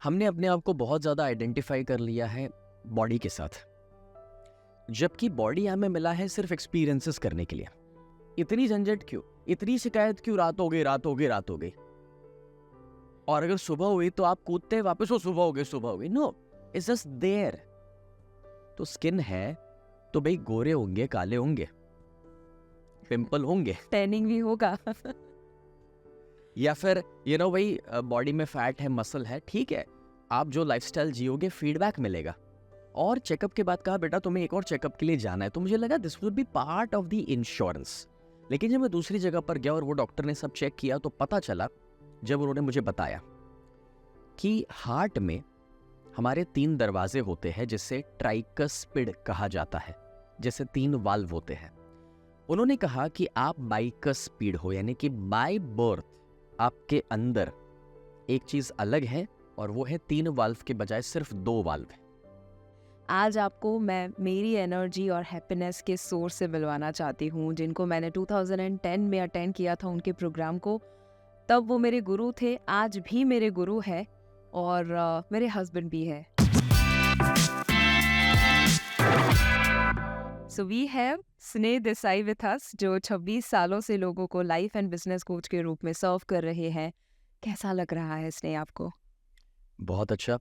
हमने अपने आप को बहुत ज़्यादा आइडेंटिफाई कर लिया है बॉडी के साथ, जबकि बॉडी हमें मिला है सिर्फ एक्सपीरियंसेस करने के लिए। इतनी झंझट क्यों, इतनी शिकायत क्यों, रात हो गई रात हो गई रात हो गई, और अगर सुबह हुई तो आप कूदते वापस हो सुबह हो गई सुबह हो गई। No, it's just there. तो स्किन है तो भाई गोरे होंगे, काले होंगे, पिंपल होंगे, टैनिंग भी होगा। या फिर भाई बॉडी में फैट है, मसल है, ठीक है, आप जो लाइफस्टाइल जियोगे फीडबैक मिलेगा। और चेकअप के बाद कहा बेटा तुम्हें एक और चेकअप के लिए जाना है, तो मुझे लगा this would be part of the insurance. लेकिन जब मैं दूसरी जगह पर गया और वो डॉक्टर ने सब चेक किया तो पता चला, जब उन्होंने मुझे बताया कि हार्ट में हमारे 3 दरवाजे होते हैं जिसे ट्राइकस्पिड कहा जाता है, जैसे 3 वाल्व होते हैं। उन्होंने कहा कि आप बाइकस्पिड हो, यानी कि बाय बर्थ आपके अंदर एक चीज अलग है, और वो है 3 वाल्व के बजाय सिर्फ 2 वाल्व है। आज आपको मैं मेरी एनर्जी और हैप्पीनेस के सोर्स से मिलवाना चाहती हूँ, जिनको मैंने 2010 में अटेंड किया था उनके प्रोग्राम को। तब वो मेरे गुरु थे, आज भी मेरे गुरु है, और मेरे हस्बैंड भी है। सो वी हैव स्नेह देसाई विथ अस, जो 26 सालों से लोगों को लाइफ एंड बिजनेस कोच के रूप में सर्व कर रहे हैं। कैसा लग रहा है स्नेह आपको? बहुत अच्छा।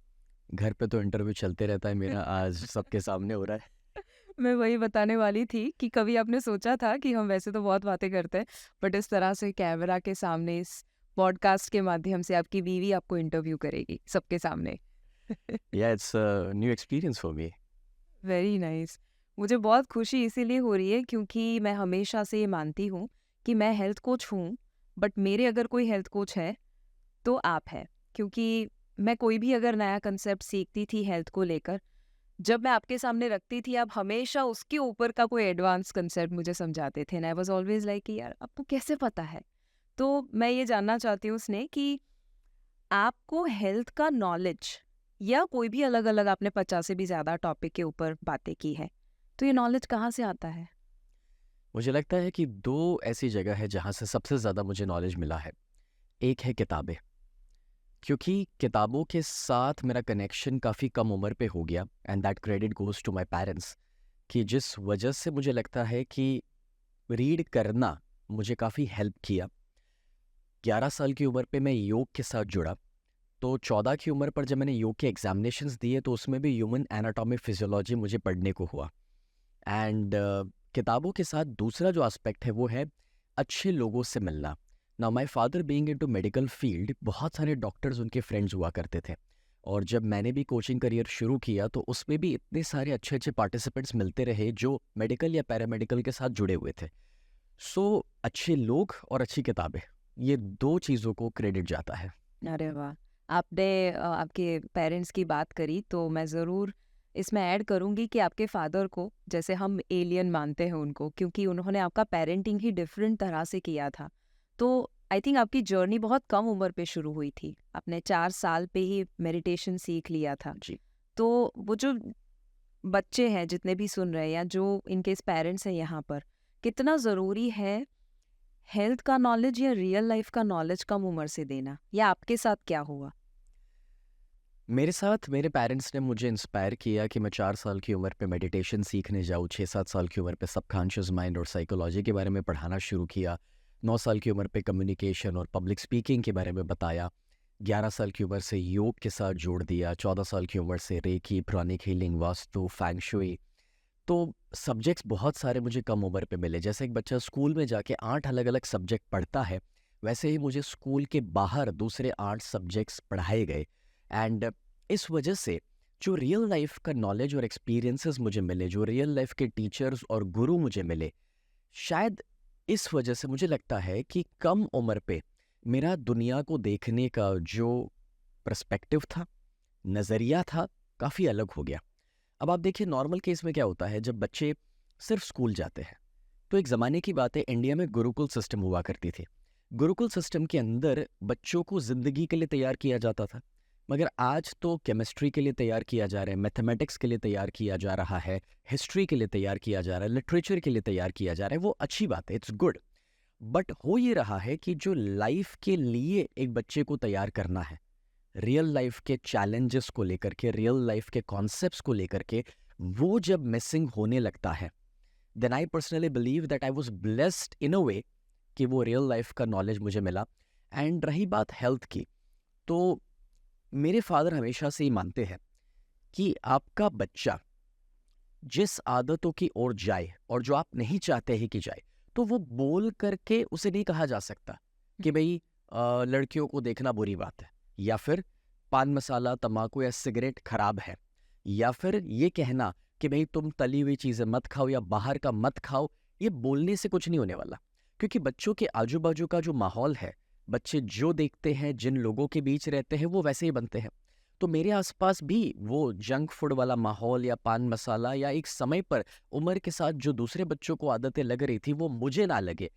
घर पे तो इंटरव्यू चलते रहता है मेरा, आज सबके सामने हो रहा है। मैं वही बताने वाली थी कि कभी आपने सोचा था कि हम वैसे तो बहुत बातें करते हैं, बट इस तरह से कैमरा के सामने, इस पॉडकास्ट के माध्यम से आपकी बीवी आपको इंटरव्यू करेगी सबके सामने। या it's new experience for me. Very nice. मुझे बहुत खुशी इसीलिए हो रही है क्योंकि मैं हमेशा से ये मानती हूँ कि मैं हेल्थ कोच हूँ, बट मेरे अगर कोई हेल्थ कोच है तो आप है। क्योंकि मैं कोई भी अगर नया कंसेप्ट सीखती थी हेल्थ को लेकर, जब मैं आपके सामने रखती थी, आप हमेशा उसके ऊपर का कोई एडवांस कंसेप्ट मुझे समझाते थे। And I was always like कि यार आपको कैसे पता है? तो मैं ये जानना चाहती हूँ स्नेह कि आपको हेल्थ का नॉलेज, या कोई भी अलग अलग आपने 50 से भी ज़्यादा टॉपिक के ऊपर बातें की है, तो ये नॉलेज कहाँ से आता है? मुझे लगता है कि 2 ऐसी जगह है जहाँ से सबसे ज़्यादा मुझे नॉलेज मिला है। एक है किताबें, क्योंकि किताबों के साथ मेरा कनेक्शन काफ़ी कम उम्र पे हो गया, and that credit goes to my parents, कि जिस वजह से मुझे लगता है कि रीड करना मुझे काफ़ी हेल्प किया। 11 साल की उम्र पे मैं योग के साथ जुड़ा, तो 14 की उम्र पर जब मैंने योग के एग्जामिनेशंस दिए तो उसमें भी ह्यूमन एनाटॉमी फिजियोलॉजी मुझे पढ़ने को हुआ। एंड किताबों के साथ दूसरा जो एस्पेक्ट है वो है अच्छे लोगों से मिलना। Now my father being into medical field, बहुत सारे डॉक्टर्स उनके फ्रेंड्स हुआ करते थे, और जब मैंने भी कोचिंग करियर शुरू किया तो उसमें भी इतने सारे अच्छे अच्छे पार्टिसिपेंट्स मिलते रहे जो मेडिकल या पैरामेडिकल के साथ जुड़े हुए थे। सो अच्छे लोग और अच्छी किताबें, ये 2 चीज़ों को क्रेडिट जाता है। अरे वाह! आपने आपके पेरेंट्स की बात करी, तो मैं ज़रूर इसमें ऐड करूँगी कि आपके फादर को, जैसे हम एलियन मानते हैं उनको, क्योंकि उन्होंने आपका पेरेंटिंग ही डिफरेंट तरह से किया था। तो आई थिंक आपकी जर्नी बहुत कम उम्र पे शुरू हुई थी। आपने 4 साल पे ही मेडिटेशन सीख लिया था। जी। तो वो जो बच्चे हैं जितने भी सुन रहे हैं, या जो इनके पेरेंट्स हैं यहाँ पर, कितना ज़रूरी है हेल्थ का नॉलेज या रियल लाइफ का नॉलेज कम उम्र से देना, या आपके साथ क्या हुआ? मेरे साथ मेरे पेरेंट्स ने मुझे इंस्पायर किया कि मैं 4 साल की उम्र पे मेडिटेशन सीखने जाऊँ, 6-7 साल की उम्र पे सबकॉन्शियस माइंड और साइकोलॉजी के बारे में पढ़ाना शुरू किया, 9 साल की उम्र पे कम्युनिकेशन और पब्लिक स्पीकिंग के बारे में बताया, 11 साल की उम्र से योग के साथ जोड़ दिया, 14 साल की उम्र से reiki, pranic healing, vastu, feng shui. तो सब्जेक्ट्स बहुत सारे मुझे कम उम्र पे मिले। जैसे एक बच्चा स्कूल में जाके 8 अलग अलग सब्जेक्ट पढ़ता है, वैसे ही मुझे स्कूल के बाहर दूसरे 8 सब्जेक्ट्स पढ़ाए गए। एंड इस वजह से जो रियल लाइफ का नॉलेज और एक्सपीरियंसेस मुझे मिले, जो रियल लाइफ के टीचर्स और गुरु मुझे मिले, शायद इस वजह से मुझे लगता है कि कम उम्र पे मेरा दुनिया को देखने का जो पर्सपेक्टिव था, नज़रिया था, काफ़ी अलग हो गया। अब आप देखिए नॉर्मल केस में क्या होता है, जब बच्चे सिर्फ स्कूल जाते हैं, तो एक ज़माने की बात है, इंडिया में गुरुकुल सिस्टम हुआ करती थी। गुरुकुल सिस्टम के अंदर बच्चों को ज़िंदगी के लिए तैयार किया जाता था, मगर आज तो केमिस्ट्री के लिए तैयार किया जा रहा है, मैथमेटिक्स के लिए तैयार किया जा रहा है, हिस्ट्री के लिए तैयार किया जा रहा है, लिटरेचर के लिए तैयार किया जा रहा है। वो अच्छी बात है, इट्स गुड। बट हो ये रहा है कि जो लाइफ के लिए एक बच्चे को तैयार करना है, रियल लाइफ के चैलेंजेस को लेकर के, रियल लाइफ के कॉन्सेप्ट्स को लेकर के वो जब मिसिंग होने लगता है, then I personally believe that I was blessed in a way कि वो रियल लाइफ का नॉलेज मुझे मिला। एंड रही बात हेल्थ की, तो मेरे फादर हमेशा से ही मानते हैं कि आपका बच्चा जिस आदतों की ओर जाए और जो आप नहीं चाहते हैं कि जाए, तो वो बोल करके उसे नहीं कहा जा सकता कि भाई लड़कियों को देखना बुरी बात है, या फिर पान मसाला तम्बाकू या सिगरेट खराब है, या फिर ये कहना कि भाई तुम तली हुई चीज़ें मत खाओ या बाहर का मत खाओ। ये बोलने से कुछ नहीं होने वाला, क्योंकि बच्चों के आजू बाजू का जो माहौल है, बच्चे जो देखते हैं, जिन लोगों के बीच रहते हैं, वो वैसे ही बनते हैं। तो मेरे आसपास भी वो जंक फूड वाला माहौल या पान मसाला या एक समय पर उम्र के साथ जो दूसरे बच्चों को आदतें लग रही थी वो मुझे ना लगे,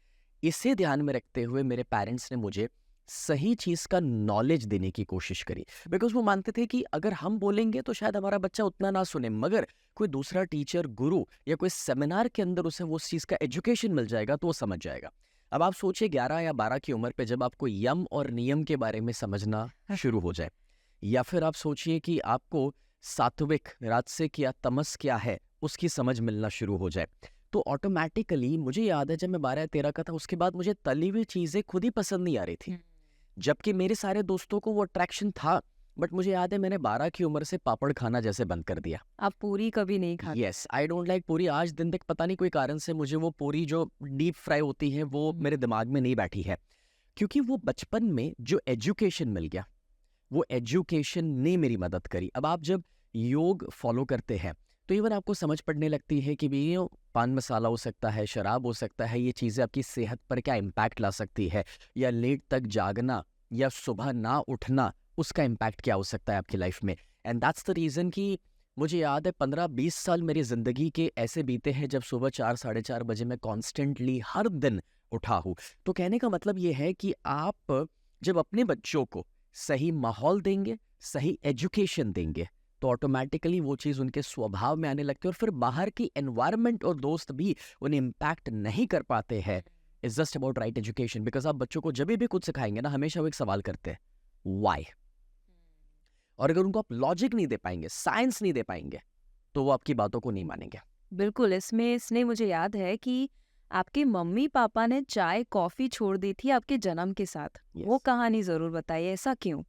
इसे ध्यान में रखते हुए मेरे पेरेंट्स ने मुझे सही चीज़ का नॉलेज देने की कोशिश करी। बिकॉज वो मानते थे कि अगर हम बोलेंगे तो शायद हमारा बच्चा उतना ना सुने, मगर कोई दूसरा टीचर, गुरु या कोई सेमिनार के अंदर उसे वो उस चीज़ का एजुकेशन मिल जाएगा तो वो समझ जाएगा। अब आप सोचिए 11 या 12 की उम्र पे जब आपको यम और नियम के बारे में समझना शुरू हो जाए, या फिर आप सोचिए कि आपको सात्विक, राजसिक या तमस क्या है उसकी समझ मिलना शुरू हो जाए, तो ऑटोमेटिकली मुझे याद है जब मैं 12 या 13 का था, उसके बाद मुझे तली हुई चीज़ें खुद ही पसंद नहीं आ रही थी। जबकि मेरे सारे दोस्तों को वो अट्रैक्शन था, बट मुझे याद है मैंने 12 की उम्र से पापड़ खाना जैसे बंद कर दिया। आप पूरी कभी नहीं खाते? यस, आई डोंट लाइक पूरी। आज दिन तक पता नहीं कोई कारण से मुझे वो पूरी जो डीप फ्राई होती है वो मेरे दिमाग में नहीं बैठी है, क्योंकि वो बचपन में जो एजुकेशन मिल गया, वो एजुकेशन ने मेरी मदद करी। अब आप जब योग फॉलो करते हैं तो इवन आपको समझ पड़ने लगती है कि भी ये पान मसाला हो सकता है, शराब हो सकता है, ये चीज़ें आपकी सेहत पर क्या इम्पैक्ट ला सकती है, या लेट तक जागना या सुबह ना उठना, उसका इम्पैक्ट क्या हो सकता है आपकी लाइफ में। एंड दैट्स द रीज़न कि मुझे याद है 15-20 साल मेरी ज़िंदगी के ऐसे बीते हैं जब सुबह 4-4:30 बजे मैं कॉन्स्टेंटली हर दिन उठा हूँ। तो कहने का मतलब ये है कि आप जब अपने बच्चों को सही माहौल देंगे, सही एजुकेशन देंगे, तो ऑटोमेटिकली वो चीज़ उनके स्वभाव में आने लगती है, और फिर बाहर की एनवायरनमेंट और दोस्त भी उन्हें इम्पैक्ट नहीं कर पाते हैं। It's just about right education. Because आप बच्चों को जब भी कुछ सिखाएंगे ना, हमेशा वो एक सवाल करते हैं, वाई। और अगर उनको आप लॉजिक नहीं दे पाएंगे, साइंस नहीं दे पाएंगे, तो वो आपकी बातों को नहीं मानेंगे। बिल्कुल, इसने मुझे याद है कि आपके मम्मी-पापा ने चाय, कॉफ़ी छोड़ दी थी आपके जन्म के साथ। वो यस, कहानी ज़रूर बताइए, ऐसा क्यों?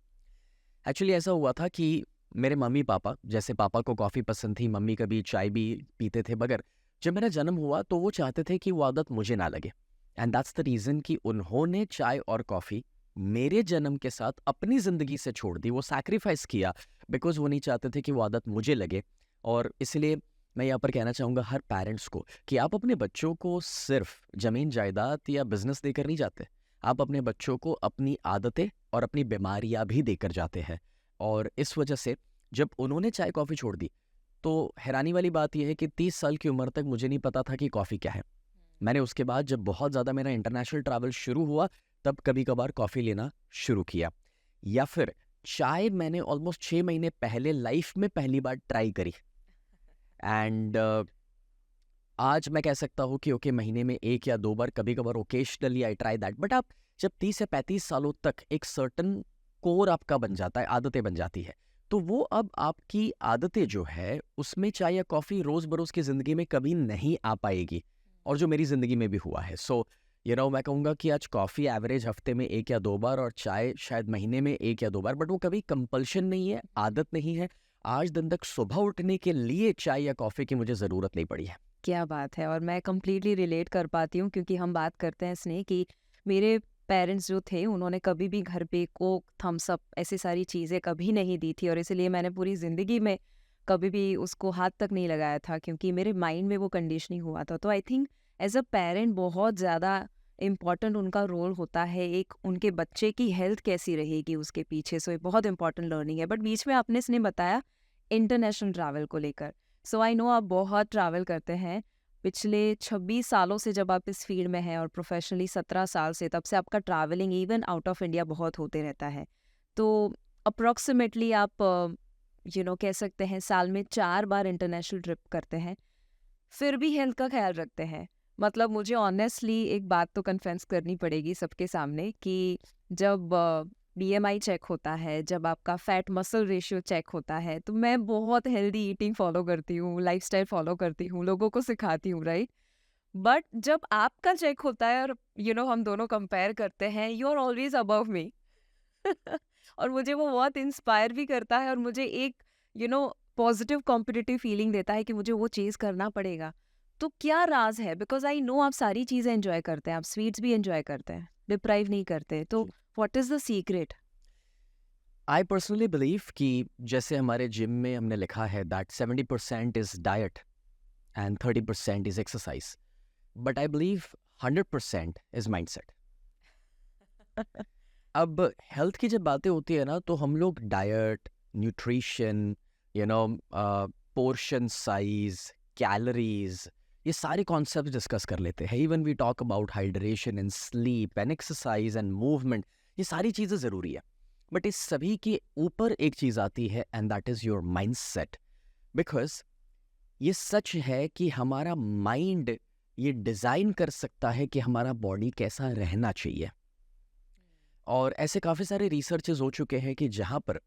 एक्चुअली ऐसा हुआ था कि मेरे मम्मी पापा, जैसे पापा को कॉफ़ी पसंद थी, मम्मी कभी चाय भी पीते थे, मगर जब मेरा जन्म हुआ तो वो चाहते थे कि वो आदत मुझे ना लगे। एंड दैट्स द रीज़न कि उन्होंने चाय और कॉफ़ी मेरे जन्म के साथ अपनी ज़िंदगी से छोड़ दी, वो सैक्रिफाइस किया, बिकॉज वो नहीं चाहते थे कि वो आदत मुझे लगे। और इसलिए मैं यहाँ पर कहना चाहूँगा हर पेरेंट्स को कि आप अपने बच्चों को सिर्फ ज़मीन जायदाद या बिजनेस देकर नहीं जाते, आप अपने बच्चों को अपनी आदतें और अपनी बीमारियाँ भी देकर जाते हैं। और इस वजह से जब उन्होंने चाय कॉफ़ी छोड़ दी, तो हैरानी वाली बात यह है कि 30 साल की उम्र तक मुझे नहीं पता था कि कॉफ़ी क्या है। मैंने उसके बाद जब बहुत ज़्यादा मेरा इंटरनेशनल ट्रैवल शुरू हुआ, तब कभी कभार कॉफ़ी लेना शुरू किया। या फिर चाय मैंने ऑलमोस्ट 6 महीने पहले लाइफ में पहली बार ट्राई करी। एंड आज मैं कह सकता हूँ कि ओके, महीने में 1 या 2 बार कभी कभार occasionally I try that. But आप जब 30 या 35 सालों तक एक सर्टन कोर आपका बन जाता है, आदतें बन जाती है, तो वो अब आपकी आदतें जो है उसमें चाय या कॉफ़ी रोज़ बरोज़ की ज़िंदगी में कभी नहीं आ पाएगी, और जो मेरी ज़िंदगी में भी हुआ है। सो मैं कहूँगा कि आज कॉफ़ी एवरेज हफ्ते में 1 या 2 बार, और चाय शायद महीने में 1 या 2 बार, बट वो कभी कंपल्शन नहीं है, आदत नहीं है। आज दिन तक सुबह उठने के लिए चाय या कॉफ़ी की मुझे ज़रूरत नहीं पड़ी है। क्या बात है! और मैं कंप्लीटली रिलेट कर पाती हूँ, क्योंकि हम बात करते हैं स्नेह कि मेरे पेरेंट्स जो थे उन्होंने कभी भी घर पे कोक, थम्स अप ऐसी सारी चीज़ें कभी नहीं दी थी, और इसीलिए मैंने पूरी ज़िंदगी में कभी भी उसको हाथ तक नहीं लगाया था, क्योंकि मेरे माइंड में वो कंडीशनिंग हुआ था। तो I think as a parent बहुत ज़्यादा इम्पॉर्टेंट उनका रोल होता है, एक उनके बच्चे की हेल्थ कैसी रहेगी उसके पीछे। सो ये बहुत इम्पॉर्टेंट लर्निंग है। बट बीच में आपने इसने बताया इंटरनेशनल ट्रैवल को लेकर। सो आई नो आप बहुत ट्रैवल करते हैं। पिछले 26 सालों से जब आप इस फील्ड में हैं, और प्रोफेशनली 17 साल से, तब से आपका travelling even out of India बहुत होते रहता है। तो अप्रॉक्सीमेटली आप कह सकते हैं साल में 4 बार इंटरनेशनल ट्रिप करते हैं, फिर भी हेल्थ का ख्याल रखते हैं। मतलब मुझे ऑनेस्टली एक बात तो कन्फेस करनी पड़ेगी सबके सामने कि जब बीएमआई चेक होता है, जब आपका फैट मसल रेशियो चेक होता है, तो मैं बहुत हेल्दी ईटिंग फॉलो करती हूँ, लाइफस्टाइल फॉलो करती हूँ, लोगों को सिखाती हूँ, राइट? बट जब आपका चेक होता है और हम दोनों कंपेयर करते हैं, you are always above me. और मुझे वो बहुत इंस्पायर भी करता है और मुझे एक पॉजिटिव कॉम्पिटिटिव फीलिंग देता है कि मुझे वो चीज़ करना पड़ेगा। तो क्या राज है? बिकॉज आई नो आप सारी चीज़ें एंजॉय करते हैं, आप स्वीट्स भी एंजॉय करते हैं, डिप्राइव नहीं करते, तो जी। What is the secret? I personally believe कि जैसे हमारे जिम में हमने लिखा है that 70% is diet and 30% is exercise, but I believe 100% is mindset. अब हेल्थ की जब बातें होती है ना, तो हम लोग diet, nutrition, you know portion size, calories, ये सारे कॉन्सेप्ट डिस्कस कर लेते हैं। Even we talk about hydration and sleep and exercise and movement, ये सारी चीज़ें ज़रूरी है। बट इस सभी के ऊपर एक चीज़ आती है and that is your mind set. Because ये सच है कि हमारा माइंड ये डिज़ाइन कर सकता है कि हमारा बॉडी कैसा रहना चाहिए। और ऐसे काफ़ी सारे रिसर्चेस हो चुके हैं कि जहाँ पर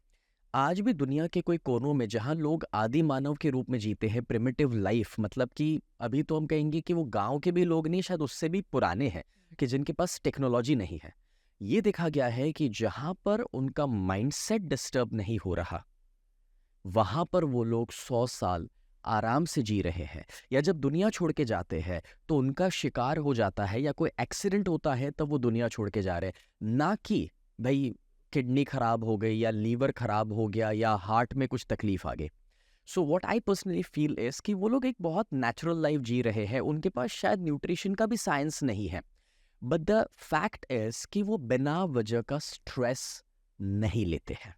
आज भी दुनिया के कोई कोनों में जहाँ लोग आदि मानव के रूप में जीते हैं, प्रिमिटिव लाइफ, मतलब कि अभी तो हम कहेंगे कि वो गांव के भी लोग नहीं, शायद उससे भी पुराने हैं, कि जिनके पास टेक्नोलॉजी नहीं है। ये देखा गया है कि जहाँ पर उनका माइंडसेट डिस्टर्ब नहीं हो रहा, वहाँ पर वो लोग 100 साल आराम से जी रहे हैं। या जब दुनिया छोड़ के जाते हैं तो उनका शिकार हो जाता है या कोई एक्सीडेंट होता है तब वो दुनिया छोड़ के जा रहे हैं, ना कि भाई किडनी खराब हो गई या लीवर खराब हो गया या हार्ट में कुछ तकलीफ आ गई। So what I personally feel is कि वो लोग एक बहुत नेचुरल लाइफ जी रहे हैं। उनके पास शायद न्यूट्रिशन का भी साइंस नहीं है, बट द फैक्ट इज कि वो बिना वजह का स्ट्रेस नहीं लेते हैं।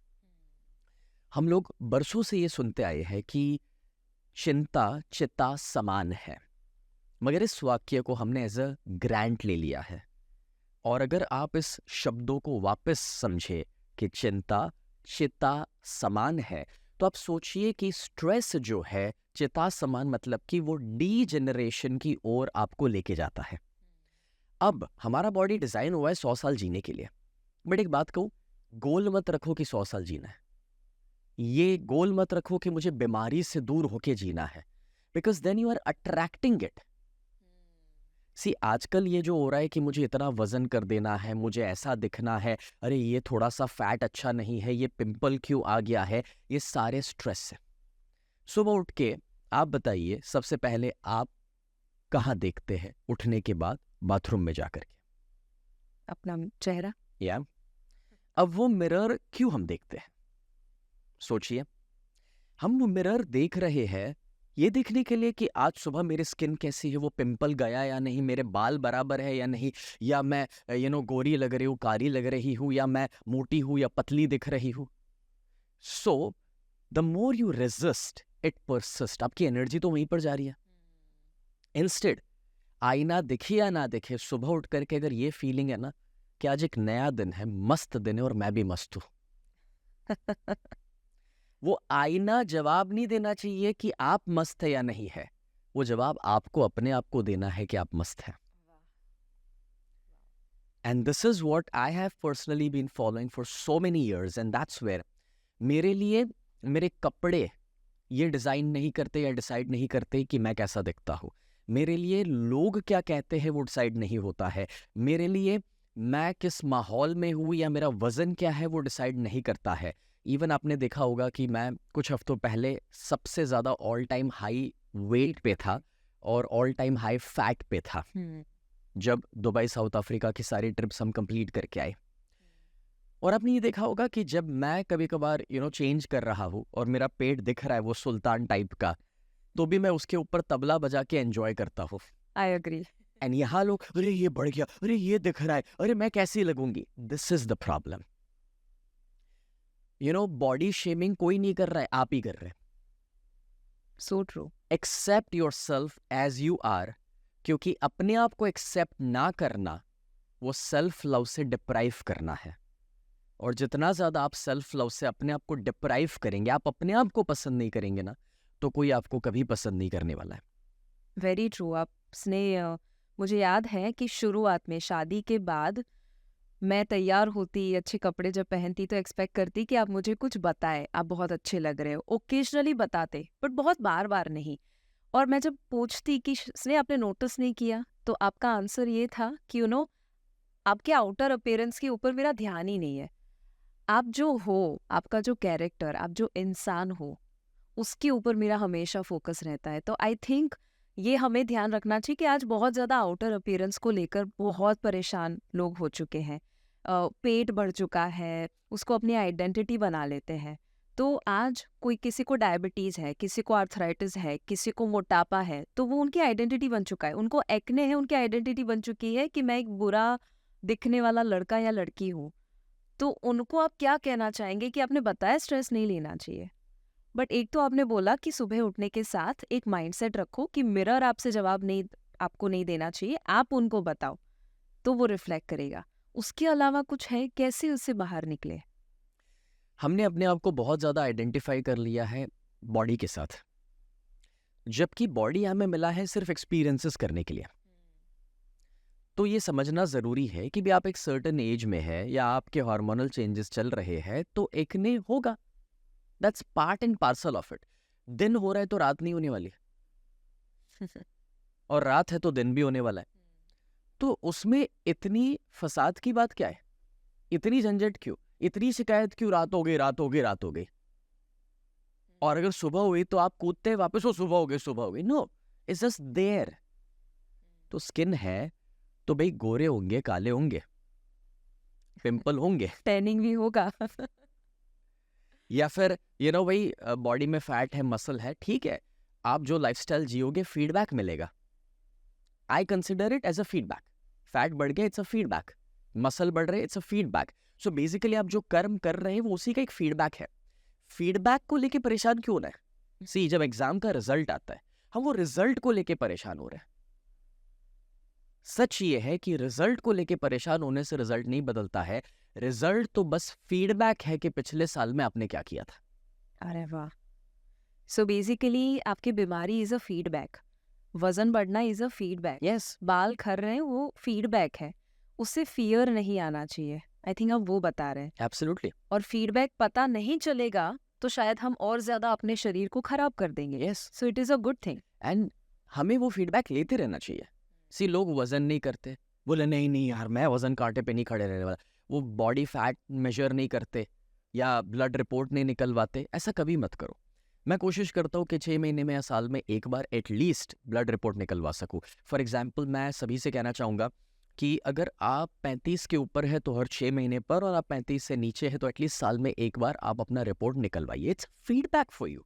हम लोग बरसों से ये सुनते आए हैं कि चिंता चिता समान है, मगर इस वाक्य को हमने एज अ ग्रांट ले लिया है। और अगर आप इस शब्दों को वापस समझे कि चिंता चिता समान है, तो आप सोचिए कि स्ट्रेस जो है चिता समान, मतलब कि वो डी जनरेशन की ओर आपको लेके जाता है। अब हमारा बॉडी डिजाइन हुआ है 100 साल जीने के लिए, बट एक बात कहूं, गोल मत रखो कि 100 साल जीना है। ये गोल मत रखो कि मुझे बीमारी से दूर होके जीना है, because then you are attracting it. See आजकल ये जो हो रहा है कि मुझे इतना वजन कर देना है, मुझे ऐसा दिखना है, अरे ये थोड़ा सा फैट अच्छा नहीं है, ये पिंपल क्यों आ गया है, ये सारे स्ट्रेस है। सुबह उठ के आप बताइए, सबसे पहले आप कहाँ देखते हैं उठने के बाद? बाथरूम में जाकर के, अपना चेहरा। या अब वो मिरर क्यों हम देखते हैं? सोचिए, हम वो मिरर देख रहे हैं ये देखने के लिए कि आज सुबह मेरी स्किन कैसी है, वो पिंपल गया या नहीं, मेरे बाल बराबर है या नहीं, या मैं गोरी लग रही हूँ, कारी लग रही हूँ, या मैं मोटी हूँ या पतली दिख रही हूँ। So the more you resist it persist, आपकी एनर्जी तो वहीं पर जा रही है। इंस्टेड आईना दिखे या ना दिखे, सुबह उठ करके अगर ये फीलिंग है ना कि आज एक नया दिन है, मस्त दिन है और मैं भी मस्त हूँ, वो आईना जवाब नहीं देना चाहिए कि आप मस्त है या नहीं है, वो जवाब आपको अपने आप को देना है कि आप मस्त हैं। And this is what I have personally been following for so many years, and that's where मेरे लिए मेरे कपड़े ये डिज़ाइन नहीं करते या डिसाइड नहीं करते कि मैं कैसा दिखता हूँ। मेरे लिए लोग क्या कहते हैं वो डिसाइड नहीं होता है। मेरे लिए मैं किस माहौल में हूँ या मेरा वज़न क्या है वो डिसाइड नहीं करता है। इवन आपने देखा होगा कि मैं कुछ हफ्तों पहले सबसे ज़्यादा ऑल टाइम हाई वेट पे था और ऑल टाइम हाई फैट पे था, जब दुबई साउथ अफ्रीका की सारी ट्रिप्स हम कंप्लीट करके आए। और आपने ये देखा होगा कि जब मैं कभी कभार चेंज कर रहा हूँ और मेरा पेट दिख रहा है वो सुल्तान टाइप का, तो भी मैं उसके ऊपर तबला बजा के एंजॉय करता हूँ। I agree. एंड यहाँ लोग, अरे ये बढ़ गया, अरे ये दिख रहा है, अरे मैं कैसी लगूंगी। This is the problem. Body shaming कोई नहीं कर रहा है, आप ही कर रहे हैं। So true. Accept yourself as you are, क्योंकि अपने आप को एक्सेप्ट ना करना वो सेल्फ लव से डिप्राइव करना है। और जितना ज़्यादा आप सेल्फ लव से अपने आप को डिप्राइव करेंगे, आप अपने आप को पसंद नहीं करेंगे ना, तो कोई आपको कभी पसंद नहीं करने वाला है। Very true. आपने मुझे याद है कि शुरुआत में शादी के बाद मैं तैयार होती, अच्छे कपड़े जब पहनती तो एक्सपेक्ट करती कि आप मुझे कुछ बताएं, आप बहुत अच्छे लग रहे हो। ओकेजनली बताते, बट बहुत बार बार नहीं। और मैं जब पूछती कि स्नेह आपने नोटिस नहीं किया, तो आपका आंसर ये था कि आपके आउटर अपीयरेंस के ऊपर मेरा ध्यान ही नहीं है। आप जो हो, आपका जो कैरेक्टर, आप जो इंसान हो, उसके ऊपर मेरा हमेशा फोकस रहता है। तो आई थिंक ये हमें ध्यान रखना चाहिए कि आज बहुत ज़्यादा आउटर अपीयरेंस को लेकर बहुत परेशान लोग हो चुके हैं। पेट बढ़ चुका है, उसको अपनी आइडेंटिटी बना लेते हैं। तो आज कोई किसी को डायबिटीज़ है, किसी को आर्थराइटिस है, किसी को मोटापा है, तो वो उनकी आइडेंटिटी बन चुका है। उनको एक्ने है, उनकी आइडेंटिटी बन चुकी है कि मैं एक बुरा दिखने वाला लड़का या लड़की हूँ। तो उनको आप क्या कहना चाहेंगे कि आपने बताया स्ट्रेस नहीं लेना चाहिए, बट एक तो आपने बोला कि सुबह उठने के साथ एक माइंडसेट रखो कि मिरर आपसे जवाब नहीं, आपको नहीं देना चाहिए, आप उनको बताओ तो वो रिफ्लेक्ट करेगा। उसके अलावा कुछ है, कैसे उससे बाहर निकले? हमने अपने आप को बहुत ज़्यादा आइडेंटिफाई कर लिया है बॉडी के साथ, जबकि बॉडी हमें मिला है सिर्फ एक्सपीरियंसेस करने के लिए। तो ये समझना ज़रूरी है कि भी आप एक सर्टेन एज में है या आपके हार्मोनल चेंजेस चल रहे हैं तो एक्ने होगा। That's part and parcel of it. दिन हो रहा है तो रात नहीं होने वाली, और रात है तो दिन भी होने वाला है। तो उसमें इतनी फसाद की बात क्या है? इतनी झंझट क्यों? इतनी शिकायत क्यों? रात हो गई, रात हो गई, रात हो गई। और अगर सुबह हुई तो आप कूदते हैं वापस, वो सुबह हो गई, सुबह हो गई। No, it's just there. तो स्किन है तो भाई गोरे होंगे, काले होंगे, पिंपल होंगे, टैनिंग भी होगा। या फिर भाई बॉडी में फैट है, मसल है, ठीक है। आप जो लाइफस्टाइल जियोगे फीडबैक मिलेगा। I consider it as a feedback. Fat बढ़ गया, इट्स अ फीडबैक। मसल बढ़ रहे, it's a feedback. So basically आप जो कर्म कर रहे हैं वो उसी का एक फीडबैक है। फीडबैक को लेके परेशान क्यों ना है? सी, जब एग्जाम का रिजल्ट आता है हम वो रिजल्ट को लेके परेशान हो रहे हैं। सच ये है कि रिजल्ट को लेके परेशान होने से रिजल्ट नहीं बदलता है। रिजल्ट तो बस फीडबैक है कि पिछले साल में आपने क्या किया था। अरे वाह! सो बेसिकली आपकी बीमारी इज अ फीडबैक, वजन बढ़ना इज अ फीडबैक, यस, बाल खर रहे हैं वो फीडबैक है, उससे फियर नहीं आना चाहिए। आई थिंक आप वो बता रहे हैं। एब्सोल्युटली। और फीडबैक पता नहीं चलेगा तो शायद हम और ज्यादा अपने शरीर को खराब कर देंगे। Yes, so it is a good thing. And हमें वो फीडबैक लेते रहना चाहिए। सी, लोग वजन नहीं करते, बोले नहीं नहीं यार मैं वजन कांटे पे नहीं खड़े रहने वाला। वो बॉडी फैट मेजर नहीं करते या ब्लड रिपोर्ट नहीं निकलवाते। ऐसा कभी मत करो। मैं कोशिश करता हूँ कि 6 महीने में या साल में एक बार एटलीस्ट ब्लड रिपोर्ट निकलवा सकूँ। फॉर एग्जाम्पल, मैं सभी से कहना चाहूँगा कि अगर आप 35 के ऊपर है तो हर 6 महीने पर, और आप 35 से नीचे है तो एटलीस्ट साल में एक बार आप अपना रिपोर्ट निकलवाइए। It's feedback for you.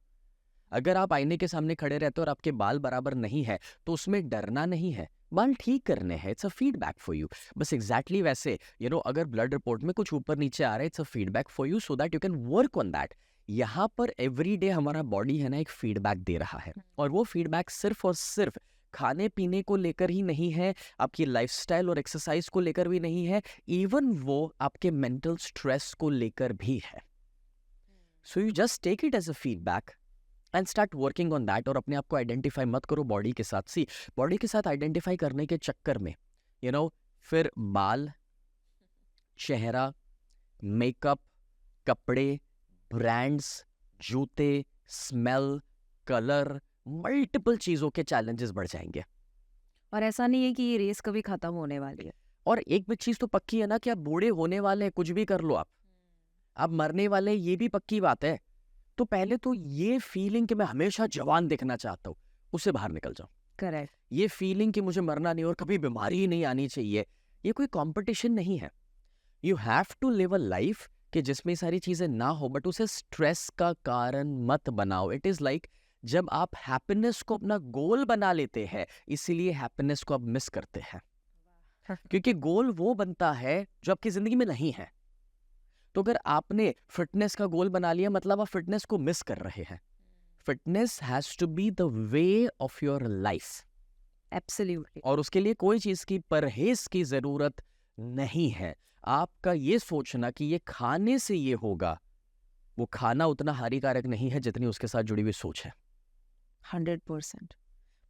अगर आप आईने के सामने खड़े रहते हो और आपके बाल बराबर नहीं है तो उसमें डरना नहीं है, बाल ठीक करने हैं। It's a feedback for you. बस एग्जैक्टली वैसे अगर ब्लड रिपोर्ट में कुछ ऊपर नीचे आ रहा है, it's a feedback for you so that you can work on that. यहाँ पर एवरी डे हमारा बॉडी है ना एक फीडबैक दे रहा है, और वो फीडबैक सिर्फ और सिर्फ खाने पीने को लेकर ही नहीं है, आपकी लाइफस्टाइल और एक्सरसाइज को लेकर भी नहीं है, इवन वो आपके मेंटल स्ट्रेस को लेकर भी है। So you just take it as a feedback and start working on that. और अपने आप को आइडेंटिफाई मत करो बॉडी के साथ। सी, बॉडी के साथ आइडेंटिफाई करने के चक्कर में फिर बाल, चेहरा, मेकअप, कपड़े, ब्रांड्स, जूते, स्मेल, कलर, मल्टीपल चीज़ों के चैलेंजेस बढ़ जाएंगे। और ऐसा नहीं है कि ये रेस कभी खत्म होने वाली है। और एक भी चीज़ तो पक्की है ना कि आप बूढ़े होने वाले हैं, कुछ भी कर लो आप मरने वाले हैं, ये भी पक्की बात है। तो पहले तो ये फीलिंग कि मैं हमेशा जवान दिखना चाहता हूँ, उससे बाहर निकल जाओ। करेक्ट। ये फीलिंग कि मुझे मरना नहीं और कभी बीमारी ही नहीं आनी चाहिए, ये कोई कंपटीशन नहीं है। You have to live a life कि जिसमें सारी चीजें ना हो, बट उसे स्ट्रेस का कारण मत बनाओ। इट इज लाइक जब आप हैप्पीनेस को अपना गोल बना लेते हैं, इसीलिए हैप्पीनेस को आप मिस करते हैं। क्योंकि गोल वो बनता है जो आपकी जिंदगी में नहीं है। तो अगर आपने फिटनेस का गोल बना लिया, मतलब आप फिटनेस को मिस कर रहे हैं। Fitness has to be the way of your life, absolutely. और उसके लिए कोई चीज की परहेज की जरूरत नहीं है। आपका ये सोचना कि ये खाने से ये होगा, वो खाना उतना हानिकारक नहीं है जितनी उसके साथ जुड़ी हुई सोच है। 100%।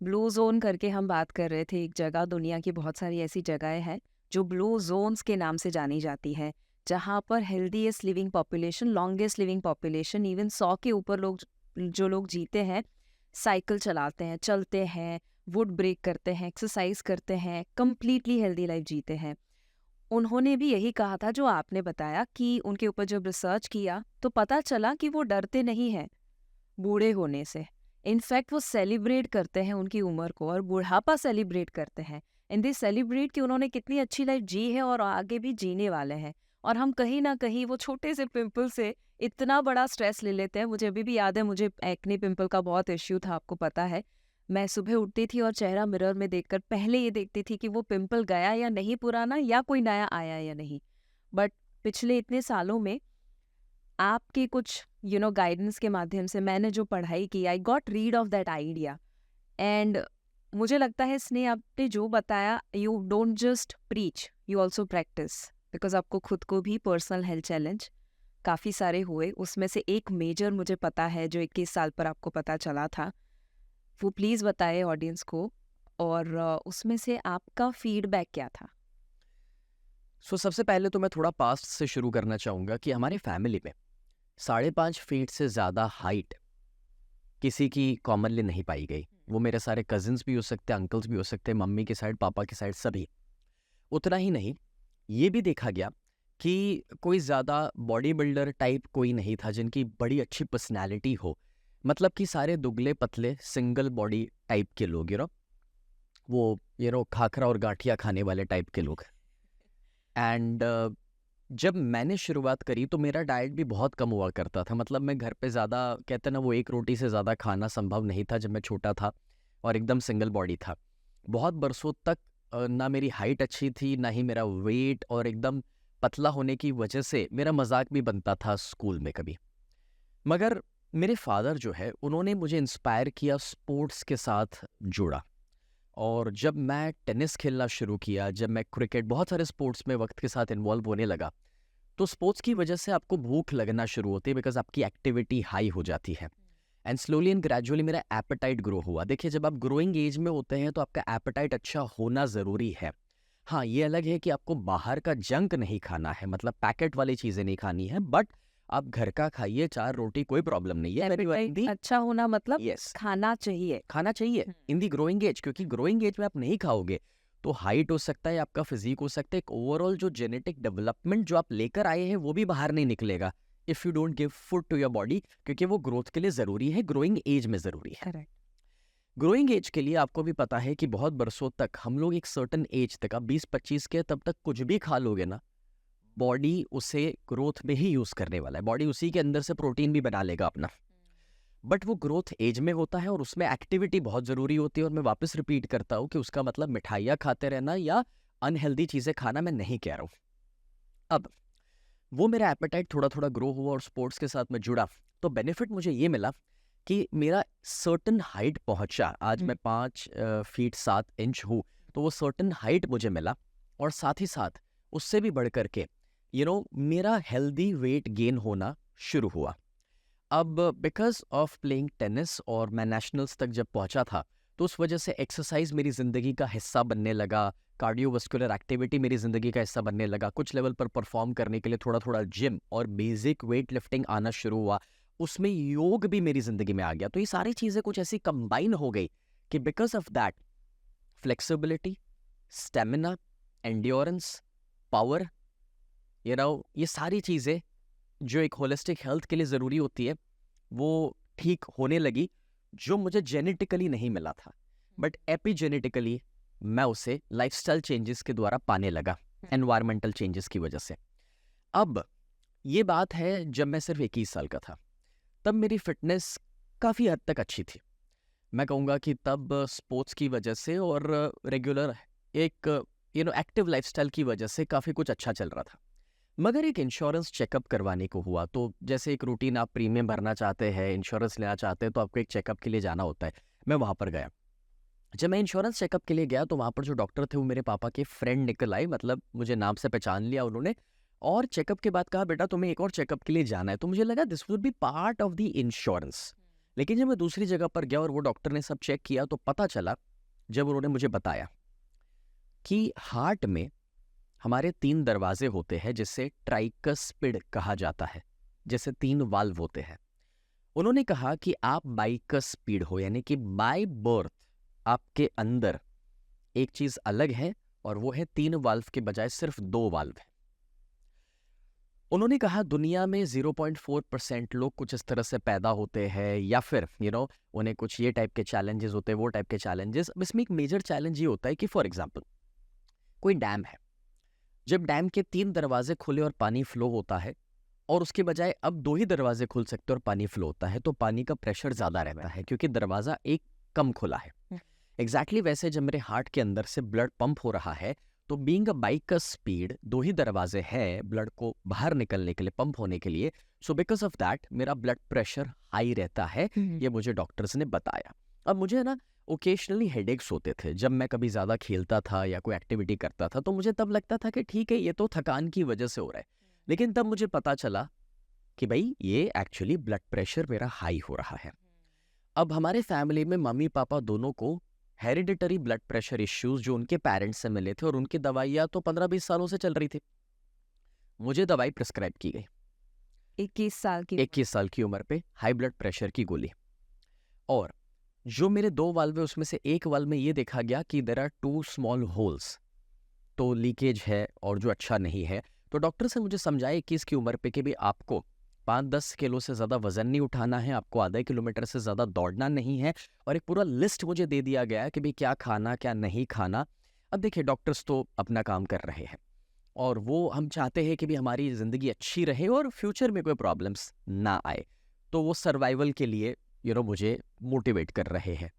ब्लू जोन करके हम बात कर रहे थे, एक जगह, दुनिया की बहुत सारी ऐसी जगहें हैं जो ब्लू जोन्स के नाम से जानी जाती है, जहाँ पर healthiest living population, longest living population, even 100 के ऊपर लोग जो लोग जीते हैं, साइकिल चलाते हैं, चलते हैं, वुड ब्रेक करते हैं, एक्सरसाइज करते हैं, कंप्लीटली हेल्दी लाइफ जीते हैं। उन्होंने भी यही कहा था जो आपने बताया कि उनके ऊपर जब रिसर्च किया तो पता चला कि वो डरते नहीं हैं बूढ़े होने से। इनफैक्ट वो सेलिब्रेट करते हैं उनकी उम्र को और बुढ़ापा सेलिब्रेट करते हैं। एंड दे सेलिब्रेट कि उन्होंने कितनी अच्छी लाइफ जी है और आगे भी जीने वाले हैं। और हम कहीं ना कहीं वो छोटे से पिंपल से इतना बड़ा स्ट्रेस ले लेते हैं। मुझे अभी भी याद है, मुझे एक्ने पिंपल का बहुत इश्यू था, आपको पता है। मैं सुबह उठती थी और चेहरा मिरर में देखकर पहले ये देखती थी कि वो पिंपल गया या नहीं पुराना, या कोई नया आया या नहीं। बट पिछले इतने सालों में आपके कुछ गाइडेंस के माध्यम से मैंने जो पढ़ाई की, I got read of that idea. And मुझे लगता है स्नेह, आपने जो बताया, you don't just preach, you also practice. Because आपको खुद को भी पर्सनल हेल्थ चैलेंज काफ़ी सारे हुए, उसमें से एक मेजर मुझे पता है जो 21 साल पर आपको पता चला था, वो प्लीज़ बताए ऑडियंस को। और उसमें से आपका फीडबैक क्या था? सबसे पहले तो मैं थोड़ा पास्ट से शुरू करना चाहूँगा कि हमारे फैमिली में 5.5 फीट से ज़्यादा हाइट किसी की कॉमनली नहीं पाई गई। वो मेरे सारे कजिन्स भी हो सकते हैं, अंकल्स भी हो सकते हैं, मम्मी की साइड, पापा की साइड, सभी। उतना ही नहीं, ये भी देखा गया कि कोई ज़्यादा बॉडी बिल्डर टाइप कोई नहीं था जिनकी बड़ी अच्छी पर्सनैलिटी हो। मतलब कि सारे दुबले पतले सिंगल बॉडी टाइप के लोग, वो खाखरा और गांठिया खाने वाले टाइप के लोग। एंड जब मैंने शुरुआत करी तो मेरा डाइट भी बहुत कम हुआ करता था। मतलब मैं घर पे ज़्यादा, कहते ना, वो एक रोटी से ज़्यादा खाना संभव नहीं था जब मैं छोटा था और एकदम सिंगल बॉडी था। बहुत बरसों तक ना मेरी हाइट अच्छी थी, ना ही मेरा वेट, और एकदम पतला होने की वजह से मेरा मजाक भी बनता था स्कूल में कभी। मगर मेरे फादर जो है, उन्होंने मुझे इंस्पायर किया, स्पोर्ट्स के साथ जोड़ा। और जब मैं टेनिस खेलना शुरू किया, जब मैं क्रिकेट, बहुत सारे स्पोर्ट्स में वक्त के साथ इन्वॉल्व होने लगा, तो स्पोर्ट्स की वजह से आपको भूख लगना शुरू होती है, बिकॉज आपकी एक्टिविटी हाई हो जाती है। एंड स्लोली एंड ग्रेजुअली मेरा एपेटाइट ग्रो हुआ। देखिए, जब आप ग्रोइंग एज में होते हैं तो आपका एपेटाइट अच्छा होना ज़रूरी है। हाँ, ये अलग है कि आपको बाहर का जंक नहीं खाना है, मतलब पैकेट वाली चीज़ें नहीं खानी है, बट आप घर का खाइए, 4 रोटी, कोई प्रॉब्लम नहीं है। एपेटाइट अच्छा होना मतलब यस, खाना चाहिए। खाना चाहिए इन दी ग्रोइंग एज, क्योंकि ग्रोइंग एज में आप नहीं खाओगे तो हाइट हो सकता है, आपका फिजिक हो सकता है, एक ओवरऑल जो जेनेटिक डेवलपमेंट जो आप लेकर आए हैं वो भी बाहर नहीं निकलेगा if you don't give food to your body, क्योंकि वो ग्रोथ के लिए ज़रूरी है, ग्रोइंग एज में ज़रूरी है। करेक्ट। ग्रोइंग एज के लिए आपको भी पता है कि बहुत बरसों तक हम लोग एक सर्टन एज तक, आप 20-25 के तब तक कुछ भी खा लोगे ना, बॉडी उसे ग्रोथ में ही यूज़ करने वाला है, बॉडी उसी के अंदर से प्रोटीन भी बना लेगा अपना। बट वो ग्रोथ एज में होता है और उसमें एक्टिविटी बहुत ज़रूरी होती है। और मैं वापस रिपीट करता हूँ कि उसका मतलब मिठाइयाँ खाते रहना या अनहेल्दी चीज़ें खाना मैं नहीं कह रहा हूँ। अब वो मेरा एपेटाइट थोड़ा थोड़ा ग्रो हुआ और स्पोर्ट्स के साथ मैं जुड़ा, तो बेनिफिट मुझे ये मिला कि मेरा सर्टन हाइट पहुंचा। आज मैं 5 फीट 7 इंच हूँ, तो वो सर्टन हाइट मुझे मिला। और साथ ही साथ उससे भी बढ़ कर के मेरा हेल्दी वेट गेन होना शुरू हुआ। अब बिकॉज ऑफ प्लेइंग टेनिस और मैं नेशनल्स तक जब पहुंचा था, तो उस वजह से एक्सरसाइज मेरी ज़िंदगी का हिस्सा बनने लगा, कार्डियोवास्कुलर एक्टिविटी मेरी ज़िंदगी का हिस्सा बनने लगा। कुछ लेवल पर परफॉर्म करने के लिए थोड़ा थोड़ा जिम और बेसिक वेट लिफ्टिंग आना शुरू हुआ, उसमें योग भी मेरी ज़िंदगी में आ गया। तो ये सारी चीज़ें कुछ ऐसी कंबाइन हो गई कि because of that flexibility, stamina, endurance, power, ये सारी चीज़ें जो एक होलिस्टिक हेल्थ के लिए ज़रूरी होती है, वो ठीक होने लगी, जो मुझे जेनेटिकली नहीं मिला था, बट एपिजेनेटिकली मैं उसे लाइफस्टाइल चेंजेस के द्वारा पाने लगा, एनवायरमेंटल चेंजेस की वजह से। अब ये बात है जब मैं सिर्फ 21 साल का था, तब मेरी फिटनेस काफ़ी हद तक अच्छी थी। मैं कहूँगा कि तब स्पोर्ट्स की वजह से और रेगुलर एक एक्टिव लाइफस्टाइल की वजह से काफ़ी कुछ अच्छा चल रहा था। मगर एक इंश्योरेंस चेकअप करवाने को हुआ, तो जैसे एक रूटीन, आप प्रीमियम भरना चाहते हैं, इंश्योरेंस लेना चाहते हैं, तो आपको एक चेकअप के लिए जाना होता है। मैं वहाँ पर गया। जब मैं इंश्योरेंस चेकअप के लिए गया तो वहाँ पर जो डॉक्टर थे वो मेरे पापा के फ्रेंड निकल आए, मतलब मुझे नाम से पहचान लिया उन्होंने। और चेकअप के बाद कहा, बेटा तुम्हें एक और चेकअप के लिए जाना है। तो मुझे लगा this would be part of the insurance. लेकिन जब मैं दूसरी जगह पर गया और वो डॉक्टर ने सब चेक किया, तो पता चला, जब उन्होंने मुझे बताया कि हार्ट में हमारे 3 दरवाजे होते हैं जिसे ट्राइकस्पिड कहा जाता है, जैसे 3 वाल्व होते हैं। उन्होंने कहा कि आप बाइकस्पिड हो, यानी कि बाय बर्थ आपके अंदर एक चीज अलग है और वो है 3 वाल्व के बजाय सिर्फ 2 वाल्व है। उन्होंने कहा दुनिया में 0.4% लोग कुछ इस तरह से पैदा होते हैं या फिर उन्हें कुछ ये टाइप के चैलेंजेस होते हैं, वो टाइप के चैलेंजेस। अब इसमें एक मेजर चैलेंज ये होता है कि फॉर एग्जांपल कोई डैम है, जब डैम के 3 दरवाजे खुले और पानी फ्लो होता है और उसके बजाय अब 2 ही दरवाजे खुल सकते और पानी फ्लो होता है, तो पानी का प्रेशर ज्यादा रहता है क्योंकि दरवाजा एक कम खुला है। एग्जैक्टली वैसे जब मेरे हार्ट के अंदर से ब्लड पंप हो रहा है, तो बीइंग अ बाइक का स्पीड 2 ही दरवाजे हैं ब्लड को बाहर निकलने के लिए, पंप होने के लिए। सो बिकॉज ऑफ दैट मेरा ब्लड प्रेशर हाई रहता है, ये मुझे डॉक्टर्स ने बताया। अब मुझे ना ओकेशनली हेडेक्स होते थे जब मैं कभी ज़्यादा खेलता था या कोई एक्टिविटी करता था, तो मुझे तब लगता था कि ठीक है ये तो थकान की वजह से हो रहा है। लेकिन तब मुझे पता चला कि भाई ये एक्चुअली ब्लड प्रेशर मेरा हाई हो रहा है। अब हमारे फैमिली में मम्मी पापा दोनों को हेरिडिटरी ब्लड प्रेशर इश्यूज जो उनके पेरेंट्स से मिले थे और उनकी दवाइयाँ तो 15-20 सालों से चल रही थी। मुझे दवाई प्रिस्क्राइब की गई 21 साल की उम्र पे हाई ब्लड प्रेशर की गोली। और जो मेरे 2 वाल्व है उसमें से एक वाल्व में ये देखा गया कि देयर आर 2 स्मॉल होल्स, तो लीकेज है और जो अच्छा नहीं है। तो डॉक्टर से मुझे समझाया 21 की उम्र पे कि भी आपको 5-10 किलो से ज़्यादा वजन नहीं उठाना है, आपको आधा किलोमीटर से ज़्यादा दौड़ना नहीं है, और एक पूरा लिस्ट मुझे दे दिया गया है कि भाई क्या खाना क्या नहीं खाना। अब देखिए डॉक्टर्स तो अपना काम कर रहे हैं और वो हम चाहते हैं कि भी हमारी ज़िंदगी अच्छी रहे और फ्यूचर में कोई प्रॉब्लम्स ना आए, तो वो सर्वाइवल के लिए मुझे मोटिवेट कर रहे हैं।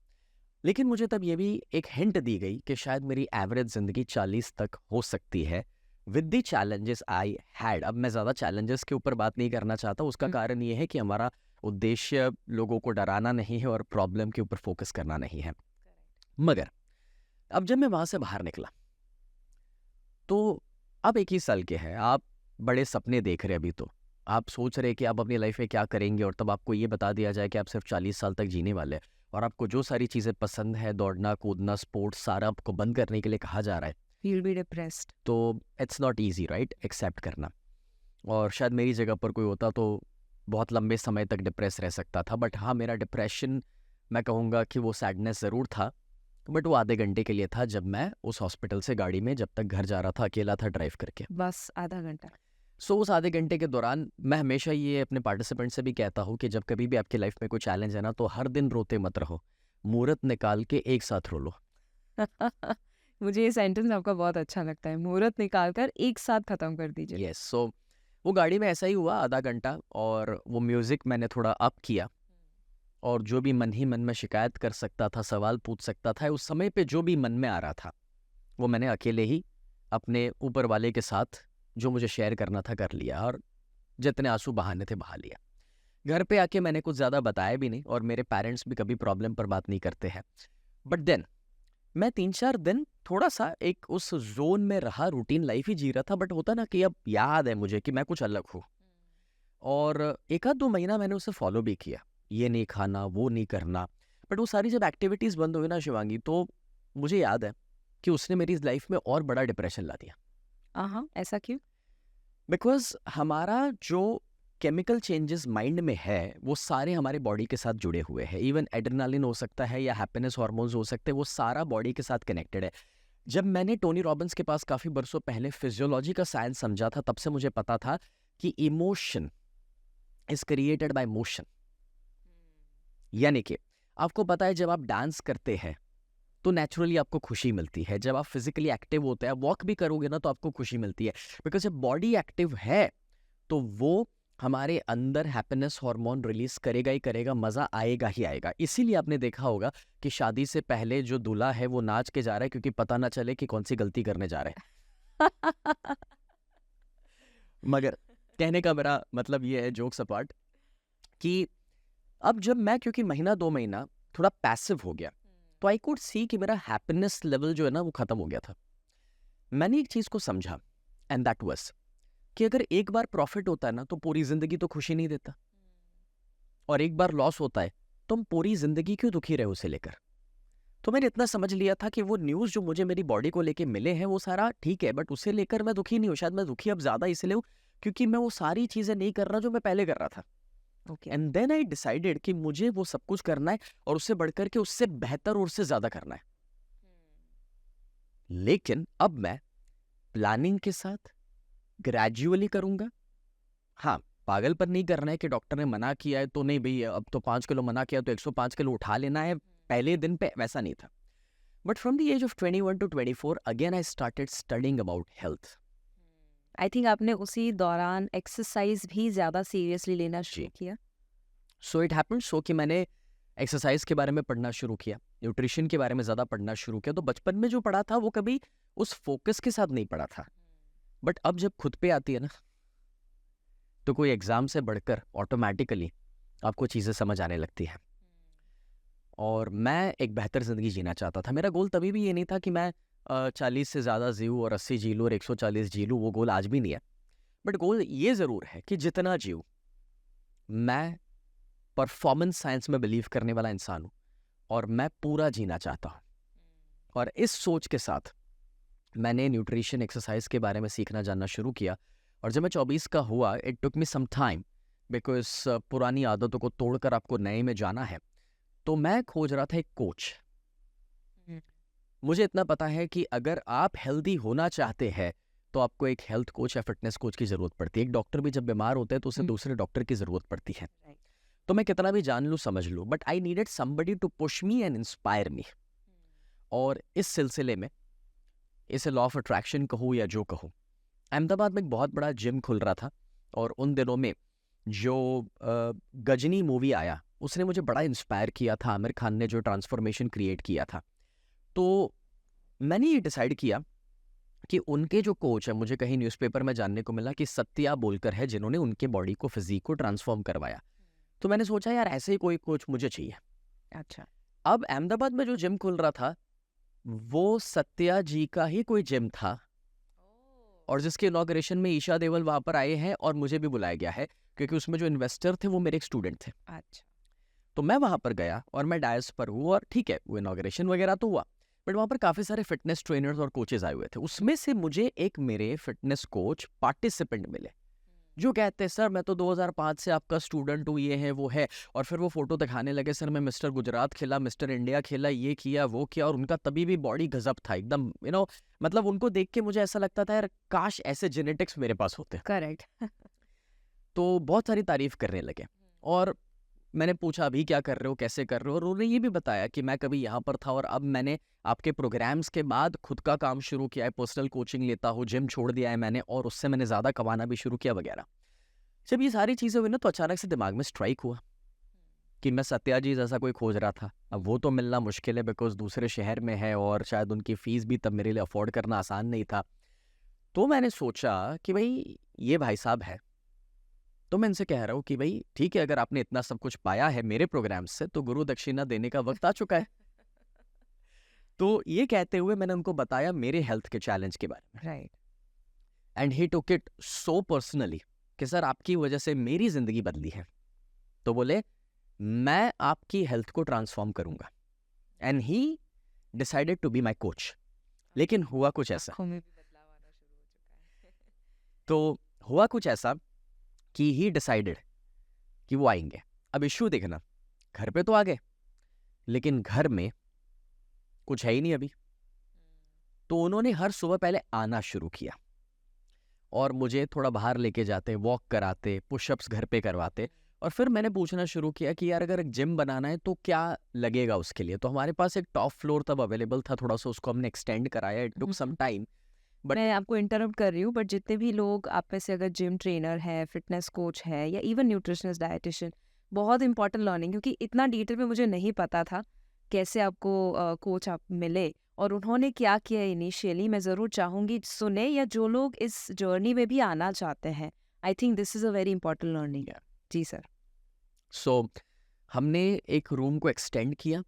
लेकिन मुझे तब ये भी एक हिंट दी गई कि शायद मेरी एवरेज ज़िंदगी 40 तक हो सकती है with the challenges I had. अब मैं ज़्यादा चैलेंजेस के ऊपर बात नहीं करना चाहता, उसका कारण ये है कि हमारा उद्देश्य लोगों को डराना नहीं है और प्रॉब्लम के ऊपर फोकस करना नहीं है। मगर अब जब मैं वहाँ से बाहर निकला तो अब 21 साल के हैं आप, बड़े सपने देख रहे हैं, अभी तो आप सोच रहे हैं कि आप अपनी लाइफ में क्या करेंगे, और तब आपको ये बता दिया जाए कि आप सिर्फ 40 साल तक जीने वाले हैं और आपको जो सारी चीज़ें पसंद है, दौड़ना कूदना स्पोर्ट्स, सारा आपको बंद करने के लिए कहा जा रहा है। You'll be depressed. तो it's not easy right accept करना। और शायद मेरी जगह पर कोई होता तो बहुत लंबे समय तक डिप्रेस रह सकता था। बट हाँ, मेरा डिप्रेशन, मैं कहूँगा कि वो सैडनेस ज़रूर था, बट वो आधे घंटे के लिए था जब मैं उस हॉस्पिटल से गाड़ी में जब तक घर जा रहा था, अकेला था ड्राइव करके। बस आधा घंटा। सो उस आधे घंटे के दौरान मैं हमेशा ये अपने पार्टिसिपेंट से भी कहता हूँ कि जब कभी भी आपकी लाइफ में कोई चैलेंज है ना, तो हर दिन रोते मत रहो, मुहूर्त निकाल के एक साथ रो लो। मुझे ये सेंटेंस आपका बहुत अच्छा लगता है, मुहूर्त निकाल कर एक साथ खत्म कर दीजिए। यस, सो वो गाड़ी में ऐसा ही हुआ आधा घंटा, और वो म्यूज़िक मैंने थोड़ा अप किया, और जो भी मन ही मन में शिकायत कर सकता था, सवाल पूछ सकता था, उस समय पे जो भी मन में आ रहा था वो मैंने अकेले ही अपने ऊपर वाले के साथ जो मुझे शेयर करना था कर लिया, और जितने आंसू बहाने थे बहा लिया। घर पे आके मैंने कुछ ज़्यादा बताया भी नहीं, और मेरे पेरेंट्स भी कभी प्रॉब्लम पर बात नहीं करते हैं। बट देन मैं 3-4 दिन थोड़ा सा एक उस जोन में रहा, रूटीन लाइफ ही जी रहा था, बट होता ना कि अब याद है मुझे कि मैं कुछ अलग हूँ। और 1-2 महीना मैंने उसे फॉलो भी किया, ये नहीं खाना वो नहीं करना। बट वो सारी जब एक्टिविटीज़ बंद हुई ना शिवांगी, तो मुझे याद है कि उसने मेरी लाइफ में और बड़ा डिप्रेशन ला दिया। हाँ, ऐसा क्यों? बिकॉज हमारा जो केमिकल चेंजेस माइंड में है वो सारे हमारे बॉडी के साथ जुड़े हुए हैं। इवन एड्रेनालिन हो सकता है या हैप्पीनेस हार्मोन्स हो सकते हैं, वो सारा बॉडी के साथ कनेक्टेड है। जब मैंने टोनी रॉबिन्स के पास काफ़ी बरसों पहले फिजियोलॉजी का साइंस समझा था, तब से मुझे पता था कि emotion is created by motion. यानी कि आपको पता है जब आप डांस करते हैं तो नेचुरली आपको खुशी मिलती है, जब आप फिजिकली एक्टिव होते हैं, वॉक भी करोगे ना तो आपको खुशी मिलती है। बिकॉज जब बॉडी एक्टिव है तो वो हमारे अंदर हैप्पीनेस हार्मोन रिलीज करेगा ही करेगा, मजा आएगा ही आएगा। इसीलिए आपने देखा होगा कि शादी से पहले जो दूल्हा है वो नाच के जा रहा है, क्योंकि पता ना चले कि कौन सी गलती करने जा रहे हैं। मगर कहने का मेरा मतलब ये है, जोक्स अपार्ट, कि अब जब मैं क्योंकि महीना 2 महीना थोड़ा पैसिव हो गया, तो आई कुड सी कि मेरा हैप्पीनेस लेवल जो है ना वो खत्म हो गया था। मैंने एक चीज को समझा, एंड दैट वाज कि अगर एक बार प्रॉफिट होता है ना तो पूरी जिंदगी तो खुशी नहीं देता, और एक बार लॉस होता है तो हम पूरी जिंदगी क्यों दुखी रहे उसे लेकर। तो मैंने इतना समझ लिया था कि वो न्यूज़ जो मुझे मेरी बॉडी को लेके मिले हैं वो सारा ठीक है, बट उसे लेकर मैं दुखी नहीं हूँ। शायद मैं दुखी अब ज़्यादा इसलिए हूँ क्योंकि मैं वो सारी चीज़ें नहीं कर रहा जो मैं पहले कर रहा था। Okay. And then I decided कि मुझे वो सब कुछ करना है और उससे बढ़कर के उससे बेहतर और उससे ज़्यादा करना है। लेकिन अब मैं प्लानिंग के साथ ग्रेजुअली करूँगा। हाँ, पागलपन नहीं करना है कि डॉक्टर ने मना किया है तो नहीं भई अब तो 5 किलो मना किया तो 105 किलो उठा लेना है, पहले दिन पे वैसा नहीं था। But from the age of 21 to 24 again I started studying about health. I think आपने उसी दौरान एक्सरसाइज भी ज़्यादा सीरियसली लेना शुरू जी। किया। सो इट हैपेंड सो कि मैंने एक्सरसाइज के बारे में पढ़ना शुरू किया, न्यूट्रिशन के बारे में ज़्यादा पढ़ना शुरू किया। तो बचपन में जो पढ़ा था वो कभी उस फोकस के साथ नहीं पढ़ा था। बट अब जब खुद पे आती है ना, तो कोई एग्ज़ाम से बढ़कर ऑटोमेटिकली आपको चीज़ें समझ आने लगती हैं। और मैं एक बेहतर ज़िंदगी जीना चाहता था। मेरा गोल तभी भी ये नहीं था कि मैं 40 से ज़्यादा जीऊँ और 80 जी लूँ और 140 जी लूँ, वो गोल आज भी नहीं है। बट गोल ये ज़रूर है कि जितना जीऊँ, मैं परफॉर्मेंस साइंस में बिलीव करने वाला इंसान हूँ और मैं पूरा जीना चाहता हूँ। और इस सोच के साथ मैंने न्यूट्रिशन एक्सरसाइज के बारे में सीखना जानना शुरू किया। और जब मैं 24 का हुआ, it took me some time because पुरानी आदतों को तोड़कर आपको नए में जाना है। तो मैं खोज रहा था एक कोच। मुझे इतना पता है कि अगर आप हेल्दी होना चाहते हैं तो आपको एक हेल्थ कोच या फिटनेस कोच की ज़रूरत पड़ती है। एक डॉक्टर भी जब बीमार होते हैं तो उसे दूसरे डॉक्टर की ज़रूरत पड़ती है। तो मैं कितना भी जान लूँ समझ लूँ, but I needed somebody to push me and inspire me. और इस सिलसिले में इसे लॉ ऑफ अट्रैक्शन कहूँ या जो कहूँ, अहमदाबाद में एक बहुत बड़ा जिम खुल रहा था। और उन दिनों में जो गजनी मूवी आया उसने मुझे बड़ा इंस्पायर किया था। आमिर खान ने जो ट्रांसफॉर्मेशन क्रिएट किया था, तो मैंने ये डिसाइड किया कि उनके जो कोच है, मुझे कहीं न्यूज़पेपर में जानने को मिला कि सत्या बोलकर है जिन्होंने उनके बॉडी को, फिजिक को ट्रांसफॉर्म करवाया। तो मैंने सोचा यार ऐसे ही कोई कोच मुझे चाहिए। अच्छा। अब अहमदाबाद में जो जिम खुल रहा था वो सत्या जी का ही कोई जिम था और जिसके इनॉग्रेशन में ईशा देवल वहाँ पर आए हैं और मुझे भी बुलाया गया है क्योंकि उसमें जो इन्वेस्टर थे वो मेरे एक स्टूडेंट थे। अच्छा। तो मैं वहाँ पर गया और मैं डायस पर हूँ और ठीक है वो इनॉग्रेशन वगैरह तो हुआ, बट वहाँ पर काफ़ी सारे फिटनेस ट्रेनर्स और कोचेज आए हुए थे। उसमें से मुझे एक मेरे फिटनेस कोच पार्टिसिपेंट मिले जो कहते हैं सर मैं तो 2005 से आपका स्टूडेंट हूँ, ये है वो है। और फिर वो फोटो दिखाने लगे, सर मैं मिस्टर गुजरात खेला, मिस्टर इंडिया खेला, ये किया वो किया। और उनका तभी भी बॉडी गजब था एकदम, मतलब उनको देख के मुझे ऐसा लगता था यार काश ऐसे जेनेटिक्स मेरे पास होते। करेक्ट। तो बहुत सारी तारीफ करने लगे और मैंने पूछा अभी क्या कर रहे हो, कैसे कर रहे हो, और उन्होंने ये भी बताया कि मैं कभी यहाँ पर था और अब मैंने आपके प्रोग्राम्स के बाद खुद का काम शुरू किया है, पर्सनल कोचिंग लेता हूँ, जिम छोड़ दिया है मैंने और उससे मैंने ज़्यादा कमाना भी शुरू किया वगैरह। जब ये सारी चीज़ें हुई ना तो अचानक से दिमाग में स्ट्राइक हुआ कि मैं सत्या जी जैसा कोई खोज रहा था। अब वो तो मिलना मुश्किल है बिकॉज दूसरे शहर में है और शायद उनकी फ़ीस भी तब मेरे लिए अफोर्ड करना आसान नहीं था। तो मैंने सोचा कि भाई ये भाई साहब है, तो मैं इनसे कह रहा हूँ कि भाई ठीक है अगर आपने इतना सब कुछ पाया है मेरे प्रोग्राम से तो गुरु दक्षिणा देने का वक्त आ चुका है। तो ये कहते हुए मैंने उनको बताया मेरे हेल्थ के चैलेंज के बारे में right. And he took it so personally कि सर आपकी वजह से मेरी जिंदगी बदली है। तो बोले मैं आपकी हेल्थ को ट्रांसफॉर्म करूंगा and he decided to be my coach. लेकिन हुआ कुछ ऐसा, आँखों में भी बदलाव आना शुरू हो चुका है। तो हुआ कुछ ऐसा कि ही डिसाइडेड कि वो आएंगे। अब इश्यू देखना, घर पे तो आ गए लेकिन घर में कुछ है ही नहीं अभी। तो उन्होंने हर सुबह पहले आना शुरू किया और मुझे थोड़ा बाहर लेके जाते, वॉक कराते, पुशअप्स घर पे करवाते। और फिर मैंने पूछना शुरू किया कि यार अगर एक जिम बनाना है तो क्या लगेगा उसके लिए। तो हमारे पास एक टॉप फ्लोर तब अवेलेबल था, थोड़ा सा उसको हमने एक्सटेंड कराया, it took some time. But मैं आपको इंटरप्ट कर रही हूँ, बट जितने भी लोग आप में से अगर जिम ट्रेनर है, फिटनेस कोच है या इवन न्यूट्रिशनिस्ट, डाइटिशियन, बहुत इंपॉर्टेंट लर्निंग, क्योंकि इतना डिटेल में मुझे नहीं पता था कैसे आपको कोच आप मिले और उन्होंने क्या किया इनिशियली। मैं ज़रूर चाहूँगी सुने, या जो लोग इस जर्नी में भी आना चाहते हैं, I think this is a very important learning. Yeah. जी सर। सो हमने एक रूम को एक्सटेंड किया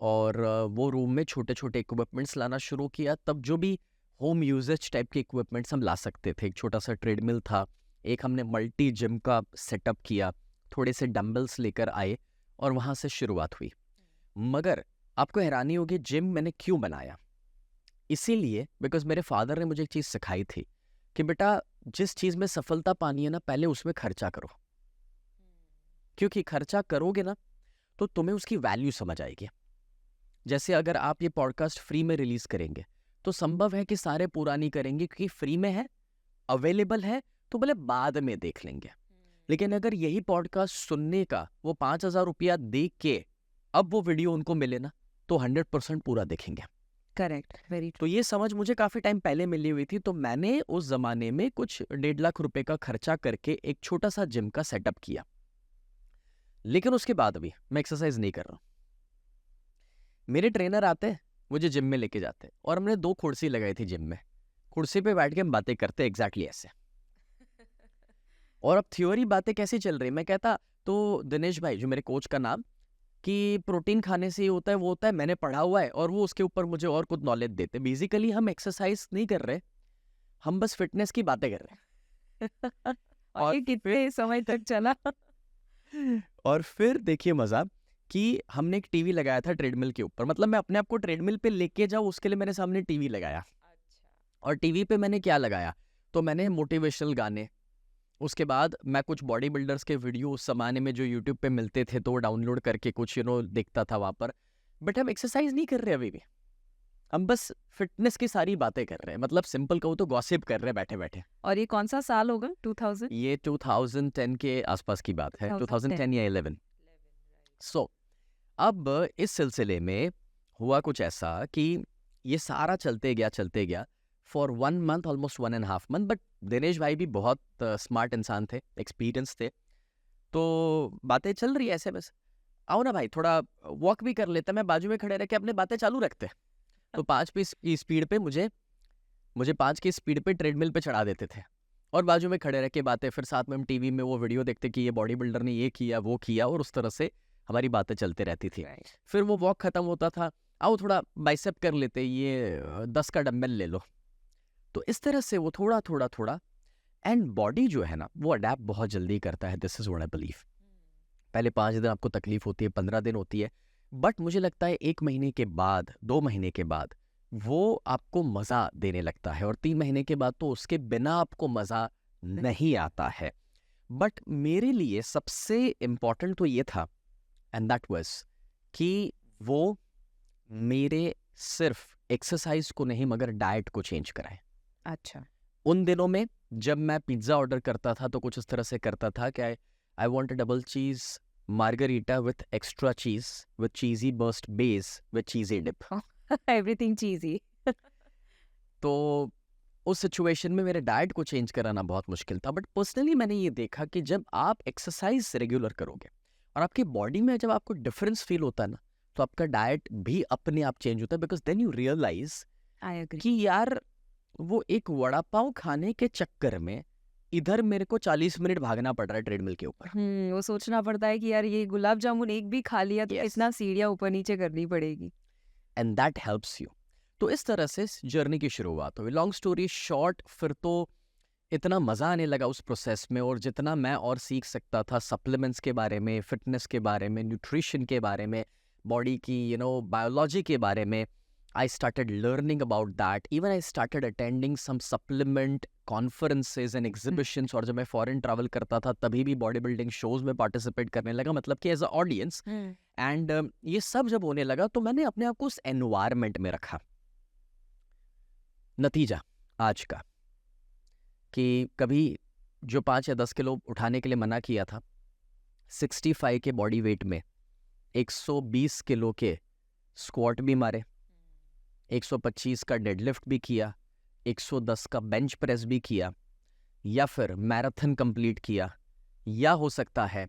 और वो रूम में छोटे छोटे इक्विपमेंट्स लाना शुरू किया। तब जो भी होम यूजेज टाइप के इक्विपमेंट्स हम ला सकते थे, एक छोटा सा ट्रेडमिल था, एक हमने मल्टी जिम का सेटअप किया, थोड़े से डंबल्स लेकर आए और वहाँ से शुरुआत हुई। मगर आपको हैरानी होगी जिम मैंने क्यों बनाया। इसीलिए बिकॉज मेरे फादर ने मुझे एक चीज़ सिखाई थी कि बेटा जिस चीज़ में सफलता पानी है ना, पहले उसमें खर्चा करो, क्योंकि खर्चा करोगे ना तो तुम्हें उसकी वैल्यू समझ आएगी। जैसे अगर आप ये पॉडकास्ट फ्री में रिलीज करेंगे तो संभव है कि सारे पूरा नहीं करेंगे, क्योंकि फ्री में है, अवेलेबल है, तो बोले बाद में देख लेंगे। लेकिन अगर यही पॉडकास्ट सुनने का वो 5,000 रुपया दे के अब वो वीडियो उनको मिले ना, तो 100% पूरा देखेंगे। करेक्ट, वेरी तो ये समझ मुझे काफ़ी टाइम पहले मिली हुई थी, तो मैंने उस ज़माने में कुछ 1.5 लाख रुपए का खर्चा करके एक छोटा सा जिम का सेटअप किया। लेकिन उसके बाद भी मैं एक्सरसाइज नहीं कर रहा हूँ। मेरे ट्रेनर आते हैं, मुझे जिम में लेके जाते हैं, और हमने 2 कुर्सी लगाई थी जिम में। कुर्सी पे बैठ के हम बातें करते एग्जैक्टली ऐसे। और अब थ्योरी बातें कैसी चल रही, मैं कहता तो दिनेश भाई जो मेरे कोच का नाम, कि प्रोटीन खाने से ये होता है वो होता है, मैंने पढ़ा हुआ है, और वो उसके ऊपर मुझे और कुछ नॉलेज देते। बेसिकली हम एक्सरसाइज नहीं कर रहे, हम बस फिटनेस की बातें कर रहे हैं। और ये कितने समय तक चला? और फिर देखिए मजा कि हमने एक टीवी लगाया था ट्रेडमिल के ऊपर। मतलब मैं अपने आप को ट्रेडमिल पे लेके जाऊँ उसके लिए मैंने सामने टीवी लगाया। और टीवी पे मैंने क्या लगाया, तो मैंने मोटिवेशनल गाने, उसके बाद मैं कुछ बॉडी बिल्डर्स के वीडियो उस जमाने में जो यूट्यूब पे मिलते थे तो वो डाउनलोड करके कुछ देखता था वहाँ पर। बट हम एक्सरसाइज नहीं कर रहे अभी भी, हम बस फिटनेस की सारी बातें कर रहे हैं। मतलब सिंपल कहूँ तो गॉसिप कर रहे हैं बैठे बैठे। और ये कौन सा साल होगा? 2000? ये 2010 के आसपास की बात है, 2010 या 11। सो अब इस सिलसिले में हुआ कुछ ऐसा कि ये सारा चलते गया for 1 month, almost 1.5 month. But Dinesh भाई भी बहुत स्मार्ट इंसान थे, एक्सपीरियंस थे, तो बातें चल रही है ऐसे बस। आओ ना भाई थोड़ा वॉक भी कर लेते, मैं बाजू में खड़े रह के अपने बातें चालू रखते। तो 5 की स्पीड पे मुझे 5 की स्पीड पे ट्रेडमिल पे चढ़ा देते थे, और बाजू में खड़े रह के बातें, फिर साथ में हम टीवी में वो वीडियो देखते कि ये बॉडी बिल्डर ने ये किया वो किया, और उस तरह से हमारी बातें चलते रहती थी। फिर वो वॉक खत्म होता था, आओ थोड़ा बाइसेप कर लेते, ये 10 का डंबल ले लो। तो इस तरह से वो थोड़ा, एंड बॉडी जो है ना वो अडेप्ट बहुत जल्दी करता है। This is what I believe. पहले 5 दिन आपको तकलीफ होती है, 15 दिन होती है, बट मुझे लगता है 1 महीने के बाद, 2 महीने के बाद वो आपको मज़ा देने लगता है, और 3 महीने के बाद तो उसके बिना आपको मज़ा नहीं आता है। बट मेरे लिए सबसे इम्पॉर्टेंट तो ये था, एंड दैट वाज कि वो मेरे सिर्फ एक्सरसाइज को नहीं मगर डाइट को चेंज कराए। अच्छा। उन दिनों में जब मैं पिज्ज़ा ऑर्डर करता था तो कुछ इस तरह से करता था कि I want a double cheese margherita with extra cheese with cheesy burst base with cheesy dip. Everything cheesy. तो उस सिचुएशन में मेरे डाइट को चेंज कराना बहुत मुश्किल था। बट पर्सनली मैंने ये देखा कि जब आप एक्सरसाइज रेगुलर करोगे और आपकी बॉडी में जब आपको डिफरेंस फील होता है ना, तो आपका डाइट भी अपने आप चेंज होता है। Because then you realise I agree. कि यार वो एक वड़ा पाव खाने के चक्कर में इधर मेरे को 40 मिनट भागना पड़ रहा है ट्रेडमिल के ऊपर। वो सोचना पड़ता है कि यार ये गुलाब जामुन एक भी खा लिया तो Yes. कितना सीढ़ियाँ ऊपर नीचे करनी पड़ेगी। And that helps you. तो इस तरह से जर्नी की शुरुआत हुई। लॉन्ग स्टोरी शॉर्ट, फिर तो इतना मज़ा आने लगा उस प्रोसेस में, और जितना मैं और सीख सकता था सप्लीमेंट्स के बारे में, फिटनेस के बारे में, न्यूट्रिशन के बारे में, बॉडी की बायोलॉजी के बारे में, I started learning about that. Even I started attending some supplement conferences and exhibitions. और जब मैं फॉरेन ट्रैवल करता था तभी भी बॉडी बिल्डिंग शोज में पार्टिसिपेट करने लगा, मतलब कि एज अ ऑडियंस। एंड ये सब जब होने लगा तो मैंने अपने आप को उस एनवायरनमेंट में रखा। नतीजा आज का कि कभी जो 5 या 10 किलो उठाने के लिए मना किया था, 65 के बॉडी वेट में 120 किलो के स्क्वाट भी मारे, 125 का डेडलिफ्ट भी किया, 110 का बेंच प्रेस भी किया, या फिर मैराथन कंप्लीट किया, या हो सकता है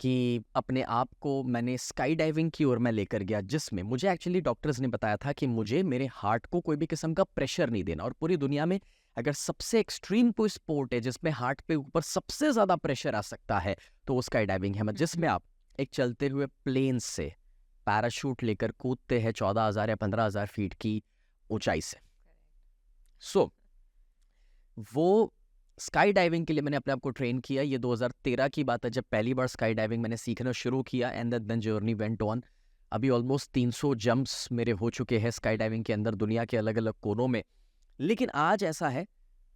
कि अपने आप को मैंने स्काई डाइविंग की ओर मैं लेकर गया, जिसमें मुझे एक्चुअली डॉक्टर्स ने बताया था कि मुझे मेरे हार्ट को कोई भी किस्म का प्रेशर नहीं देना। और पूरी दुनिया में अगर सबसे एक्सट्रीम कोई स्पोर्ट है जिसमें हार्ट पे ऊपर सबसे ज़्यादा प्रेशर आ सकता है तो वो स्काई डाइविंग है, जिसमें आप एक चलते हुए प्लेन से पैराशूट लेकर कूदते हैं 14,000 या 15,000 फीट की ऊंचाई से। सो वो स्काई डाइविंग के लिए मैंने अपने आप को ट्रेन किया। ये 2013 की बात है जब पहली बार स्काई डाइविंग मैंने सीखना शुरू किया, and then journey went on. अभी ऑलमोस्ट 300 जंप्स मेरे हो चुके हैं स्काई डाइविंग के अंदर दुनिया के अलग अलग कोनों में। लेकिन आज ऐसा है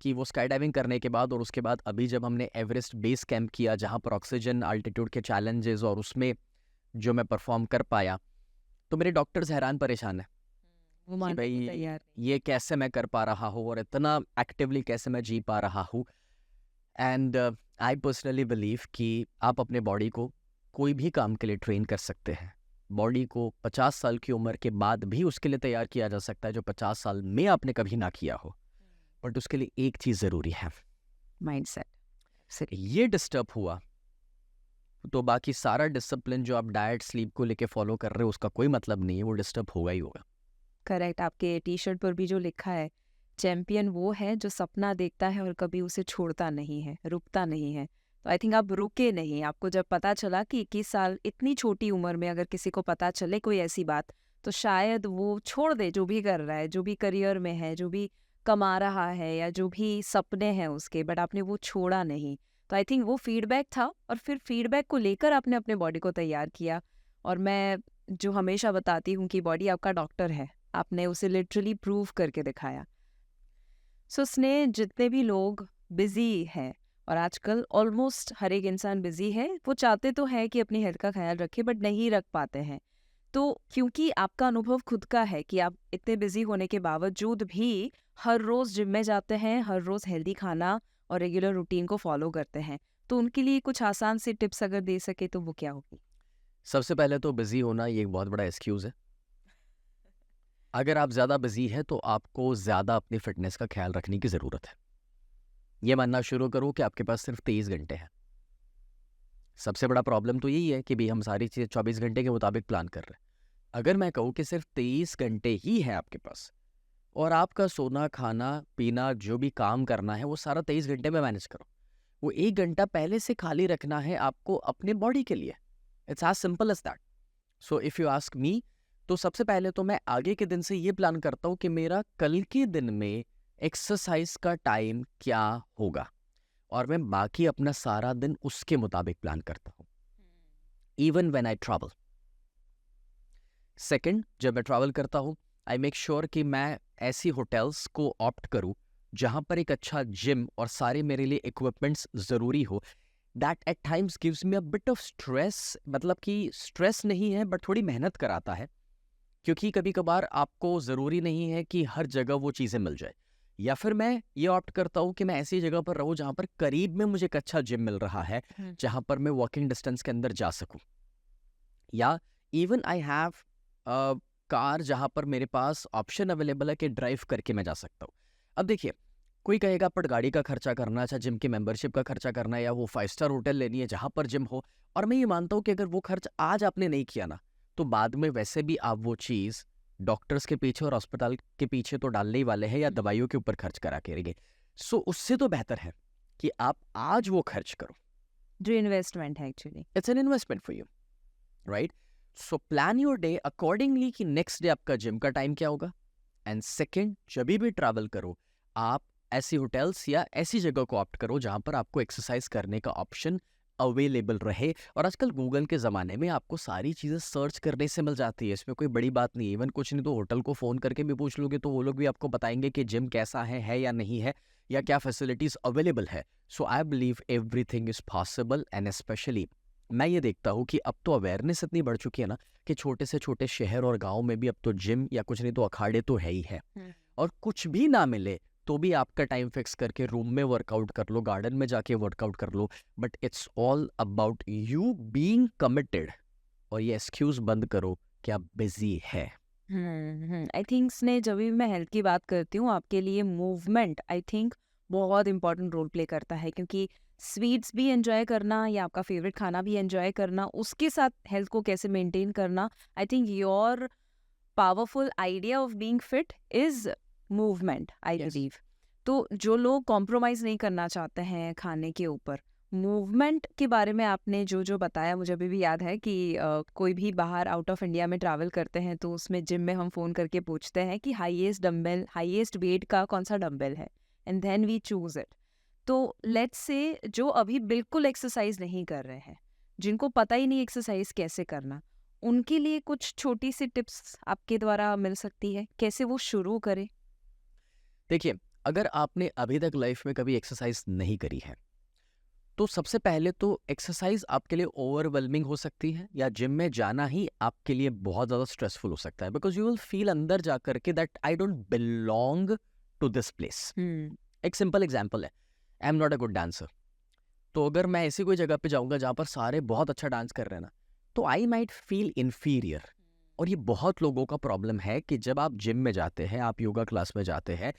कि वो स्काई डाइविंग करने के बाद और उसके बाद अभी जब हमने एवरेस्ट बेस कैंप किया जहाँ पर ऑक्सीजन अल्टीट्यूड के चैलेंजेस और उसमें जो मैं परफॉर्म कर पाया, तो मेरे डॉक्टर्स हैरान परेशान है वो कि मानने को भाई तैयार नहीं। ये कैसे मैं कर पा रहा हूँ और इतना एक्टिवली कैसे मैं जी पा रहा हूँ। एंड आई पर्सनली बिलीव कि आप अपने बॉडी को कोई भी काम के लिए ट्रेन कर सकते हैं। बॉडी को 50 साल की उम्र के बाद भी उसके लिए तैयार किया जा सकता है जो 50 साल में आपने कभी ना किया हो। बट उसके लिए एक चीज़ ज़रूरी है, माइंडसेट। ये डिस्टर्ब हुआ तो बाकी सारा डिसिप्लिन जो आप डाइट स्लीप को लेके फॉलो कर रहे हो उसका कोई मतलब नहीं है, वो डिस्टर्ब होगा ही होगा। करेक्ट, आपके टी शर्ट पर भी जो लिखा है, चैंपियन वो है जो सपना देखता है और कभी उसे छोड़ता नहीं है, रुकता नहीं है। तो आई थिंक आप रुके नहीं। आपको जब पता चला कि 21 साल इतनी छोटी उम्र में अगर किसी को पता चले कोई ऐसी बात, तो शायद वो छोड़ दे जो भी कर रहा है, जो भी करियर में है, जो भी कमा रहा है या जो भी सपने हैं उसके, बट आपने वो छोड़ा नहीं। तो आई थिंक वो फीडबैक था और फिर फीडबैक को लेकर आपने अपने बॉडी को तैयार किया। और मैं जो हमेशा बताती हूँ कि बॉडी आपका डॉक्टर है, आपने उसे लिटरली प्रूव करके दिखाया। सो स्नेह, जितने भी लोग बिजी हैं, और आजकल ऑलमोस्ट हर एक इंसान बिजी है, वो चाहते तो है कि अपनी हेल्थ का ख्याल रखे बट नहीं रख पाते हैं। तो क्योंकि आपका अनुभव खुद का है कि आप इतने बिजी होने के बावजूद भी हर रोज जिम में जाते हैं, हर रोज हेल्दी खाना और रेगुलर रूटीन को फॉलो करते हैं, तो उनके लिए कुछ आसान सी टिप्स अगर दे सके तो वो क्या होगी? सबसे पहले तो बिजी होना ये एक बहुत बड़ा एक्सक्यूज़ है। अगर आप ज़्यादा बिजी हैं तो आपको ज़्यादा अपनी फिटनेस का ख्याल रखने की ज़रूरत है। ये मानना शुरू करो कि आपके पास सिर्फ 23 घंटे हैं। सबसे बड़ा प्रॉब्लम तो यही है कि भी हम सारी चीज़ें 24 घंटे के मुताबिक प्लान कर रहे हैं। अगर मैं कहूँ कि सिर्फ 23 घंटे ही है आपके पास और आपका सोना खाना पीना जो भी काम करना है वो सारा 23 घंटे में मैनेज करो, वो 1 घंटा पहले से खाली रखना है आपको अपने बॉडी के लिए। It's as simple as that. So if you ask me, तो सबसे पहले तो मैं आगे के दिन से ये प्लान करता हूँ कि मेरा कल के दिन में एक्सरसाइज का टाइम क्या होगा और मैं बाकी अपना सारा दिन उसके मुताबिक प्लान करता हूँ, even when I travel. Second, जब मैं ट्रैवल करता हूँ आई मेक श्योर कि मैं ऐसी होटल्स को ऑप्ट करूँ जहाँ पर एक अच्छा जिम और सारे मेरे लिए इक्विपमेंट्स ज़रूरी हो। That at times gives me a bit of stress, मतलब कि स्ट्रेस नहीं है बट थोड़ी मेहनत कराता है, क्योंकि कभी कभार आपको ज़रूरी नहीं है कि हर जगह वो चीज़ें मिल जाए। या फिर मैं ये ऑप्ट करता हूँ कि मैं ऐसी जगह पर रहूँ जहाँ पर करीब में मुझे एक अच्छा जिम मिल रहा है, जहाँ पर मैं वॉकिंग डिस्टेंस के अंदर जा सकूँ। या इवन आई हैव कार जहाँ पर मेरे पास ऑप्शन अवेलेबल है कि ड्राइव करके मैं जा सकता हूँ। अब देखिए, कोई कहेगा पर गाड़ी का खर्चा करना, अच्छा जिम की मेंबरशिप का खर्चा करना है या वो 5 स्टार होटल लेनी है जहाँ पर जिम हो, और मैं ये मानता हूँ कि अगर वो खर्च आज आपने नहीं किया ना तो बाद में वैसे भी आप वो चीज़ डॉक्टर्स के पीछे और अस्पताल के पीछे तो डालने ही वाले हैं या दवाइयों के ऊपर खर्च करा के रहेंगे। सो उससे तो बेहतर है कि आप आज वो खर्च करो। जो इन्वेस्टमेंट है actually. It's an investment for you, right? So plan your day accordingly कि नेक्स्ट डे आपका जिम का टाइम क्या होगा। एंड सेकेंड, जब भी ट्रैवल करो आप ऐसी होटल्स या ऐसी जगह को ऑप्ट करो जहाँ पर आपको एक्सरसाइज करने का ऑप्शन अवेलेबल रहे। और आजकल गूगल के ज़माने में आपको सारी चीज़ें सर्च करने से मिल जाती है, इसमें कोई बड़ी बात नहीं है। इवन कुछ नहीं तो होटल को फ़ोन करके भी पूछ लोगे तो वो लोग भी आपको बताएंगे कि जिम कैसा है या नहीं है, या क्या फैसिलिटीज़ अवेलेबल है। So I believe everything is possible. And specially मैं ये देखता हूँ कि अब तो अवेयरनेस इतनी बढ़ चुकी है ना कि छोटे से छोटे शहर और गाँव में भी अब तो जिम या कुछ नहीं तो अखाड़े तो है ही है। और कुछ भी ना मिले तो भी आपका टाइम फिक्स करके रूम में वर्कआउट कर लो, गार्डन में जाके वर्कआउट कर लो, but it's all about you being committed. और ये एक्सक्यूज बंद करो कि आप बिजी है। आई थिंक स्नेह, जब भी मैं हेल्थ की बात करती हूँ आपके लिए मूवमेंट आई थिंक बहुत इंपॉर्टेंट रोल प्ले करता है, क्योंकि स्वीट्स भी एंजॉय करना या आपका फेवरेट खाना भी एंजॉय करना, उसके साथ हेल्थ को कैसे मेंटेन करना, I think your powerful idea of being fit is movement, I Yes. Believe. तो जो लोग कॉम्प्रोमाइज़ नहीं करना चाहते हैं खाने के ऊपर, मूवमेंट के बारे में आपने जो जो बताया मुझे अभी भी याद है कि कोई भी बाहर आउट ऑफ इंडिया में ट्रैवल करते हैं तो उसमें जिम में हम फ़ोन करके पूछते हैं कि हाईएस्ट वेट का कौन सा डंबल है, and then we choose it. तो लेट्स से जो अभी बिल्कुल एक्सरसाइज नहीं कर रहे हैं, जिनको पता ही नहीं एक्सरसाइज कैसे करना, उनके लिए कुछ छोटी सी टिप्स आपके द्वारा मिल सकती है, कैसे वो शुरू करें? देखिए, अगर आपने अभी तक लाइफ में कभी एक्सरसाइज नहीं करी है, तो सबसे पहले तो एक्सरसाइज आपके लिए ओवरवेलमिंग हो सकती है, या जिम में जाना ही आपके लिए बहुत ज़्यादा स्ट्रेसफुल हो सकता है, बिकॉज यू विल फील अंदर जा करके that I don't belong to this place. एक सिंपल एग्जाम्पल है, I am not a good dancer. तो अगर मैं ऐसी कोई जगह पे जाऊंगा जहाँ पर सारे बहुत अच्छा डांस कर रहे हैं ना, तो आई माइट फील इन्फीरियर। और ये बहुत लोगों का प्रॉब्लम है कि जब आप जिम में जाते हैं, आप योगा क्लास में जाते हैं,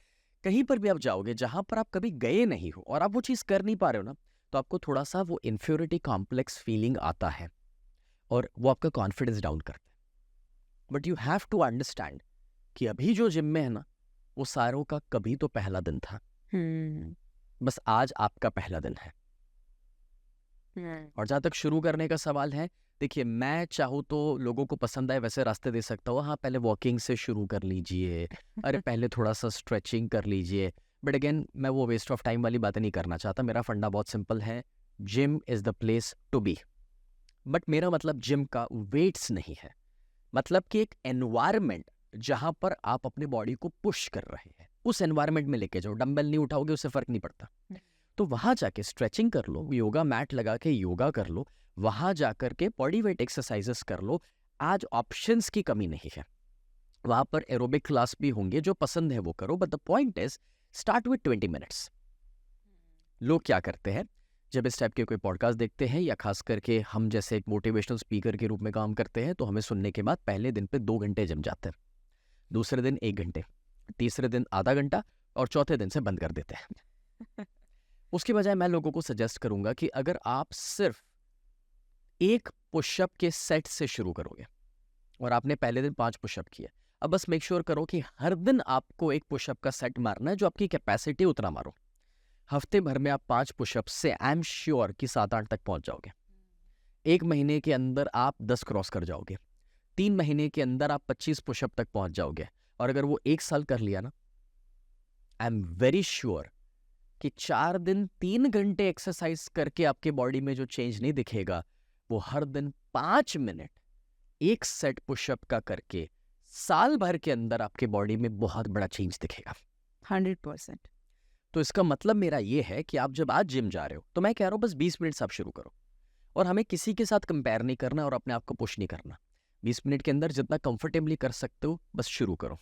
कहीं पर भी आप जाओगे जहाँ पर आप कभी गए नहीं हो और आप वो चीज़ कर नहीं पा रहे हो ना, तो आपको थोड़ा सा वो इन्फ्योरिटी कॉम्प्लेक्स फीलिंग आता है और वो आपका कॉन्फिडेंस डाउन करता है। But you have to understand कि अभी जो जिम में है ना, वो सारों का कभी तो पहला दिन था, बस आज आपका पहला दिन है। और जहाँ तक शुरू करने का सवाल है, देखिए, मैं चाहूँ तो लोगों को पसंद आए वैसे रास्ते दे सकता हूँ। हाँ, पहले वॉकिंग से शुरू कर लीजिए, अरे पहले थोड़ा सा स्ट्रेचिंग कर लीजिए। बट अगेन, मैं वो वेस्ट ऑफ टाइम वाली बातें नहीं करना चाहता। मेरा फंडा बहुत सिंपल है, gym is the place to be. But मेरा मतलब जिम का वेट्स नहीं है, मतलब कि एक एनवायरनमेंट जहाँ पर आप अपने बॉडी को पुश कर रहे हैं, उस एनवायरनमेंट में लेके जाओ। डंबल नहीं उठाओगे उससे फ़र्क नहीं पड़ता, तो वहाँ जाके स्ट्रेचिंग कर लो, योगा मैट लगा के योगा कर लो, वहाँ जा कर के बॉडी वेट एक्सरसाइजेस कर लो। आज ऑप्शंस की कमी नहीं है, वहाँ पर एरोबिक क्लास भी होंगे, जो पसंद है वो करो। But the point is, start with 20 minutes. लोग क्या करते हैं, जब इस टाइप के कोई पॉडकास्ट देखते हैं या खास करके हम जैसे एक मोटिवेशनल स्पीकर के रूप में काम करते हैं, तो हमें सुनने के बाद पहले दिन पे 2 घंटे जिम जाते हैं, दूसरे दिन 1 घंटे, तीसरे दिन आधा घंटा, और चौथे दिन से बंद कर देते हैं। उसके बजाय मैं लोगों को सजेस्ट करूंगा कि अगर आप सिर्फ एक पुशअप के सेट से शुरू करोगे और आपने पहले दिन 5 पुशअप किए, अब बस मेक श्योर करो कि हर दिन आपको एक पुशअप का सेट मारना है, जो आपकी कैपेसिटी उतना मारो। हफ्ते भर में आप 5 पुशअप से आई एम श्योर कि 7-8 तक पहुंच जाओगे। 1 महीने के अंदर आप 10 क्रॉस कर जाओगे। 3 महीने के अंदर आप 25 पुशअप तक पहुंच जाओगे। और अगर वो 1 साल कर लिया ना, आई एम वेरी श्योर कि 4 दिन 3 घंटे एक्सरसाइज करके आपके बॉडी में जो चेंज नहीं दिखेगा, वो हर दिन 5 मिनट एक सेट पुशअप का करके साल भर के अंदर आपके बॉडी में बहुत बड़ा चेंज दिखेगा। 100%। तो इसका मतलब मेरा ये है कि आप जब आज जिम जा रहे हो, तो मैं कह रहा हूँ बस 20 मिनट से आप शुरू करो, और हमें किसी के साथ कंपेयर नहीं करना और अपने आप को पुश नहीं करना। 20 मिनट के अंदर जितना कंफर्टेबली कर सकते हो बस शुरू करो,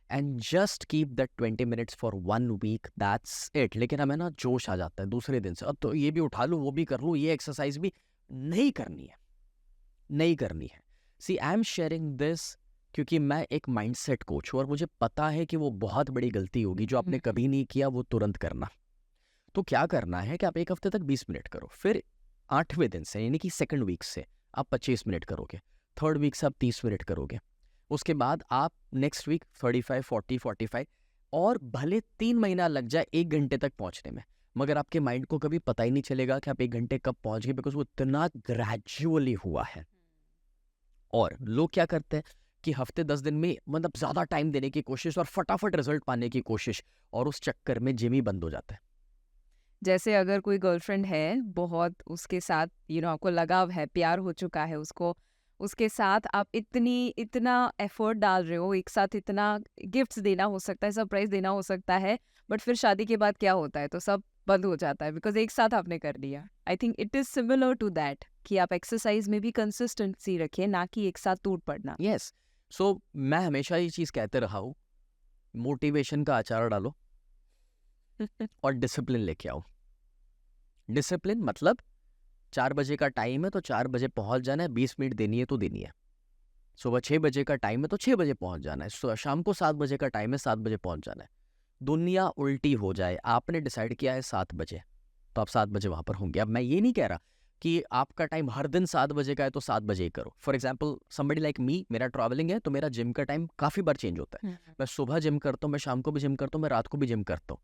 and just keep that 20 minutes for 1 week, that's it. लेकिन हमें ना जोश आ जाता है दूसरे दिन से, अब तो ये भी उठा लूँ, वो भी कर लूँ, ये एक्सरसाइज भी नहीं करनी है, नहीं करनी है। सी, आई एम शेयरिंग दिस क्योंकि मैं एक माइंडसेट कोच हूँ, और मुझे पता है कि वो बहुत बड़ी गलती होगी जो आपने कभी नहीं किया, वो तुरंत करना। तो क्या करना है कि आप एक हफ्ते तक 20 मिनट करो, फिर 8वें दिन से यानी कि सेकंड वीक से आप 25 मिनट करोगे, थर्ड वीक से आप 30 मिनट करोगे, उसके बाद आप नेक्स्ट वीक 35, 40, 45, और भले 3 महीना लग जाए 1 घंटे तक पहुंचने में, मगर आपके माइंड को कभी पता ही नहीं चलेगा कि आप 1 घंटे कब पहुंच गए, बिकॉज वो इतना ग्रेजुअली हुआ है। और लोग क्या करते हैं कि हफ्ते 10 दिन में मतलब ज़्यादा टाइम देने की कोशिश और फटाफट रिजल्ट पाने की कोशिश, और उस चक्कर में जिम ही बंद हो जाता है। जैसे अगर कोई गर्लफ्रेंड है, बहुत उसके साथ आपको लगाव है, प्यार हो चुका है उसको, उसके साथ आप इतना एफर्ट डाल रहे हो, एक साथ इतना गिफ्ट्स देना हो सकता है, सरप्राइज देना हो सकता है, बट फिर शादी के बाद क्या होता है, तो सब बंद हो जाता है बिकॉज एक साथ आपने कर लिया। I think it is similar to that कि आप एक्सरसाइज में भी कंसिस्टेंसी रखें, ना कि एक साथ टूट पड़ना। यस, सो मैं हमेशा ये चीज़ कहते रहा हूँ, मोटिवेशन का अचार डालो और डिसिप्लिन लेके आओ। डिसिप्लिन मतलब 4 बजे का टाइम है तो 4 बजे पहुंच जाना है, 20 मिनट देनी है तो देनी है। सुबह 6 बजे का टाइम है तो 6 बजे पहुंच जाना है, शाम को 7 बजे का टाइम है, 7 बजे पहुंच जाना है। दुनिया उल्टी हो जाए, आपने डिसाइड किया है 7 बजे, तो आप 7 बजे वहां पर होंगे। अब मैं ये नहीं कह रहा कि आपका टाइम हर दिन 7 बजे का है तो 7 बजे ही करो। For example, somebody like me, मेरा ट्रैवलिंग है तो मेरा जिम का टाइम काफ़ी बार चेंज होता है। मैं सुबह जिम करता हूँ, मैं शाम को भी जिम करता हूँ, मैं रात को भी जिम करता हूँ।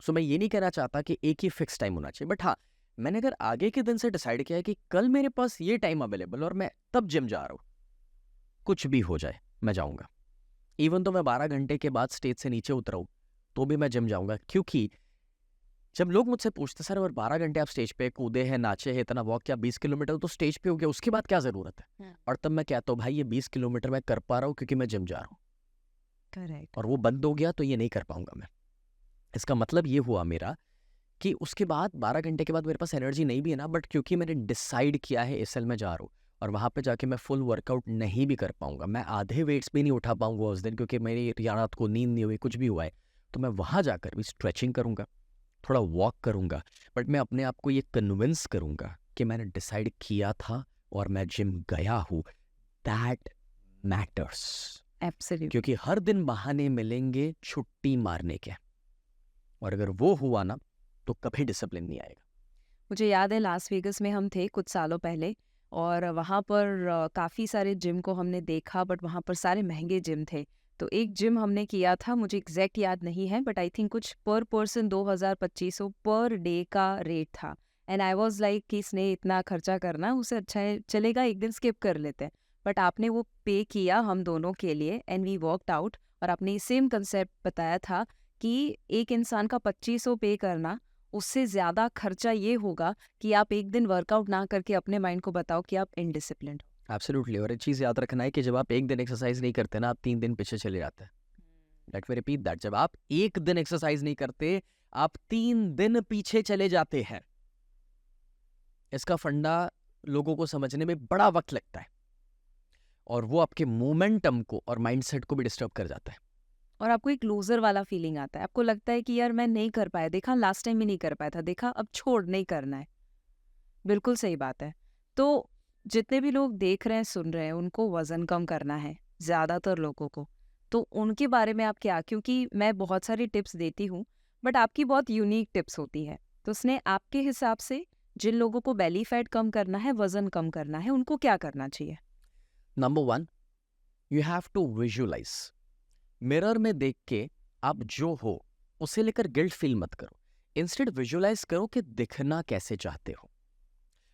सो मैं ये नहीं कहना चाहता कि एक ही फिक्स टाइम होना चाहिए, बट हाँ, मैंने अगर आगे के दिन से डिसाइड किया है कि कल मेरे पास ये टाइम अवेलेबल और मैं तब जिम जा रहा हूँ, कुछ भी हो जाए मैं जाऊँगा। इवन तो मैं 12 घंटे के बाद स्टेज से नीचे उतरा हूँ तो भी मैं जिम जाऊँगा, क्योंकि जब लोग मुझसे पूछते सर और 12 घंटे आप स्टेज पे कूदे हैं, नाचे हैं, इतना वॉक किया, 20 किलोमीटर तो स्टेज पे हो गया, उसके बाद क्या ज़रूरत है? और तब मैं कहता हूँ भाई ये 20 किलोमीटर मैं कर पा रहा हूँ क्योंकि मैं जिम जा रहा हूँ, करेक्ट। और वो बंद हो गया तो ये नहीं कर पाऊंगा मैं। इसका मतलब ये हुआ मेरा कि उसके बाद 12 घंटे के बाद मेरे पास एनर्जी नहीं भी है ना, बट क्योंकि मैंने डिसाइड किया है एसएल में जा रहा हूँ, और वहाँ पे जाके मैं फुल वर्कआउट नहीं भी कर पाऊंगा, मैं आधे वेट्स भी नहीं उठा पाऊंगा उस दिन क्योंकि मेरी रात को नींद नहीं हुई, कुछ भी हुआ है, तो मैं वहाँ जाकर भी स्ट्रेचिंग करूंगा, थोड़ा वॉक करूंगा, बट मैं अपने आप को ये कन्विंस करूंगा कि मैंने डिसाइड किया था और मैं जिम गया हूँ। That matters. एब्सोल्यूट। क्योंकि हर दिन बहाने मिलेंगे छुट्टी मारने के, और अगर वो हुआ ना तो कभी डिसिप्लिन नहीं आएगा। मुझे याद है लास वेगस में हम थे कुछ सालों पहले, और वहाँ पर काफ़ी सारे जिम को हमने देखा, बट वहाँ पर सारे महंगे जिम थे। तो एक जिम हमने किया था, मुझे एग्जैक्ट याद नहीं है, बट आई थिंक कुछ पर पर्सन 2,000-2,500 पर डे का रेट था। एंड आई वाज लाइक कि इसने इतना खर्चा करना, उससे अच्छा है चलेगा एक दिन स्किप कर लेते हैं। बट आपने वो पे किया हम दोनों के लिए, एंड वी वर्कड आउट, और आपने सेम कंसेप्ट बताया था कि एक इंसान का 2,500 पे करना, उससे ज़्यादा खर्चा ये होगा कि आप एक दिन वर्कआउट ना करके अपने माइंड को बताओ कि आप इनडिसिप्लिन्ड हो। एब्सोल्युटली। और एक चीज़ याद रखना है कि जब आप एक दिन एक्सरसाइज नहीं करते ना, आप 3 दिन पीछे चले जाते हैं। लेट मी रिपीट दैट, जब आप एक दिन एक्सरसाइज नहीं करते, आप 3 दिन पीछे चले जाते हैं। इसका फंडा लोगों को समझने में बड़ा वक्त लगता है, और वो आपके मोमेंटम को और माइंडसेट को भी डिस्टर्ब कर जाता है। और आपको एक लूजर वाला फीलिंग आता है, आपको लगता है कि यार मैं नहीं कर पाया, देखा लास्ट टाइम भी नहीं कर पाया था, देखा अब छोड़ नहीं करना है। बिल्कुल सही बात है। तो जितने भी लोग देख रहे हैं सुन रहे हैं, उनको वजन कम करना है, ज़्यादातर लोगों को, तो उनके बारे में आप क्या, क्योंकि मैं बहुत सारी टिप्स देती हूँ, बट आपकी बहुत यूनिक टिप्स होती है, तो उसने आपके हिसाब से जिन लोगों को बेली फैट कम करना है, वजन कम करना है, उनको क्या करना चाहिए? Number 1, you have to visualise. Mirror में देख के आप जो हो उसे लेकर गिल्ट फील मत करो, इंस्टेड विजुअलाइज करो कि दिखना कैसे चाहते हो,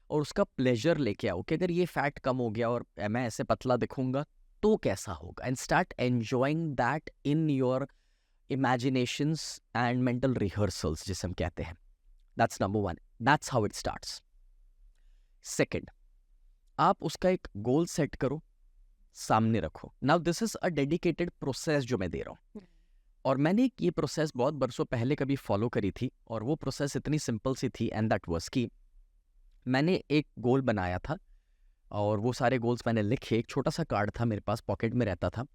और उसका प्लेजर लेके आओ कि अगर ये फैट कम हो गया और मैं ऐसे पतला दिखूंगा तो कैसा होगा, and start enjoying that in your imaginations and mental rehearsals जिसे हम कहते हैं। That's number 1, that's how it starts. Second, आप उसका एक गोल सेट करो, सामने रखो। Now this is a dedicated process जो मैं दे रहा हूँ, और मैंने ये प्रोसेस बहुत बरसों पहले कभी फॉलो करी थी, और वो प्रोसेस इतनी सिंपल सी थी, एंड दैट वाज कि मैंने एक गोल बनाया था, और वो सारे गोल्स मैंने लिखे, एक छोटा सा कार्ड था मेरे पास, पॉकेट में रहता था,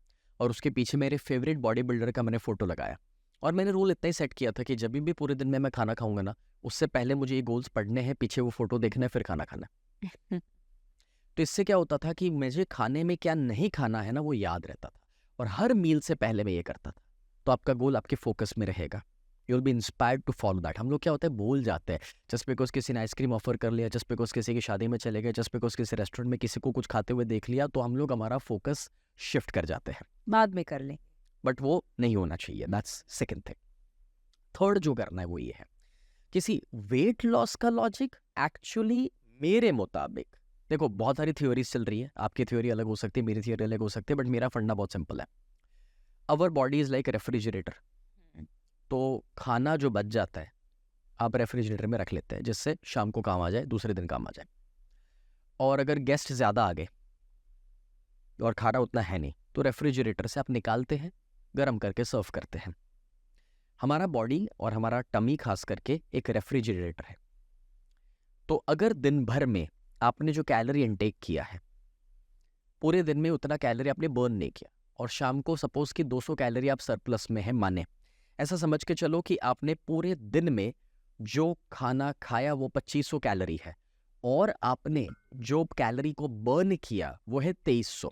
और उसके पीछे मेरे फेवरेट बॉडी बिल्डर का मैंने फोटो लगाया। और मैंने रूल इतना ही सेट किया था कि जब भी पूरे दिन में मैं खाना खाऊंगा ना, उससे पहले मुझे ये गोल्स पढ़ने हैं, पीछे वो फोटो देखना है, फिर खाना खाना है। तो इससे क्या होता था कि मुझे खाने में क्या नहीं खाना है ना, वो याद रहता था, और हर मील से पहले मैं ये करता था। तो आपका गोल आपके फोकस में रहेगा, you will be inspired to follow that. हम लोग क्या होता है, भूल जाते हैं, जस्ट बिकॉज किसी ने आइसक्रीम ऑफर कर लिया, जस्ट बिकॉज किसी की शादी में चले गए, जस्ट बिकॉज किसी रेस्टोरेंट में किसी को कुछ खाते हुए देख लिया, तो हम लोग हमारा फोकस शिफ्ट कर जाते हैं, बाद में कर लें। बट वो नहीं होना चाहिए। That's second thing. थर्ड जो करना है वो ये है, किसी वेट लॉस का लॉजिक एक्चुअली मेरे मुताबिक, देखो बहुत सारी थ्योरीज चल रही है, आपकी थ्योरी अलग हो सकती है, मेरी थ्योरी अलग हो सकती है, बट मेरा फंडा बहुत सिंपल है। Our body is like refrigerator. तो खाना जो बच जाता है आप रेफ्रिजरेटर में रख लेते हैं, जिससे शाम को काम आ जाए, दूसरे दिन काम आ जाए। और अगर गेस्ट ज़्यादा आ गए और खाना उतना है नहीं, तो रेफ्रिजरेटर से आप निकालते हैं, गर्म करके सर्व करते हैं। हमारा बॉडी और हमारा टमी खास करके एक रेफ्रिजरेटर है। तो अगर दिन भर में आपने जो कैलोरी इनटेक किया है, पूरे दिन में उतना कैलोरी आपने बर्न नहीं किया, और शाम को सपोज कि 200 कैलोरी आप सरप्लस में है, माने ऐसा समझ के चलो कि आपने पूरे दिन में जो खाना खाया वो 2500 कैलोरी है, और आपने जो कैलोरी को बर्न किया वो है 2300।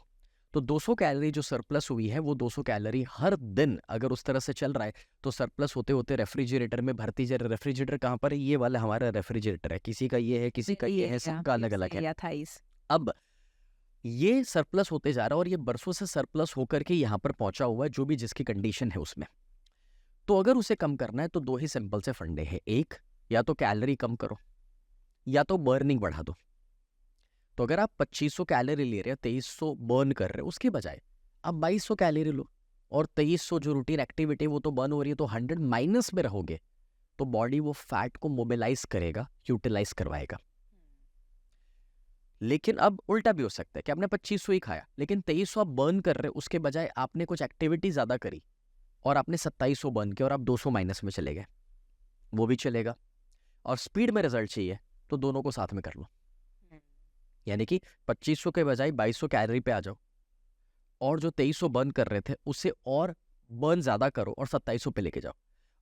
तो 200 कैलोरी जो सरप्लस हुई है, वो 200 कैलोरी हर दिन अगर उस तरह से चल रहा है, तो सरप्लस होते होते रेफ्रिजरेटर में भरती जा रही। रेफ्रिजरेटर कहाँ पर है? ये वाला हमारा रेफ्रिजरेटर है, किसी का ये है, किसी का ये है, सबका अलग अलग है। या थाइस। अब ये सरप्लस होते जा रहा है, और ये बरसों से सरप्लस होकर के यहाँ पर पहुंचा हुआ है, जो भी जिसकी कंडीशन है उसमें। तो अगर उसे कम करना है तो दो ही सिंपल से फंडे हैं, एक, या तो कैलोरी कम करो, या तो बर्निंग बढ़ा दो। तो अगर आप 2500 कैलोरी ले रहे हो, 2300 बर्न कर रहे हो, उसके बजाय आप 2200 कैलोरी लो, और 2300 जो रूटीन एक्टिविटी वो तो बर्न हो रही है, तो 100 माइनस में रहोगे, तो बॉडी वो फैट को मोबिलाइज करेगा, यूटिलाइज करवाएगा। लेकिन अब उल्टा भी हो सकता है कि आपने 2500 ही खाया लेकिन 2300 आप बर्न कर रहे हो, उसके बजाय आपने कुछ एक्टिविटी ज़्यादा करी और आपने 2700 बर्न किया और आप 200 माइनस में चले गए, वो भी चलेगा। और स्पीड में रिजल्ट चाहिए तो दोनों को साथ में कर लो, यानी कि 2500 के बजाय 2200 कैलोरी पे आ जाओ और जो 2300 बर्न कर रहे थे उससे और बर्न ज़्यादा करो और 2700 पे लेके जाओ।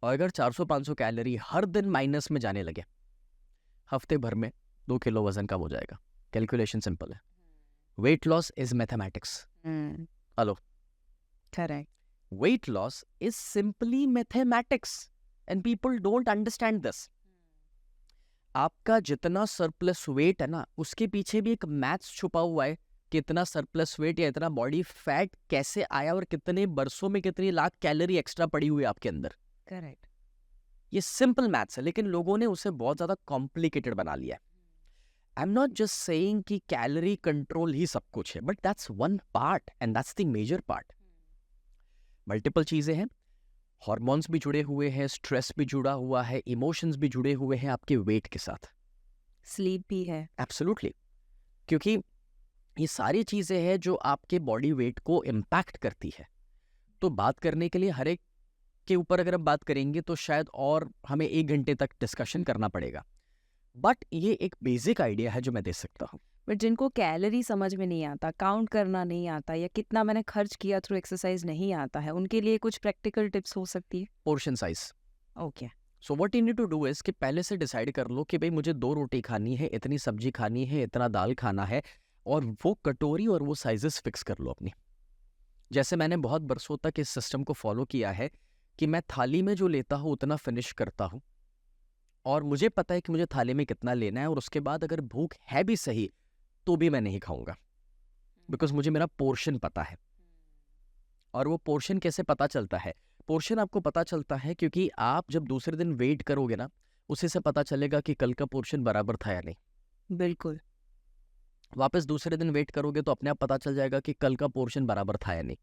और अगर 400-500 कैलोरी हर दिन माइनस में जाने लगे, हफ्ते भर में 2 किलो वजन कम हो जाएगा। कैलकुलेशन सिंपल है। Weight loss is mathematics. Hello, correct. weight loss is simply mathematics and people don't understand this. आपका जितना सरप्लस वेट है ना, उसके पीछे भी एक मैथ्स छुपा हुआ है कि इतना सरप्लस वेट या इतना बॉडी फैट कैसे आया और कितने बरसों में कितनी लाख कैलोरी एक्स्ट्रा पड़ी हुई है आपके अंदर। करेक्ट। ये सिंपल मैथ्स है लेकिन लोगों ने उसे बहुत ज़्यादा कॉम्प्लिकेटेड बना लिया है। I am not just saying कि कैलोरी कंट्रोल ही सब कुछ है, but that's one part and that's the major part. Multiple चीज़ें हैं, हार्मोन्स भी जुड़े हुए हैं, स्ट्रेस भी जुड़ा हुआ है, इमोशंस भी जुड़े हुए हैं आपके वेट के साथ। स्लीप भी है। एब्सोल्युटली, क्योंकि ये सारी चीज़ें हैं जो आपके बॉडी वेट को इम्पैक्ट करती है। तो बात करने के लिए हर एक के ऊपर अगर हम बात करेंगे तो शायद और हमें 1 घंटे तक डिस्कशन करना पड़ेगा, बट ये एक बेसिक आइडिया है जो मैं दे सकता हूँ। बट जिनको कैलोरी समझ में नहीं आता, काउंट करना नहीं आता या कितना मैंने खर्च किया थ्रू एक्सरसाइज नहीं आता है, उनके लिए कुछ प्रैक्टिकल टिप्स हो सकती है? Portion size. Okay. So what you need to do is कि पहले से डिसाइड कर लो कि भाई मुझे 2 रोटी खानी है, इतनी सब्जी खानी है, इतना दाल खाना है, और वो कटोरी और वो साइजेस फिक्स कर लो अपनी। जैसे मैंने बहुत बरसों तक इस सिस्टम को फॉलो किया है कि मैं थाली में जो लेता हूँ उतना फिनिश करता हूँ और मुझे पता है कि मुझे थाली में कितना लेना है, और उसके बाद अगर भूख है भी सही तो भी मैं नहीं खाऊंगा, बिकॉज मुझे मेरा पोर्शन पता है। और वो पोर्शन कैसे पता चलता है? पोर्शन आपको पता चलता है क्योंकि आप जब दूसरे दिन वेट करोगे ना, उसी से पता चलेगा कि कल का पोर्शन बराबर था या नहीं। बिल्कुल। वापस दूसरे दिन वेट करोगे तो अपने आप पता चल जाएगा कि कल का पोर्शन बराबर था या नहीं।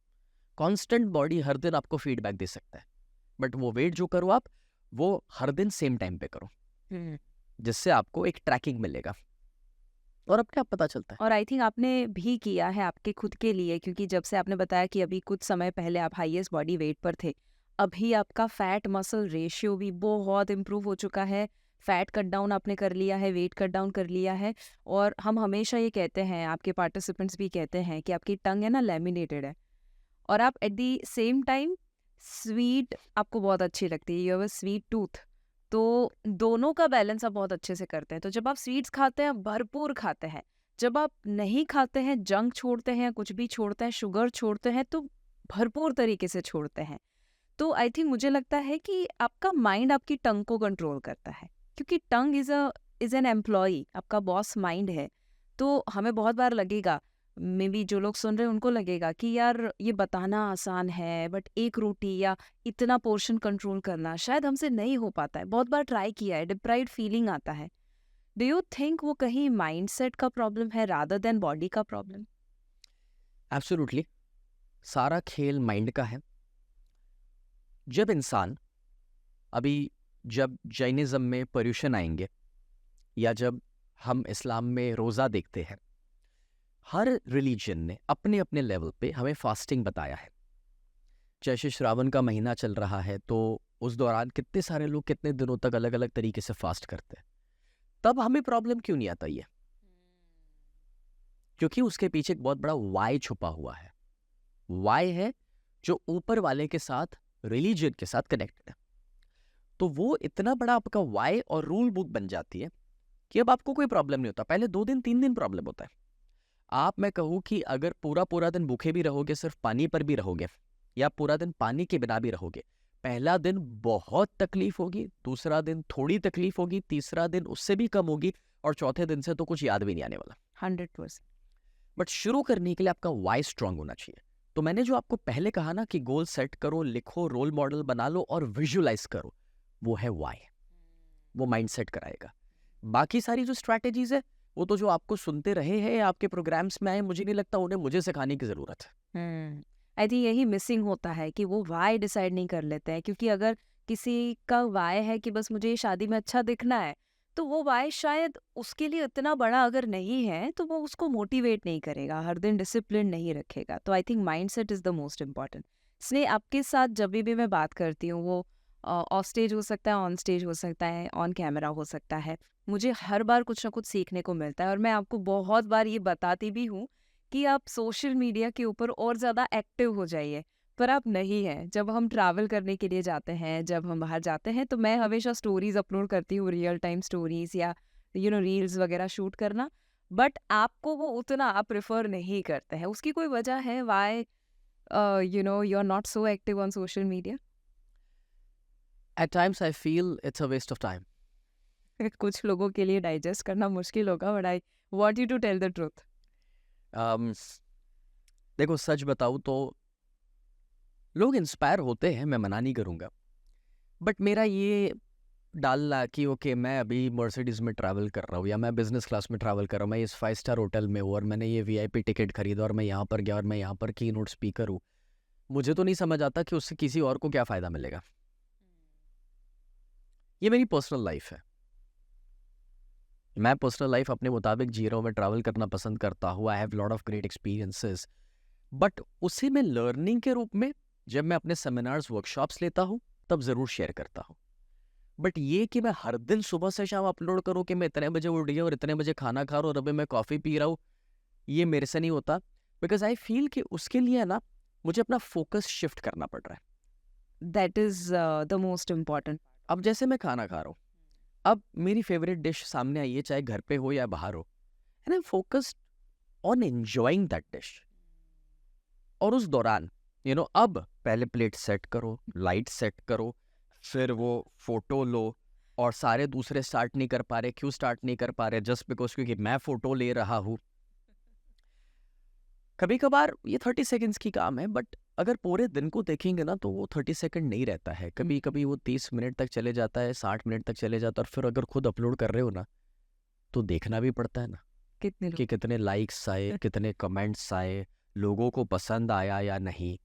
कांस्टेंट बॉडी हर दिन आपको फीडबैक दे सकता है, बट वो वेट जो करो आप, वो हर दिन सेम टाइम पे करो, जिससे आपको एक ट्रैकिंग मिलेगा और अपने आप पता चलता है। और आई थिंक आपने भी किया है आपके खुद के लिए, क्योंकि जब से आपने बताया कि अभी कुछ समय पहले आप हाईएस्ट बॉडी वेट पर थे, अभी आपका फैट मसल रेशियो भी बहुत इम्प्रूव हो चुका है। फैट कट डाउन आपने कर लिया है, वेट कट डाउन कर लिया है। और हम हमेशा ये कहते हैं, आपके पार्टिसिपेंट्स भी कहते हैं कि आपकी टंग है ना लैमिनेटेड है, और आप at the same time sweet आपको बहुत अच्छी लगती है, you have a sweet tooth. तो दोनों का बैलेंस आप बहुत अच्छे से करते हैं। तो जब आप स्वीट्स खाते हैं, भरपूर खाते हैं, जब आप नहीं खाते हैं, जंक छोड़ते हैं, कुछ भी छोड़ते हैं, शुगर छोड़ते हैं, तो भरपूर तरीके से छोड़ते हैं। तो आई थिंक मुझे लगता है कि आपका माइंड आपकी टंग को कंट्रोल करता है, क्योंकि टंग इज एन एम्प्लॉई, आपका बॉस माइंड है। तो हमें बहुत बार लगेगा, मे बी जो लोग सुन रहे हैं उनको लगेगा कि यार ये बताना आसान है, बट एक रोटी या इतना पोर्शन कंट्रोल करना शायद हमसे नहीं हो पाता है। बहुत बार ट्राई किया है, डिप्राइव्ड फीलिंग आता है। डू यू थिंक वो कहीं माइंडसेट का प्रॉब्लम है रादर देन बॉडी का प्रॉब्लम? एब्सोल्युटली, सारा खेल माइंड का है। जब इंसान, अभी जब जैनिज्म में पर्यूषण आएंगे या जब हम इस्लाम में रोज़ा देखते हैं, हर रिलीजन ने अपने अपने लेवल पे हमें फास्टिंग बताया है। जैसे श्रावण का महीना चल रहा है तो उस दौरान कितने सारे लोग कितने दिनों तक अलग अलग तरीके से फास्ट करते हैं। तब हमें प्रॉब्लम क्यों नहीं आता? ये क्योंकि उसके पीछे एक बहुत बड़ा वाई छुपा हुआ है। वाई है जो ऊपर वाले के साथ, रिलीजन के साथ कनेक्टेड है। तो वो इतना बड़ा आपका वाई और रूल बुक बन जाती है कि अब आपको कोई प्रॉब्लम नहीं होता। पहले 2 दिन 3 दिन प्रॉब्लम होता है। आप, मैं कहूँ कि अगर पूरा पूरा दिन भूखे भी रहोगे, सिर्फ पानी पर भी रहोगे, या पूरा दिन पानी के बिना भी rहोगे, पहला दिन बहुत तकलीफ होगी, दूसरा दिन थोड़ी तकलीफ होगी, तीसरा दिन उससे भी कम होगी, और चौथे दिन से तो कुछ याद भी नहीं आने वाला। 100%। बट शुरू करने के लिए आपका वाई स्ट्रांग होना चाहिए। तो मैंने जो आपको पहले कहा ना कि गोल सेट करो, लिखो, रोल मॉडल बना लो और विजुलाइज करो, वो है वाई। वो माइंड सेट कराएगा। बाकी सारी जो स्ट्रैटेजीज है, वो तो जो आपको सुनते रहे हैं, आपके प्रोग्राम्स में आए, मुझे नहीं लगता उन्हें मुझे सिखाने की जरूरत है। आई थिंक यही मिसिंग होता है कि वो वाई डिसाइड नहीं कर लेते हैं, क्योंकि अगर किसी का वाई है कि बस मुझे शादी में अच्छा दिखना है, तो वो वाई शायद उसके लिए इतना बड़ा अगर नहीं है तो वो उसको मोटिवेट नहीं करेगा, हर दिन डिसिप्लिन नहीं रखेगा। तो I think mindset is the most important. इसलिए आपके साथ जब भी मैं बात करती हूँ, वो ऑफ स्टेज हो सकता है, ऑन स्टेज हो सकता है, ऑन कैमरा हो सकता है, मुझे हर बार कुछ ना कुछ सीखने को मिलता है। और मैं आपको बहुत बार ये बताती भी हूँ कि आप सोशल मीडिया के ऊपर और ज़्यादा एक्टिव हो जाइए, पर आप नहीं हैं। जब हम ट्रैवल करने के लिए जाते हैं, जब हम बाहर जाते हैं, तो मैं हमेशा स्टोरीज़ अपलोड करती हूँ, रियल टाइम स्टोरीज़ या रील्स वगैरह शूट करना। बट आपको वो उतना आप प्रेफर नहीं करते हैं, उसकी कोई वजह है why you are not so active on social media? At times I feel it's a waste of time. कुछ लोगों के लिए डाइजेस्ट करना मुश्किल होगा, but I want you to tell the truth. Um, देखो सच बताऊँ तो लोग इंस्पायर होते हैं, मैं मना नहीं करूँगा। बट मेरा ये डालना कि ओके मैं अभी मर्सिडीज़ में ट्रैवल कर रहा हूँ या मैं बिज़नेस क्लास में ट्रैवल कर रहा हूँ, मैं इस 5 स्टार होटल में हूँ और मैंने ये वीआईपी टिकट खरीदा और मैं यहाँ पर गया और मैं यहाँ पर की नोट स्पीकर हूँ। मुझे तो नहीं समझ आता कि उससे किसी और को क्या फ़ायदा मिलेगा। ये मेरी पर्सनल लाइफ है। मैं पर्सनल लाइफ अपने मुताबिक जी रहा हूँ, मैं ट्रैवल करना पसंद करता हूँ, I have lot of great experiences. But उसे मैं लर्निंग के रूप में जब मैं अपने सेमिनार्स वर्कशॉप्स लेता हूँ तब ज़रूर शेयर करता हूँ। बट ये कि मैं हर दिन सुबह से शाम अपलोड करूँ कि मैं इतने बजे उठ गया और इतने बजे खाना खा रहा हूँ और अभी मैं कॉफ़ी पी रहा हूँ, ये मेरे से नहीं होता। बिकॉज आई फील कि उसके लिए ना मुझे अपना फोकस शिफ्ट करना पड़ रहा है। That is the most important. अब जैसे मैं खाना खा रहा हूँ, अब मेरी फेवरेट डिश सामने आई है, चाहे घर पे हो या बाहर हो, and I am focused on enjoying that dish. और उस दौरान अब पहले प्लेट सेट करो, लाइट सेट करो, फिर वो फोटो लो। और सारे दूसरे स्टार्ट नहीं कर पा रहे, क्यों स्टार्ट नहीं कर पा रहे? जस्ट बिकॉज क्योंकि मैं फोटो ले रहा हूँ। कभी कभार ये 30 सेकेंड्स की काम है, बट अगर पूरे दिन को देखेंगे ना तो वो 30 सेकेंड नहीं रहता है। कभी कभी वो 30 मिनट तक चले जाता है, 60 मिनट तक चले जाता है। और फिर अगर खुद अपलोड कर रहे हो ना तो देखना भी पड़ता है ना कितने कि लोग कितने लाइक्स आए, कितने कमेंट्स आए, लोगों को पसंद आया या नहीं।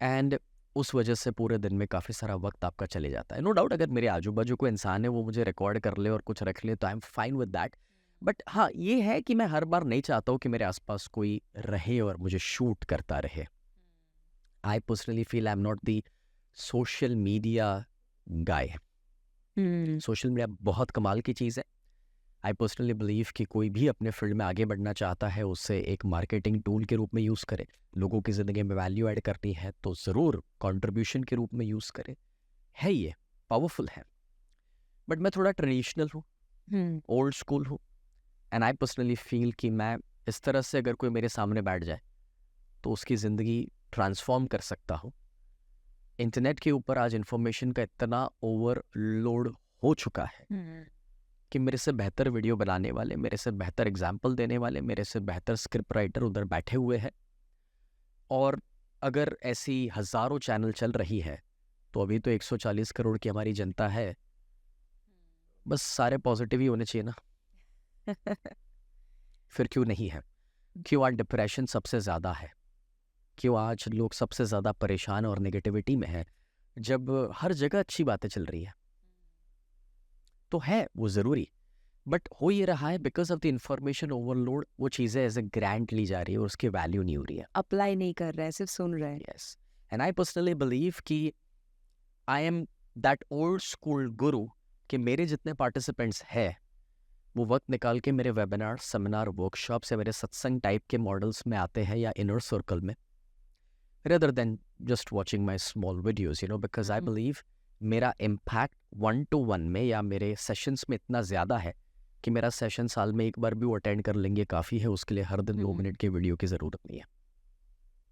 एंड उस वजह से पूरे दिन में काफ़ी सारा वक्त आपका चले जाता है। नो डाउट अगर मेरे आजू बाजू कोई इंसान है वो मुझे रिकॉर्ड कर ले और कुछ रख ले तो I am fine with that. But हाँ, ये है कि मैं हर बार नहीं चाहता हूँ कि मेरे आसपास कोई रहे और मुझे शूट करता रहे। I personally feel I am not the social media guy. Hmm. Social media बहुत कमाल की चीज़ है। आई पर्सनली बिलीव कि कोई भी अपने फील्ड में आगे बढ़ना चाहता है उसे एक मार्केटिंग टूल के रूप में यूज़ करे। लोगों की ज़िंदगी में वैल्यू ऐड करनी है तो ज़रूर कंट्रीब्यूशन के रूप में यूज़ करे। है ये पावरफुल है। बट मैं थोड़ा ट्रेडिशनल हूँ, ओल्ड स्कूल हूँ। एंड आई पर्सनली फील कि मैं इस तरह से अगर कोई मेरे सामने बैठ जाए तो उसकी ज़िंदगी ट्रांसफॉर्म कर सकता हूँ। इंटरनेट के ऊपर आज इन्फॉर्मेशन का इतना ओवरलोड हो चुका है कि मेरे से बेहतर वीडियो बनाने वाले, मेरे से बेहतर एग्जाम्पल देने वाले, मेरे से बेहतर स्क्रिप्ट राइटर उधर बैठे हुए हैं। और अगर ऐसी हज़ारों चैनल चल रही है तो अभी तो 140 करोड़ की हमारी जनता है। बस सारे पॉजिटिव ही होने चाहिए ना। फिर क्यों नहीं है? क्यों आज डिप्रेशन सबसे ज़्यादा है? क्यों आज लोग सबसे ज़्यादा परेशान और नेगेटिविटी में है जब हर जगह अच्छी बातें चल रही है? तो है वो ज़रूरी, बट हो ये रहा है because of the information overload. वो चीज़ें एज ए ग्रांट ली जा रही है और उसकी वैल्यू नहीं हो रही है। अप्लाई नहीं कर रहा है, सिर्फ सुन रहा है। Yes, and I personally believe कि I am that old school guru कि मेरे जितने पार्टिसिपेंट्स हैं वो वक्त निकाल के मेरे वेबिनार, सेमिनार, वर्कशॉप से मेरे सत्संग टाइप के मॉडल्स में आते हैं या इनर सर्कल में, rather than just watching my small videos, because I believe मेरा इम्पैक्ट 1-to-1 में या मेरे सेशंस में इतना ज़्यादा है कि मेरा सेशन साल में एक बार भी वो अटेंड कर लेंगे काफ़ी है। उसके लिए हर दिन 2 मिनट के वीडियो की ज़रूरत नहीं है।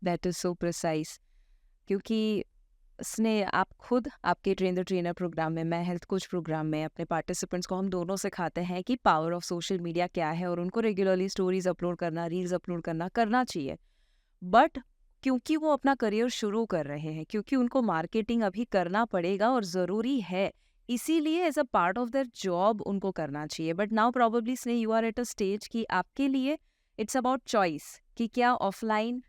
That is so precise. क्योंकि स्नेह, आप खुद आपके ट्रेन द ट्रेनर प्रोग्राम में, मैं हेल्थ कोच प्रोग्राम में अपने पार्टिसिपेंट्स को हम दोनों सिखाते हैं कि पावर ऑफ सोशल मीडिया क्या है और उनको रेगुलरली स्टोरीज अपलोड करना, रील्स अपलोड करना चाहिए। बट क्योंकि वो अपना करियर शुरू कर रहे हैं, क्योंकि उनको मार्केटिंग अभी करना पड़ेगा और ज़रूरी है, इसीलिए as a part of their job उनको करना चाहिए। But now probably Sneh, you are at a stage कि आपके लिए इट्स अबाउट चॉइस कि क्या ऑफलाइन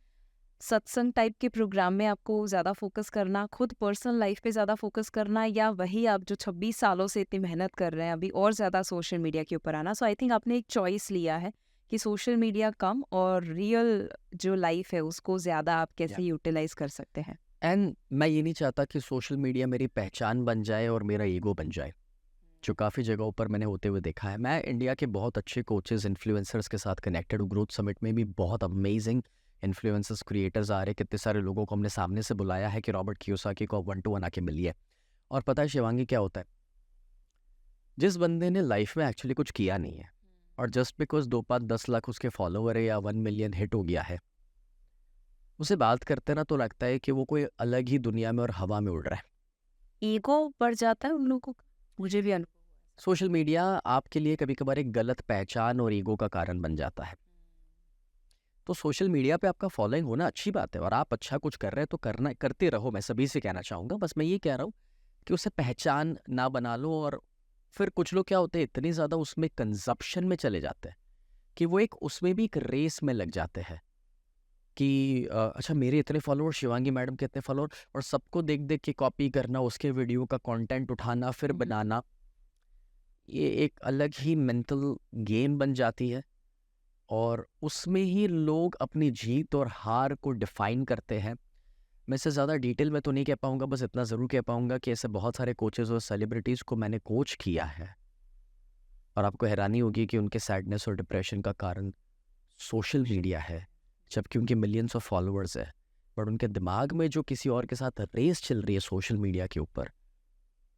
सत्संग टाइप के प्रोग्राम में आपको ज़्यादा फोकस करना, खुद पर्सनल लाइफ पे ज़्यादा फोकस करना, या वही आप जो 26 सालों से इतनी मेहनत कर रहे हैं अभी और ज़्यादा सोशल मीडिया के ऊपर आना? सो आई थिंक आपने एक चॉइस लिया है कि सोशल मीडिया कम और रियल जो लाइफ है उसको ज़्यादा आप या कैसे यूटिलाइज कर सकते हैं। एंड मैं ये नहीं चाहता कि सोशल मीडिया मेरी पहचान बन जाए और मेरा ईगो बन जाए, जो काफ़ी जगहों पर मैंने होते हुए देखा है। मैं इंडिया के बहुत अच्छे कोचेज़, इन्फ्लुएंसर्स के साथ कनेक्टेड हूँ। ग्रोथ समिट में भी बहुत अमेजिंग इन्फ्लुएंसर्स, क्रिएटर्स आ रहे हैं। कितने सारे लोगों को हमने सामने से बुलाया है कि रॉबर्ट कियोसाकी को 1-to-1 आके मिलिए। और पता है शिवांगी क्या होता है? जिस बंदे ने लाइफ में एक्चुअली कुछ किया नहीं है और जस्ट बिकॉज 2-5-10 लाख उसके फॉलोवर है या 1 मिलियन हिट हो गया है, उसे बात करते ना तो लगता है कि वो कोई अलग ही दुनिया में और हवा में उड़ रहा है। ईगो बढ़ जाता है उन लोगों का, मुझे भी अनुभव हुआ है। सोशल मीडिया आपके लिए कभी कभार एक गलत पहचान और ईगो का कारण बन जाता है। तो सोशल मीडिया पे आपका फॉलोइंग होना अच्छी बात है और आप अच्छा कुछ कर रहे हैं तो करना करते रहो, मैं सभी से कहना चाहूँगा। बस मैं ये कह रहा हूँ कि उसे पहचान ना बना लो। और फिर कुछ लोग क्या होते हैं, इतनी ज़्यादा उसमें कंजप्शन में चले जाते हैं कि वो एक उसमें भी एक रेस में लग जाते हैं कि अच्छा मेरे इतने फॉलोअर, शिवांगी मैडम के इतने फॉलोअर, और सबको देख देख के कॉपी करना, उसके वीडियो का कंटेंट उठाना फिर बनाना, ये एक अलग ही मेंटल गेम बन जाती है। और उसमें ही लोग अपनी जीत और हार को डिफाइन करते हैं। मैं इससे ज़्यादा डिटेल में तो नहीं कह पाऊँगा, बस इतना ज़रूर कह पाऊँगा कि ऐसे बहुत सारे कोचेज़ और सेलिब्रिटीज़ को मैंने कोच किया है और आपको हैरानी होगी कि उनके सैडनेस और डिप्रेशन का कारण सोशल मीडिया है, जबकि उनके मिलियंस ऑफ फॉलोअर्स है। बट उनके दिमाग में जो किसी और के साथ रेस चल रही है सोशल मीडिया के ऊपर,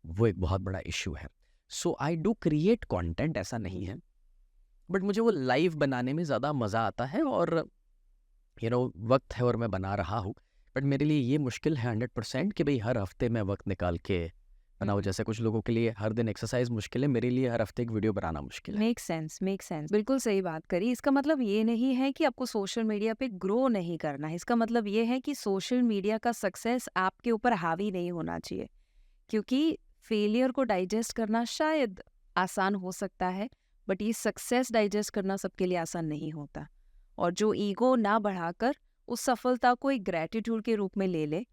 वो एक बहुत बड़ा इश्यू है। So I do create content, ऐसा नहीं है, बट मुझे वो लाइव बनाने में ज़्यादा मज़ा आता है। और वक्त है और मैं बना रहा हूँ। बट मेरे लिए ये मुश्किल है 100% कि भाई हर हफ्ते मैं वक्त निकाल के बनाऊँ। जैसे कुछ लोगों के लिए हर दिन एक्सरसाइज मुश्किल है, मेरे लिए हर हफ्ते एक वीडियो बनाना मुश्किल है। मेक सेंस, मेक सेंस, बिल्कुल सही बात करी। इसका मतलब ये नहीं है कि आपको सोशल मीडिया पे ग्रो नहीं करना है, इसका मतलब ये है कि सोशल मीडिया का सक्सेस आपके ऊपर हावी नहीं होना चाहिए, क्योंकि फेलियर को डाइजेस्ट करना शायद आसान हो सकता है, बट ये सक्सेस डाइजेस्ट करना सबके लिए आसान नहीं होता। और जो ईगो ना बढ़ाकर उस सफलता को एक ग्रेटिट्यूड के रूप में ले ले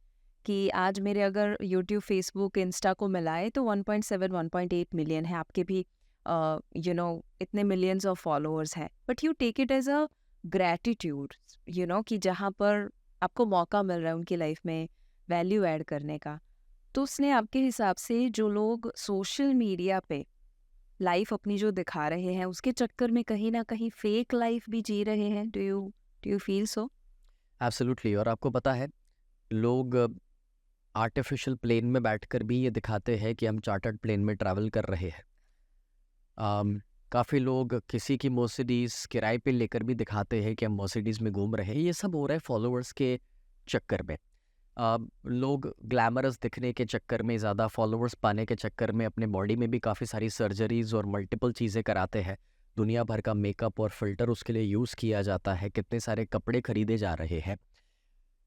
कि आज मेरे अगर यूट्यूब, फेसबुक, इंस्टा को मिलाए तो 1.7 1.8 मिलियन है, आपके भी इतने मिलियंस ऑफ फॉलोअर्स हैं, but you take it as a gratitude, कि जहाँ पर आपको मौका मिल रहा है उनकी लाइफ में वैल्यू ऐड करने का। तो उसने आपके हिसाब से जो लोग सोशल मीडिया पे लाइफ अपनी जो दिखा रहे हैं उसके चक्कर में कहीं ना कहीं फेक लाइफ भी जी रहे हैं, do you feel so? Absolutely. और आपको पता है, लोग आर्टिफिशियल प्लेन में बैठकर भी ये दिखाते हैं कि हम चार्टर्ड प्लेन में ट्रैवल कर रहे हैं। काफ़ी लोग किसी की मर्सिडीज़ किराए पे लेकर भी दिखाते हैं कि हम मर्सिडीज़ में घूम रहे हैं। ये सब हो रहा है फॉलोअर्स के चक्कर में। लोग ग्लैमरस दिखने के चक्कर में, ज़्यादा फॉलोअर्स पाने के चक्कर में अपने बॉडी में भी काफ़ी सारी सर्जरीज़ और मल्टीपल चीज़ें कराते हैं। दुनिया भर का मेकअप और फिल्टर उसके लिए यूज़ किया जाता है। कितने सारे कपड़े खरीदे जा रहे हैं।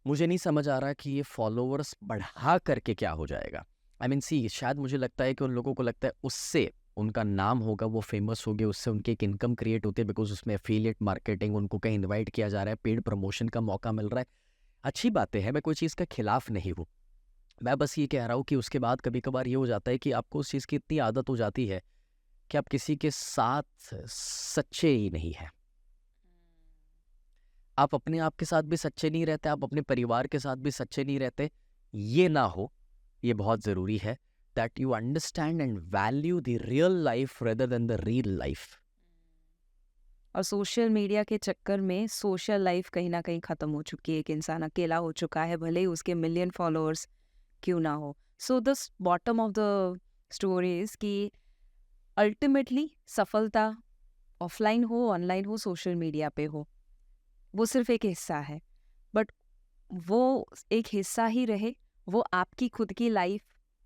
मुझे नहीं समझ आ रहा कि ये फॉलोअर्स बढ़ा करके क्या हो जाएगा। आई मीन सी, शायद मुझे लगता है कि उन लोगों को लगता है उससे उनका नाम होगा, वो फेमस होंगे, उससे उनकी एक इनकम क्रिएट होती है, बिकॉज उसमें एफिलिएट मार्केटिंग, उनको कहीं इनवाइट किया जा रहा है, पेड प्रमोशन का मौका मिल रहा है। अच्छी बातें हैं, मैं कोई चीज़ का खिलाफ नहीं हूँ। मैं बस ये कह रहा हूँ कि उसके बाद कभी कभार ये हो जाता है कि आपको उस चीज़ की इतनी आदत हो जाती है कि आप किसी के साथ सच्चे ही नहीं हैं। आप अपने आप के साथ भी सच्चे नहीं रहते, आप अपने परिवार के साथ भी सच्चे नहीं रहते। ये ना हो, ये बहुत ज़रूरी है that you understand and value the real life rather than the real life. और सोशल मीडिया के चक्कर में सोशल लाइफ कहीं ना कहीं ख़त्म हो चुकी है, एक इंसान अकेला हो चुका है, भले ही उसके मिलियन फॉलोअर्स क्यों ना हो। So the bottom of the story is कि अल्टीमेटली सफलता ऑफलाइन हो, ऑनलाइन हो, सोशल मीडिया पे हो, वो सिर्फ एक हिस्सा है, बट वो एक हिस्सा ही रहे, वो आपकी खुद की लाइफ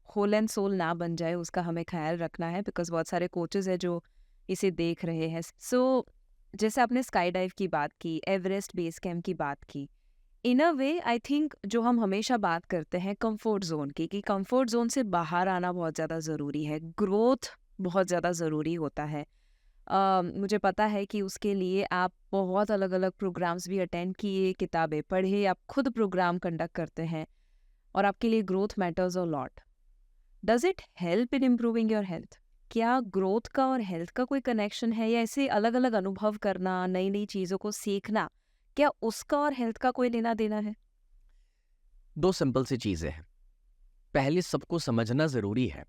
होल एंड सोल ना बन जाए, उसका हमें ख्याल रखना है, बिकॉज बहुत सारे कोचेस हैं जो इसे देख रहे हैं। सो जैसे आपने स्काई डाइव की बात की, एवरेस्ट बेस कैंप की बात की, इन अ वे आई थिंक जो हम हमेशा बात करते हैं कंफर्ट जोन की, कि कंफर्ट जोन से बाहर आना बहुत ज़्यादा ज़रूरी है, ग्रोथ बहुत ज़्यादा ज़रूरी होता है। मुझे पता है कि उसके लिए आप बहुत अलग-अलग प्रोग्राम्स भी अटेंड किए, किताबें पढ़े, आप खुद प्रोग्राम कंडक्ट करते हैं और आपके लिए growth matters a lot. Does it help in improving your health? क्या ग्रोथ का और हेल्थ का कोई कनेक्शन है या ऐसे अलग-अलग अनुभव करना, नई-नई चीज़ों को सीखना, क्या उसका और हेल्थ का कोई लेना-देना है? दो सिंपल सी चीज़ें हैं। पहले सबको समझना ज़रूरी है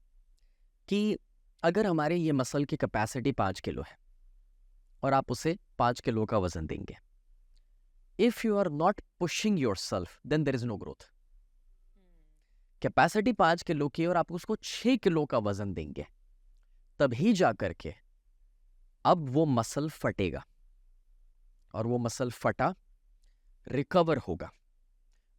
कि अगर हमारे ये मसल की कैपेसिटी 5 किलो है और आप उसे 5 किलो का वज़न देंगे, if you are not pushing yourself then there is no growth. Capacity 5 kilo की और आप उसको 6 किलो का वज़न देंगे, तभी जा कर के अब वो मसल फटेगा और वो मसल फटा, रिकवर होगा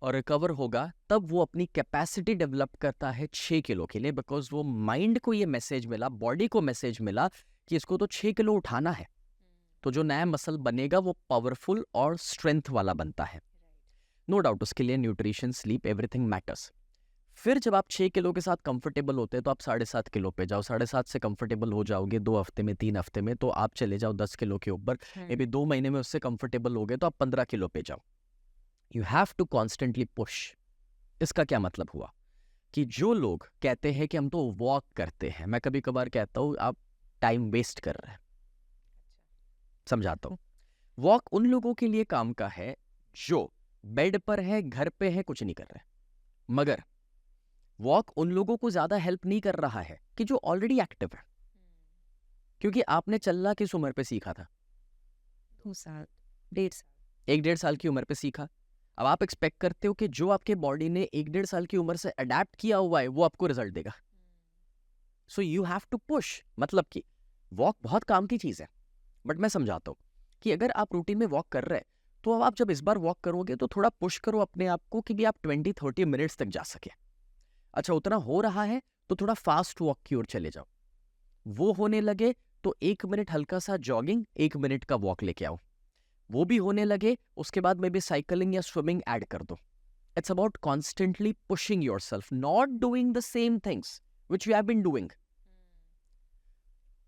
और रिकवर होगा तब वो अपनी कैपेसिटी डेवलप करता है 6 किलो के लिए, बिकॉज वो माइंड को ये मैसेज मिला, बॉडी को मैसेज मिला कि इसको तो 6 किलो उठाना है। तो जो नया मसल बनेगा वो पावरफुल और स्ट्रेंथ वाला बनता है। नो डाउट उसके लिए न्यूट्रिशन, स्लीप, एवरीथिंग मैटर्स। फिर जब आप 6 किलो के साथ कंफर्टेबल होते हैं तो आप 7.5 किलो पे जाओ, 7.5 से कंफर्टेबल हो जाओगे 2 हफ्ते में, 3 हफ्ते में, तो आप चले जाओ 10 किलो के ऊपर। मे बी 2 महीने में उससे कंफर्टेबल हो गए तो आप 15 किलो पे जाओ। You have to constantly push. इसका क्या मतलब हुआ कि जो लोग कहते हैं कि हम तो वॉक करते हैं, मैं कभी कभार कहता हूँ आप टाइम वेस्ट कर रहे हैं। समझाता हूँ। वॉक उन लोगों के लिए काम का है जो बेड पर है, घर पे है, कुछ नहीं कर रहे, मगर वॉक उन लोगों को ज्यादा हेल्प नहीं कर रहा है कि जो ऑलरेडी एक्टिव है। क्योंकि आपने चलना किस उम्र पे सीखा था? 2 साल, 1.5 साल। 1-1.5 साल की उम्र पे सीखा। अब आप एक्सपेक्ट करते हो कि जो आपके बॉडी ने 1-1.5 साल की उम्र से अडेप्ट किया हुआ है वो आपको रिजल्ट देगा। So you have to push. मतलब कि वॉक बहुत काम की चीज है, बट मैं समझाता हूँ कि अगर आप रूटीन में वॉक कर रहे हैं तो अब आप जब इस बार वॉक करोगे तो थोड़ा पुश करो अपने आप को कि भी आप 20-30 मिनट्स तक जा सके। अच्छा उतना हो रहा है तो थोड़ा फास्ट वॉक की ओर चले जाओ। वो होने लगे तो 1 मिनट हल्का सा जॉगिंग, 1 मिनट का वॉक लेके आओ। वो भी होने लगे उसके बाद में भी साइकिलिंग या स्विमिंग ऐड कर दो। It's about constantly pushing yourself, not doing the same things which you have been doing.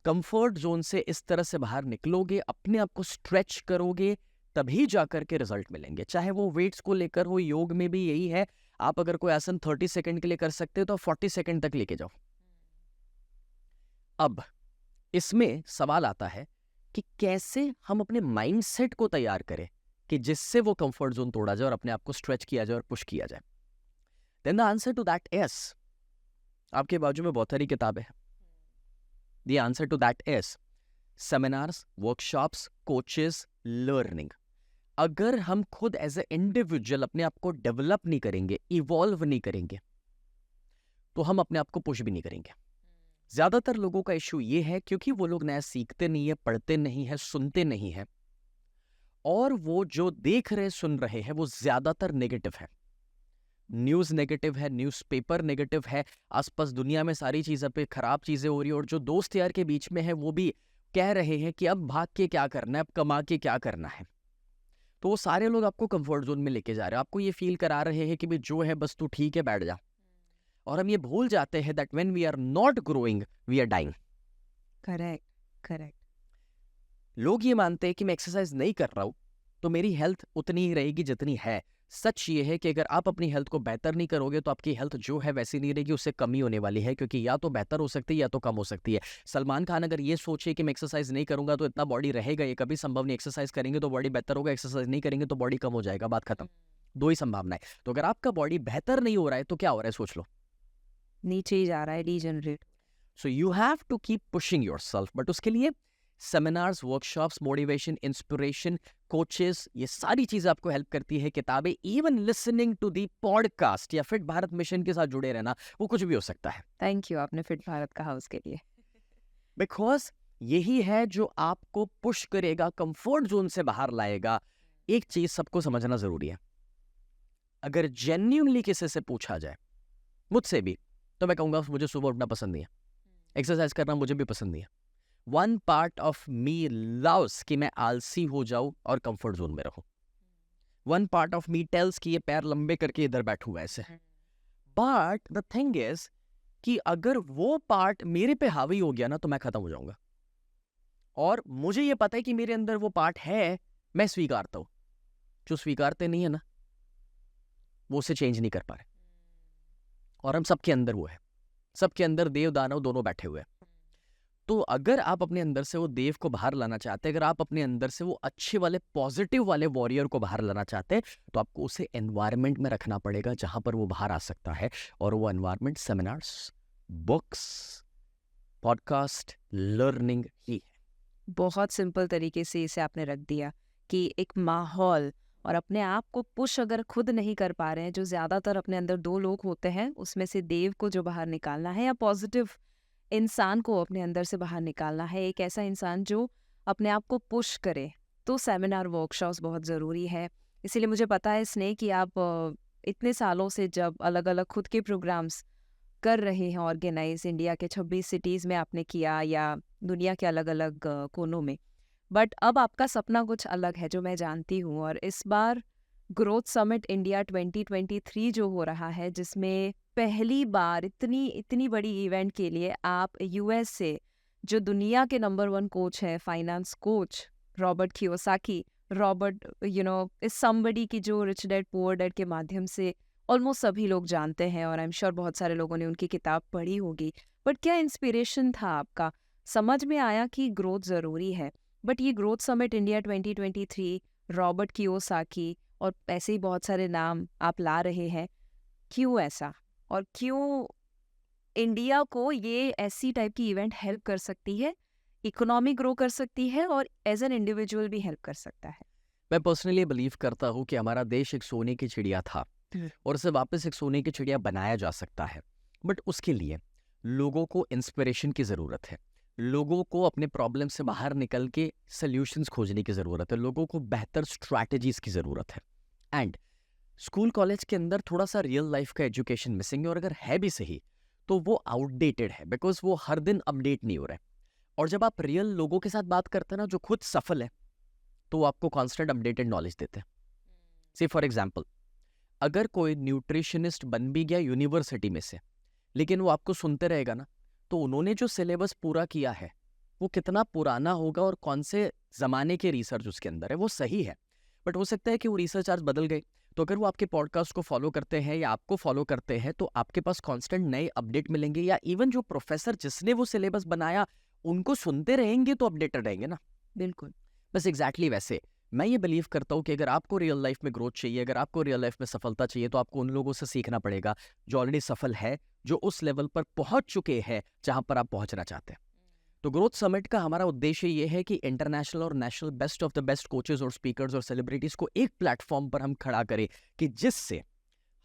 Comfort zone से इस तरह से बाहर निकलोगे, अपने आप को स्ट्रेच करोगे, तभी जाकर के रिजल्ट मिलेंगे। चाहे वो वेट्स को लेकर हो, योग में भी यही है। आप अगर कोई आसन 30 सेकंड के लिए कर सकते हो तो 40 सेकंड तक लेके जाओ। अब इसमें सवाल आता है कि कैसे हम अपने माइंडसेट को तैयार करें कि जिससे वो कंफर्ट जोन तोड़ा जाए और अपने आप को स्ट्रेच किया जाए और पुश किया जाए। Then the answer to that is, आपके बाजू में बहुत सारी किताबें हैं। The answer to that is seminars, workshops, coaches, learning. अगर हम खुद एज ए इंडिविजुअल अपने आप को डेवलप नहीं करेंगे, इवॉल्व नहीं करेंगे, तो हम अपने आप को पुश भी नहीं करेंगे। ज्यादातर लोगों का इश्यू ये है क्योंकि वो लोग नया सीखते नहीं है, पढ़ते नहीं है, सुनते नहीं है, और वो जो देख रहे सुन रहे हैं वो ज्यादातर नेगेटिव है। न्यूज नेगेटिव है, न्यूज़पेपर नेगेटिव है, आसपास दुनिया में सारी चीज़ों पे खराब चीज़ें हो रही है, और जो दोस्त यार के बीच में है वो भी कह रहे हैं कि अब भाग के क्या करना है, अब कमा के क्या करना है। तो वो सारे लोग आपको कंफर्ट जोन में लेके जा रहे हैं, आपको ये फील करा रहे हैं कि भाई जो है बस तू ठीक है, बैठ जा। और हम ये भूल जाते हैं that when we are not growing we are dying. Correct, correct. लोग ये मानते हैं कि मैं एक्सरसाइज नहीं कर रहा हूं तो मेरी हेल्थ उतनी ही रहेगी जितनी है। सच ये है कि अगर आप अपनी हेल्थ को बेहतर नहीं करोगे तो आपकी हेल्थ जो है वैसी नहीं रहेगी, उससे कमी होने वाली है, क्योंकि या तो बेहतर हो सकती है या तो कम हो सकती है। सलमान खान अगर ये सोचे कि मैं एक्सरसाइज नहीं करूंगा तो इतना बॉडी रहेगा, ये कभी संभव नहीं। एक्सरसाइज करेंगे तो बॉडी बेहतर होगा, एक्सरसाइज नहीं करेंगे तो बॉडी कम हो जाएगा, बात खत्म। दो ही संभावना है। तो अगर आपका बॉडी बेहतर नहीं हो रहा है तो क्या हो रहा है सोच लो। नीचे ही जा रहा है, degenerate. So you have to keep pushing yourself, but उसके लिए seminars, workshops, motivation, inspiration, coaches, ये सारी चीजें आपको हेल्प करती है। किताबें, even listening to the podcast या फिट भारत मिशन के साथ जुड़े रहना, वो कुछ भी हो सकता है। थैंक यू, आपने फिट भारत कहा उसके लिए। बिकॉज यही है जो आपको पुश करेगा, कंफर्ट जोन से बाहर लाएगा। एक चीज सबको समझना जरूरी है, अगर जेन्युइनली किसी से पूछा जाए, मुझसे भी, तो मैं कहूंगा मुझे सुबह उठना पसंद नहीं है, एक्सरसाइज करना मुझे भी पसंद नहीं है। One part of me loves कि मैं आलसी हो जाऊं और कंफर्ट जोन में रहूं। One part of me tells कि ये पैर लंबे करके इधर बैठूं ऐसे। बट द थिंग इज कि अगर वो पार्ट मेरे पे हावी हो गया ना तो मैं खत्म हो जाऊंगा। और मुझे ये पता है कि मेरे अंदर वो पार्ट है, मैं स्वीकारता हूँ। जो स्वीकारते नहीं है ना, वो उसे चेंज नहीं कर पा रहे। और हम सबके अंदर वो है, सबके अंदर देव दानव दोनों बैठे हुए हैं। तो अगर आप अपने अंदर से वो देव को बाहर लाना चाहते हैं, अगर आप अपने अंदर से वो अच्छे वाले पॉजिटिव वाले वॉरियर को बाहर लाना चाहते हैं, तो आपको उसे एनवायरनमेंट में रखना पड़ेगा जहां पर वो बाहर आ सकता है। और वो environment seminars, books, podcast, learning ही है। बहुत सिंपल तरीके से इसे आपने रख दिया कि एक माहौल और अपने आप को पुश अगर खुद नहीं कर पा रहे हैं, जो ज़्यादातर अपने अंदर दो लोग होते हैं, उसमें से देव को जो बाहर निकालना है या पॉजिटिव इंसान को अपने अंदर से बाहर निकालना है, एक ऐसा इंसान जो अपने आप को पुश करे, तो सेमिनार वर्कशॉप्स बहुत ज़रूरी है। इसीलिए मुझे पता है स्नेह कि आप इतने सालों से जब अलग अलग खुद के प्रोग्राम्स कर रहे हैं ऑर्गेनाइज, इंडिया के 26 सिटीज़ में आपने किया या दुनिया के अलग अलग कोनों में, बट अब आपका सपना कुछ अलग है जो मैं जानती हूँ। और इस बार ग्रोथ समिट इंडिया 2023 जो हो रहा है, जिसमें पहली बार इतनी इतनी बड़ी इवेंट के लिए आप यूएस से जो दुनिया के नंबर 1 कोच है, finance coach Robert Kiyosaki, Robert is somebody की जो रिच डैड पुअर डैड के माध्यम से ऑलमोस्ट सभी लोग जानते हैं और आई एम श्योर बहुत सारे लोगों ने उनकी किताब पढ़ी होगी। बट क्या इंस्पिरेशन था आपका? समझ में आया कि ग्रोथ ज़रूरी है, बट ये growth summit India 2023, Robert Kiyosaki और ऐसे ही बहुत सारे नाम आप ला रहे हैं, क्यों ऐसा? और क्यों इंडिया को ये ऐसी टाइप की इवेंट हेल्प कर सकती है, इकोनॉमी ग्रो कर सकती है और एज एन इंडिविजुअल भी हेल्प कर सकता है? मैं पर्सनली बिलीव करता हूँ कि हमारा देश एक सोने की चिड़िया था और उसे वापस एक सोने की चिड़िया बनाया जा सकता है। बट उसके लिए लोगों को इंस्पिरेशन की ज़रूरत है, लोगों को अपने प्रॉब्लम से बाहर निकल के सल्यूशंस खोजने की ज़रूरत है, लोगों को बेहतर स्ट्रैटेजीज की ज़रूरत है। एंड स्कूल कॉलेज के अंदर थोड़ा सा रियल लाइफ का एजुकेशन मिसिंग है, और अगर है भी सही तो वो आउटडेटेड है, बिकॉज वो हर दिन अपडेट नहीं हो रहा है। और जब आप रियल लोगों के साथ बात करते हैं ना, जो खुद सफल है, तो वो आपको कॉन्स्टेंट अपडेटेड नॉलेज देते हैं। से फॉर एग्जाम्पल, अगर कोई न्यूट्रिशनिस्ट बन भी गया यूनिवर्सिटी में से, लेकिन वो आपको सुनते रहेगा ना, तो उन्होंने जो सिलेबस पूरा किया है वो कितना पुराना होगा और कौन से ज़माने के रिसर्च उसके अंदर है, वो सही है। बट हो सकता है कि वो रिसर्च आज बदल गई। तो अगर वो आपके पॉडकास्ट को फॉलो करते हैं या आपको फॉलो करते हैं, तो आपके पास कांस्टेंट नए अपडेट मिलेंगे, या इवन जो प्रोफेसर जिसने वो सिलेबस बनाया उनको सुनते रहेंगे तो अपडेटेड रहेंगे ना। बिल्कुल। बस एग्जैक्टली वैसे मैं ये बिलीव करता हूँ कि अगर आपको रियल लाइफ में ग्रोथ चाहिए, अगर आपको रियल लाइफ में सफलता चाहिए, तो आपको उन लोगों से सीखना पड़ेगा जो ऑलरेडी सफल है, जो उस लेवल पर पहुंच चुके हैं जहां पर आप पहुंचना चाहते हैं। तो ग्रोथ समिट का हमारा उद्देश्य ये है कि इंटरनेशनल और national best of the best coaches और स्पीकर्स और सेलिब्रिटीज को एक प्लेटफॉर्म पर हम खड़ा करें, कि जिससे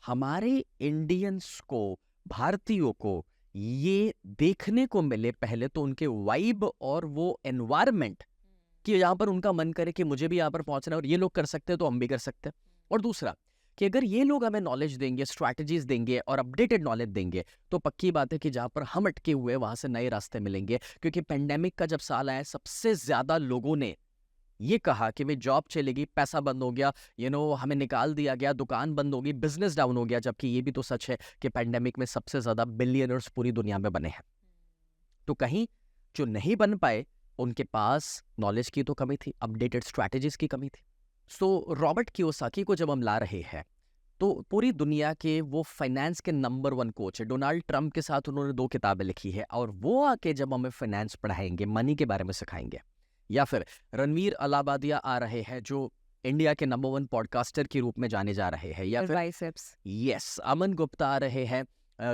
हमारे इंडियंस को, भारतीयों को ये देखने को मिले, पहले तो उनके वाइब और वो एनवायरमेंट, कि यहाँ पर उनका मन करे कि मुझे भी यहाँ पर पहुंचना है और ये लोग कर सकते हैं तो हम भी कर सकते हैं। और दूसरा कि अगर ये लोग हमें नॉलेज देंगे, स्ट्रैटेजीज देंगे और अपडेटेड नॉलेज देंगे, तो पक्की बात है कि जहाँ पर हम अटके हुए वहां से नए रास्ते मिलेंगे। क्योंकि पेंडेमिक का जब साल आया, सबसे ज्यादा लोगों ने ये कहा कि भाई जॉब चलेगी, पैसा बंद हो गया, हमें निकाल दिया गया, दुकान बंद होगी, बिजनेस डाउन हो गया। जबकि ये भी तो सच है कि पेंडेमिक में सबसे ज्यादा बिलियनर्स पूरी दुनिया में बने हैं। तो कहीं जो नहीं बन पाए, उनके पास नॉलेज की तो कमी थी, अपडेटेड स्ट्रैटेजीज की कमी थी। सो रॉबर्ट कियोसाकी को जब हम ला रहे हैं, तो पूरी दुनिया के वो फाइनेंस के नंबर 1 कोच है। डोनाल्ड ट्रंप के साथ उन्होंने 2 किताबें लिखी है, और वो आके जब हमें फाइनेंस पढ़ाएंगे, मनी के बारे में सिखाएंगे। या फिर रणवीर अलाबादिया आ रहे हैं, जो इंडिया के नंबर 1 पॉडकास्टर के रूप में जाने जा रहे हैं। या फिर बाइसेप्स। यस, अमन गुप्ता आ रहे हैं,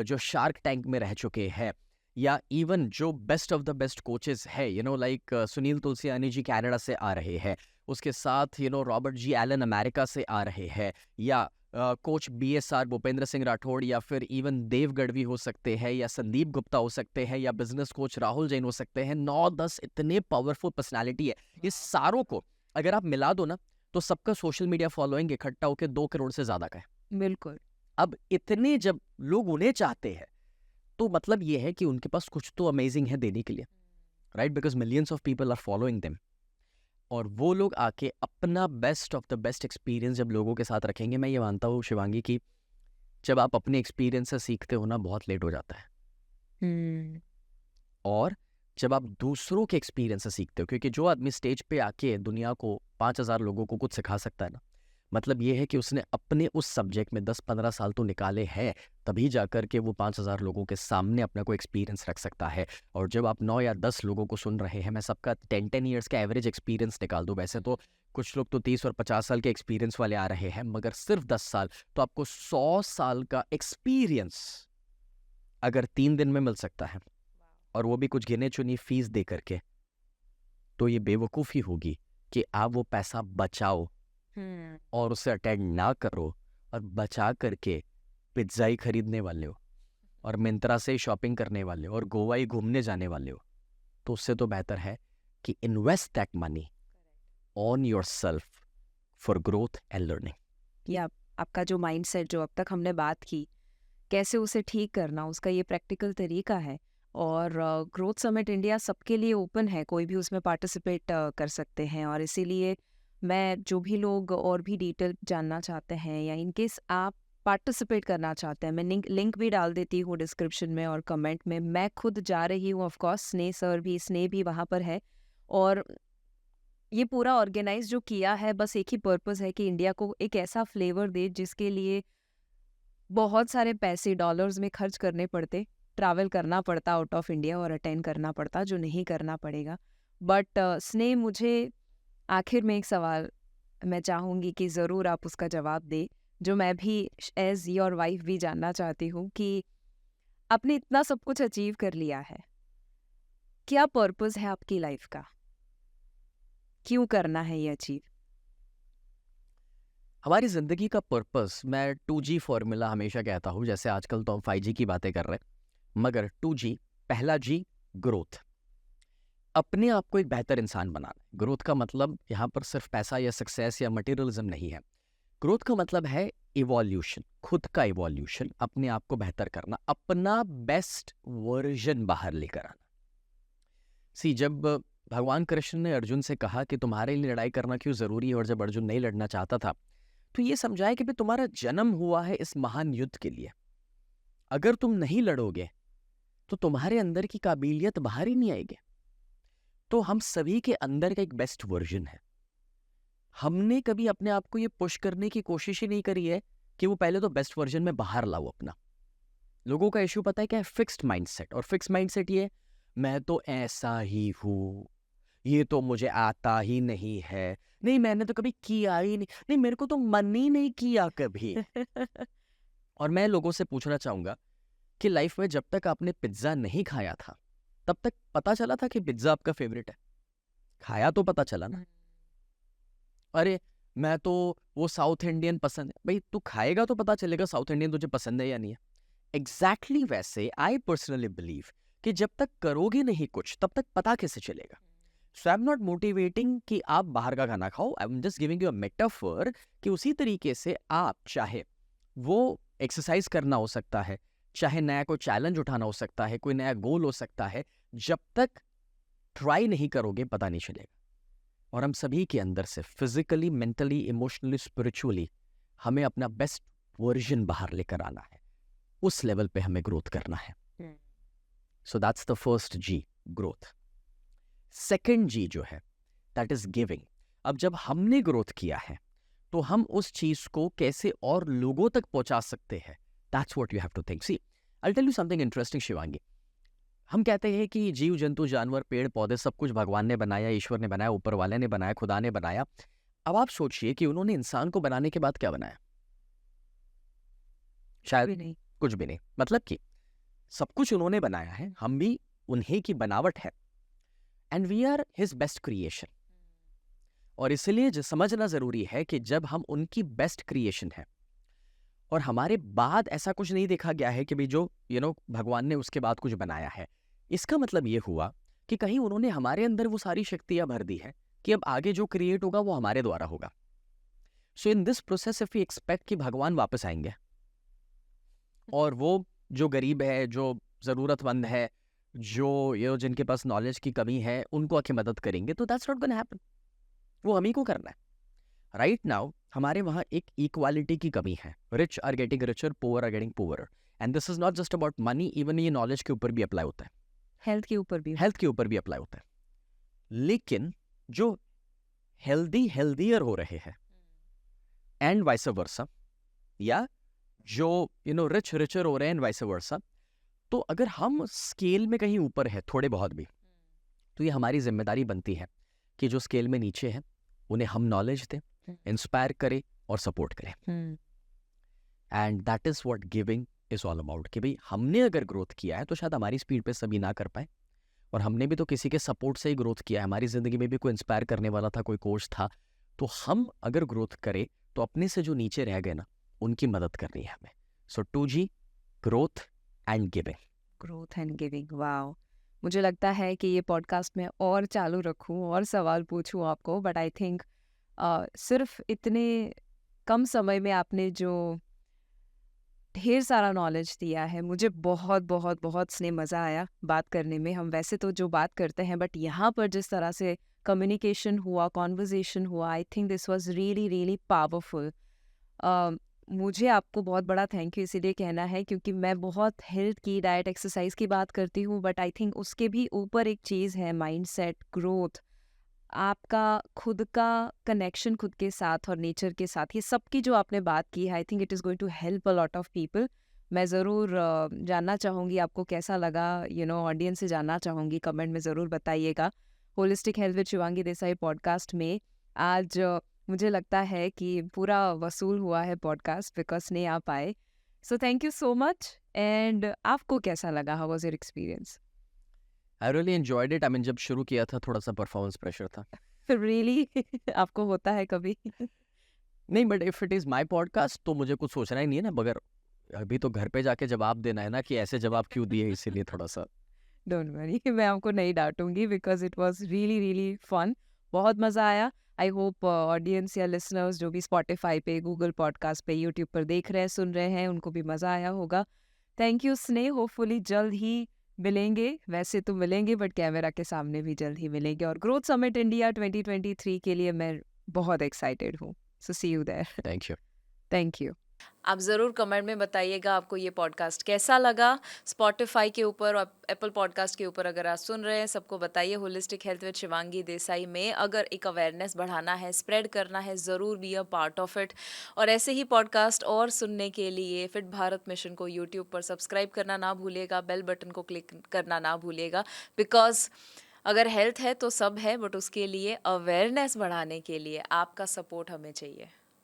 जो शार्क टैंक में रह चुके हैं। या इवन जो best of the best coaches है, लाइक सुनील तुलसियानी जी कनाडा से आ रहे हैं। उसके साथ रॉबर्ट जी एलन अमेरिका से आ रहे हैं। या कोच BSR भूपेंद्र सिंह राठौड़, या फिर इवन देव गढ़वी हो सकते हैं, या संदीप गुप्ता हो सकते हैं, या बिजनेस कोच राहुल जैन हो सकते हैं। 9-10 इतने पावरफुल पर्सनालिटी है। ये सारों को अगर आप मिला दो ना, तो सबका सोशल मीडिया फॉलोइंग इकट्ठा होकर 2 करोड़ से ज्यादा का है। बिल्कुल। अब इतने जब लोग उन्हें चाहते हैं, तो मतलब ये है कि उनके पास कुछ तो अमेजिंग है देने के लिए, right? Because millions of people are following them. और वो लोग आके अपना best of the best experience जब लोगों के साथ रखेंगे, मैं ये मानता हूँ शिवांगी कि जब आप अपने एक्सपीरियंस से सीखते हो ना, बहुत लेट हो जाता है। और जब आप दूसरों के एक्सपीरियंस से सीखते हो, क्योंकि जो आदमी स्टेज पे आके दुनिया को 5,000 लोगों को कुछ सिखा सकता है ना, मतलब ये है कि उसने अपने उस सब्जेक्ट में 10-15 साल तो निकाले हैं, तभी जाकर के वो 5,000 लोगों के सामने अपना कोई एक्सपीरियंस रख सकता है। और जब आप 9 या 10 लोगों को सुन रहे हैं, मैं सबका 10-10 ईयर्स का एवरेज एक्सपीरियंस निकाल दूं, वैसे तो कुछ लोग तो 30 और 50 साल के एक्सपीरियंस वाले आ रहे हैं, मगर सिर्फ 10 साल, तो आपको 100 साल का एक्सपीरियंस अगर 3 दिन में मिल सकता है, और वो भी कुछ गिने चुनी फीस दे करके, तो ये बेवकूफ़ी होगी कि आप वो पैसा बचाओ और उसे अटेंड ना करो और बचा करके पिज्ज़ा ही खरीदने वाले हो और मिंत्रा से ही शॉपिंग करने वाले हो और गोवा ही घूमने जाने वाले हो। तो उससे तो बेहतर है कि invest that money on yourself for growth and learning. या आपका जो माइंडसेट जो अब तक हमने बात की, कैसे उसे ठीक करना, उसका ये प्रैक्टिकल तरीका है। और ग्रोथ समिट इंडिया सबके लिए ओपन है, कोई भी उसमें पार्टिसिपेट कर सकते हैं। और इसीलिए मैं जो भी लोग और भी डिटेल जानना चाहते हैं या इनकेस आप पार्टिसिपेट करना चाहते हैं, मैं लिंक भी डाल देती हूँ डिस्क्रिप्शन में और कमेंट में। मैं खुद जा रही हूँ, ऑफ कोर्स स्नेह भी वहाँ पर है। और ये पूरा ऑर्गेनाइज जो किया है, बस एक ही पर्पस है कि इंडिया को एक ऐसा फ्लेवर दे जिसके लिए बहुत सारे पैसे डॉलर्स में खर्च करने पड़ते, ट्रैवल करना पड़ता आउट ऑफ इंडिया और अटेंड करना पड़ता, जो नहीं करना पड़ेगा। बट स्नेह, मुझे आखिर में एक सवाल मैं चाहूँगी कि ज़रूर आप उसका जवाब दें, जो मैं भी एज योर वाइफ भी जानना चाहती हूँ कि आपने इतना सब कुछ अचीव कर लिया है, क्या पर्पस है आपकी लाइफ का? क्यों करना है ये अचीव? हमारी ज़िंदगी का पर्पस, मैं 2G फॉर्मूला हमेशा कहता हूँ, जैसे आजकल तो हम 5G की बातें कर रहे हैं, मगर 2G, पहला G ग्रोथ, अपने आप को एक बेहतर इंसान बनाना। ग्रोथ का मतलब यहाँ पर सिर्फ पैसा या सक्सेस या मटेरियलिज्म नहीं है। ग्रोथ का मतलब है इवोल्यूशन, खुद का इवोल्यूशन, अपने आप को बेहतर करना, अपना बेस्ट वर्जन बाहर लेकर आना। जब भगवान कृष्ण ने अर्जुन से कहा कि तुम्हारे लिए लड़ाई करना क्यों ज़रूरी है, और जब अर्जुन नहीं लड़ना चाहता था, तो ये समझाया कि भाई तुम्हारा जन्म हुआ है इस महान युद्ध के लिए। अगर तुम नहीं लड़ोगे तो तुम्हारे अंदर की काबिलियत बाहर ही नहीं आएगी। तो हम सभी के अंदर का एक बेस्ट वर्जन है। हमने कभी अपने आप को ये पुश करने की कोशिश ही नहीं करी है कि वो पहले तो बेस्ट वर्जन में बाहर लाओ अपना। लोगों का इश्यू पता है क्या है? Fixed mindset. और फिक्स्ड माइंडसेट ये, मैं तो ऐसा ही हूँ, ये तो मुझे आता ही नहीं है, नहीं मैंने तो कभी किया ही नहीं, नहीं मेरे को तो मन ही नहीं किया कभी। और मैं लोगों से पूछना चाहूंगा कि लाइफ में जब तक आपने पिज्जा नहीं खाया था, तब तक पता चला था कि पिज्जा आपका फेवरेट है? खाया तो पता चला ना। अरे मैं तो वो साउथ इंडियन पसंद है, भाई तू खाएगा तो पता चलेगा साउथ इंडियन तुझे पसंद है या नहीं है। एग्जैक्टली वैसे आई पर्सनली बिलीव कि जब तक करोगे नहीं कुछ, तब तक पता कैसे चलेगा। सो आई एम नॉट मोटिवेटिंग कि आप बाहर का खाना खाओ, I am just giving you a metaphor कि उसी तरीके से आप चाहे वो एक्सरसाइज करना हो सकता है, चाहे नया कोई चैलेंज उठाना हो सकता है, कोई नया गोल हो सकता है, जब तक ट्राई नहीं करोगे पता नहीं चलेगा। और हम सभी के अंदर से फिजिकली, मेंटली, इमोशनली, स्पिरिचुअली हमें अपना बेस्ट वर्जन बाहर लेकर आना है, उस लेवल पे हमें ग्रोथ करना है। So that's the first G, growth. Second G जो है, दैट इज गिविंग। अब जब हमने ग्रोथ किया है तो हम उस चीज को कैसे और लोगों तक पहुंचा सकते हैं, that's what you have to think. See I tell you something interesting Shivangi. हम कहते हैं कि जीव जंतु जानवर पेड़ पौधे सब कुछ भगवान ने बनाया, ईश्वर ने बनाया, ऊपर वाले ने बनाया, खुदा ने बनाया। अब आप सोचिए कि उन्होंने इंसान को बनाने के बाद क्या बनाया? शायद भी नहीं। कुछ भी नहीं। मतलब कि सब कुछ उन्होंने बनाया है, हम भी उन्हीं की बनावट है, and we are his best creation. और इसलिए जो समझना जरूरी है कि जब हम उनकी बेस्ट क्रिएशन है और हमारे बाद ऐसा कुछ नहीं देखा गया है कि भाई जो भगवान ने उसके बाद कुछ बनाया है, इसका मतलब ये हुआ कि कहीं उन्होंने हमारे अंदर वो सारी शक्तियां भर दी है कि अब आगे जो क्रिएट होगा वो हमारे द्वारा होगा। So in this process if we expect कि भगवान वापस आएंगे और वो जो गरीब है, जो जरूरतमंद है, जो जिनके पास नॉलेज की कमी है, उनको आके मदद करेंगे, तो दैट्स नॉट गोना हैपन। वो हम ही को करना है। राइट नाउ हमारे वहाँ एक इक्वालिटी की कमी है। Rich are getting richer, poor are getting poor, and this is not just about money, even ये नॉलेज के ऊपर भी अप्लाई होता है। हेल्थ के ऊपर भी हेल्थ के ऊपर भी अप्लाई होता है। लेकिन जो हेल्दियर हो रहे हैं एंड वाइस वर्सा, या जो रिचर हो रहे हैं एंड वाइस वर्सा, तो अगर हम स्केल में कहीं ऊपर है थोड़े बहुत भी, तो ये हमारी जिम्मेदारी बनती है कि जो स्केल में नीचे है उन्हें हम नॉलेज दें, इंस्पायर करें और सपोर्ट करें। And that is what giving is all about, कि भाई हमने अगर ग्रोथ किया है तो शायद हमारी स्पीड पे सभी ना कर पाए, और हमने भी तो किसी के सपोर्ट से ही ग्रोथ किया है। हमारी ज़िंदगी में भी कोई इंस्पायर करने वाला था, कोई कोच था, तो हम अगर ग्रोथ करें तो अपने से जो नीचे रह गए ना, उनकी मदद करनी है हमें। सो 2G, growth and giving. Growth and giving, wow. मुझे लगता है कि ये पॉडकास्ट में और चालू रखूं और सवाल पूछूं आपको, बट आई थिंक सिर्फ इतने कम समय में आपने जो ढेर सारा नॉलेज दिया है, मुझे बहुत बहुत बहुत स्नेह मज़ा आया बात करने में। हम वैसे तो जो बात करते हैं, बट यहाँ पर जिस तरह से कम्युनिकेशन हुआ, कॉन्वर्जेशन हुआ, आई think this was really really powerful. मुझे आपको बहुत बड़ा थैंक यू इसीलिए कहना है क्योंकि मैं बहुत हेल्थ की, डाइट, एक्सरसाइज की बात करती हूँ, बट आई थिंक उसके भी ऊपर एक चीज़ है माइंडसेट, ग्रोथ, आपका खुद का कनेक्शन खुद के साथ और नेचर के साथ। ये सब की जो आपने बात की है, I think it is going to help a lot of people. मैं ज़रूर जानना चाहूँगी आपको कैसा लगा, ऑडियंस से जानना चाहूँगी, कमेंट में ज़रूर बताइएगा। Holistic health with Shivangi Desai podcast में आज मुझे लगता है कि पूरा वसूल हुआ है पॉडकास्ट, बिकॉज नहीं आ पाए। So thank you so much. And आपको कैसा लगा, how was your experience? I really enjoyed it. I mean जब शुरू किया था थोड़ा सा परफॉर्मेंस प्रेशर था। रियली आपको होता है कभी? नहीं, but if it is my podcast तो मुझे कुछ सोचना ही नहीं है ना, मगर अभी तो घर पे जाके जवाब देना है ना कि ऐसे जवाब क्यों दिए, इसीलिए थोड़ा सा। डोंट वरी, मैं आपको नहीं डांटूंगी because it was really really fun. बहुत मज़ा आया। आई होप ऑडियंस या लिसनर्स जो भी स्पॉटिफाई पे, गूगल पॉडकास्ट पे, यूट्यूब पर देख रहे हैं, सुन रहे हैं, उनको भी मज़ा आया होगा। थैंक यू स्नेह, होपफुली जल्द ही मिलेंगे। वैसे तो मिलेंगे बट कैमरा के सामने भी जल्द ही मिलेंगे। और ग्रोथ समिट इंडिया 2023 के लिए मैं बहुत एक्साइटेड हूँ। So see you there. Thank you. Thank you. आप ज़रूर कमेंट में बताइएगा आपको ये पॉडकास्ट कैसा लगा। स्पॉटिफाई के ऊपर और एप्पल पॉडकास्ट के ऊपर अगर आप सुन रहे हैं, सबको बताइए holistic health with Shivangi Desai में अगर एक अवेयरनेस बढ़ाना है, स्प्रेड करना है, ज़रूर be a part of it. और ऐसे ही पॉडकास्ट और सुनने के लिए फिट भारत मिशन को यूट्यूब पर सब्सक्राइब करना ना भूलिएगा, बेल बटन को क्लिक करना ना भूलिएगा, बिकॉज अगर हेल्थ है तो सब है, बट उसके लिए अवेयरनेस बढ़ाने के लिए आपका सपोर्ट हमें चाहिए।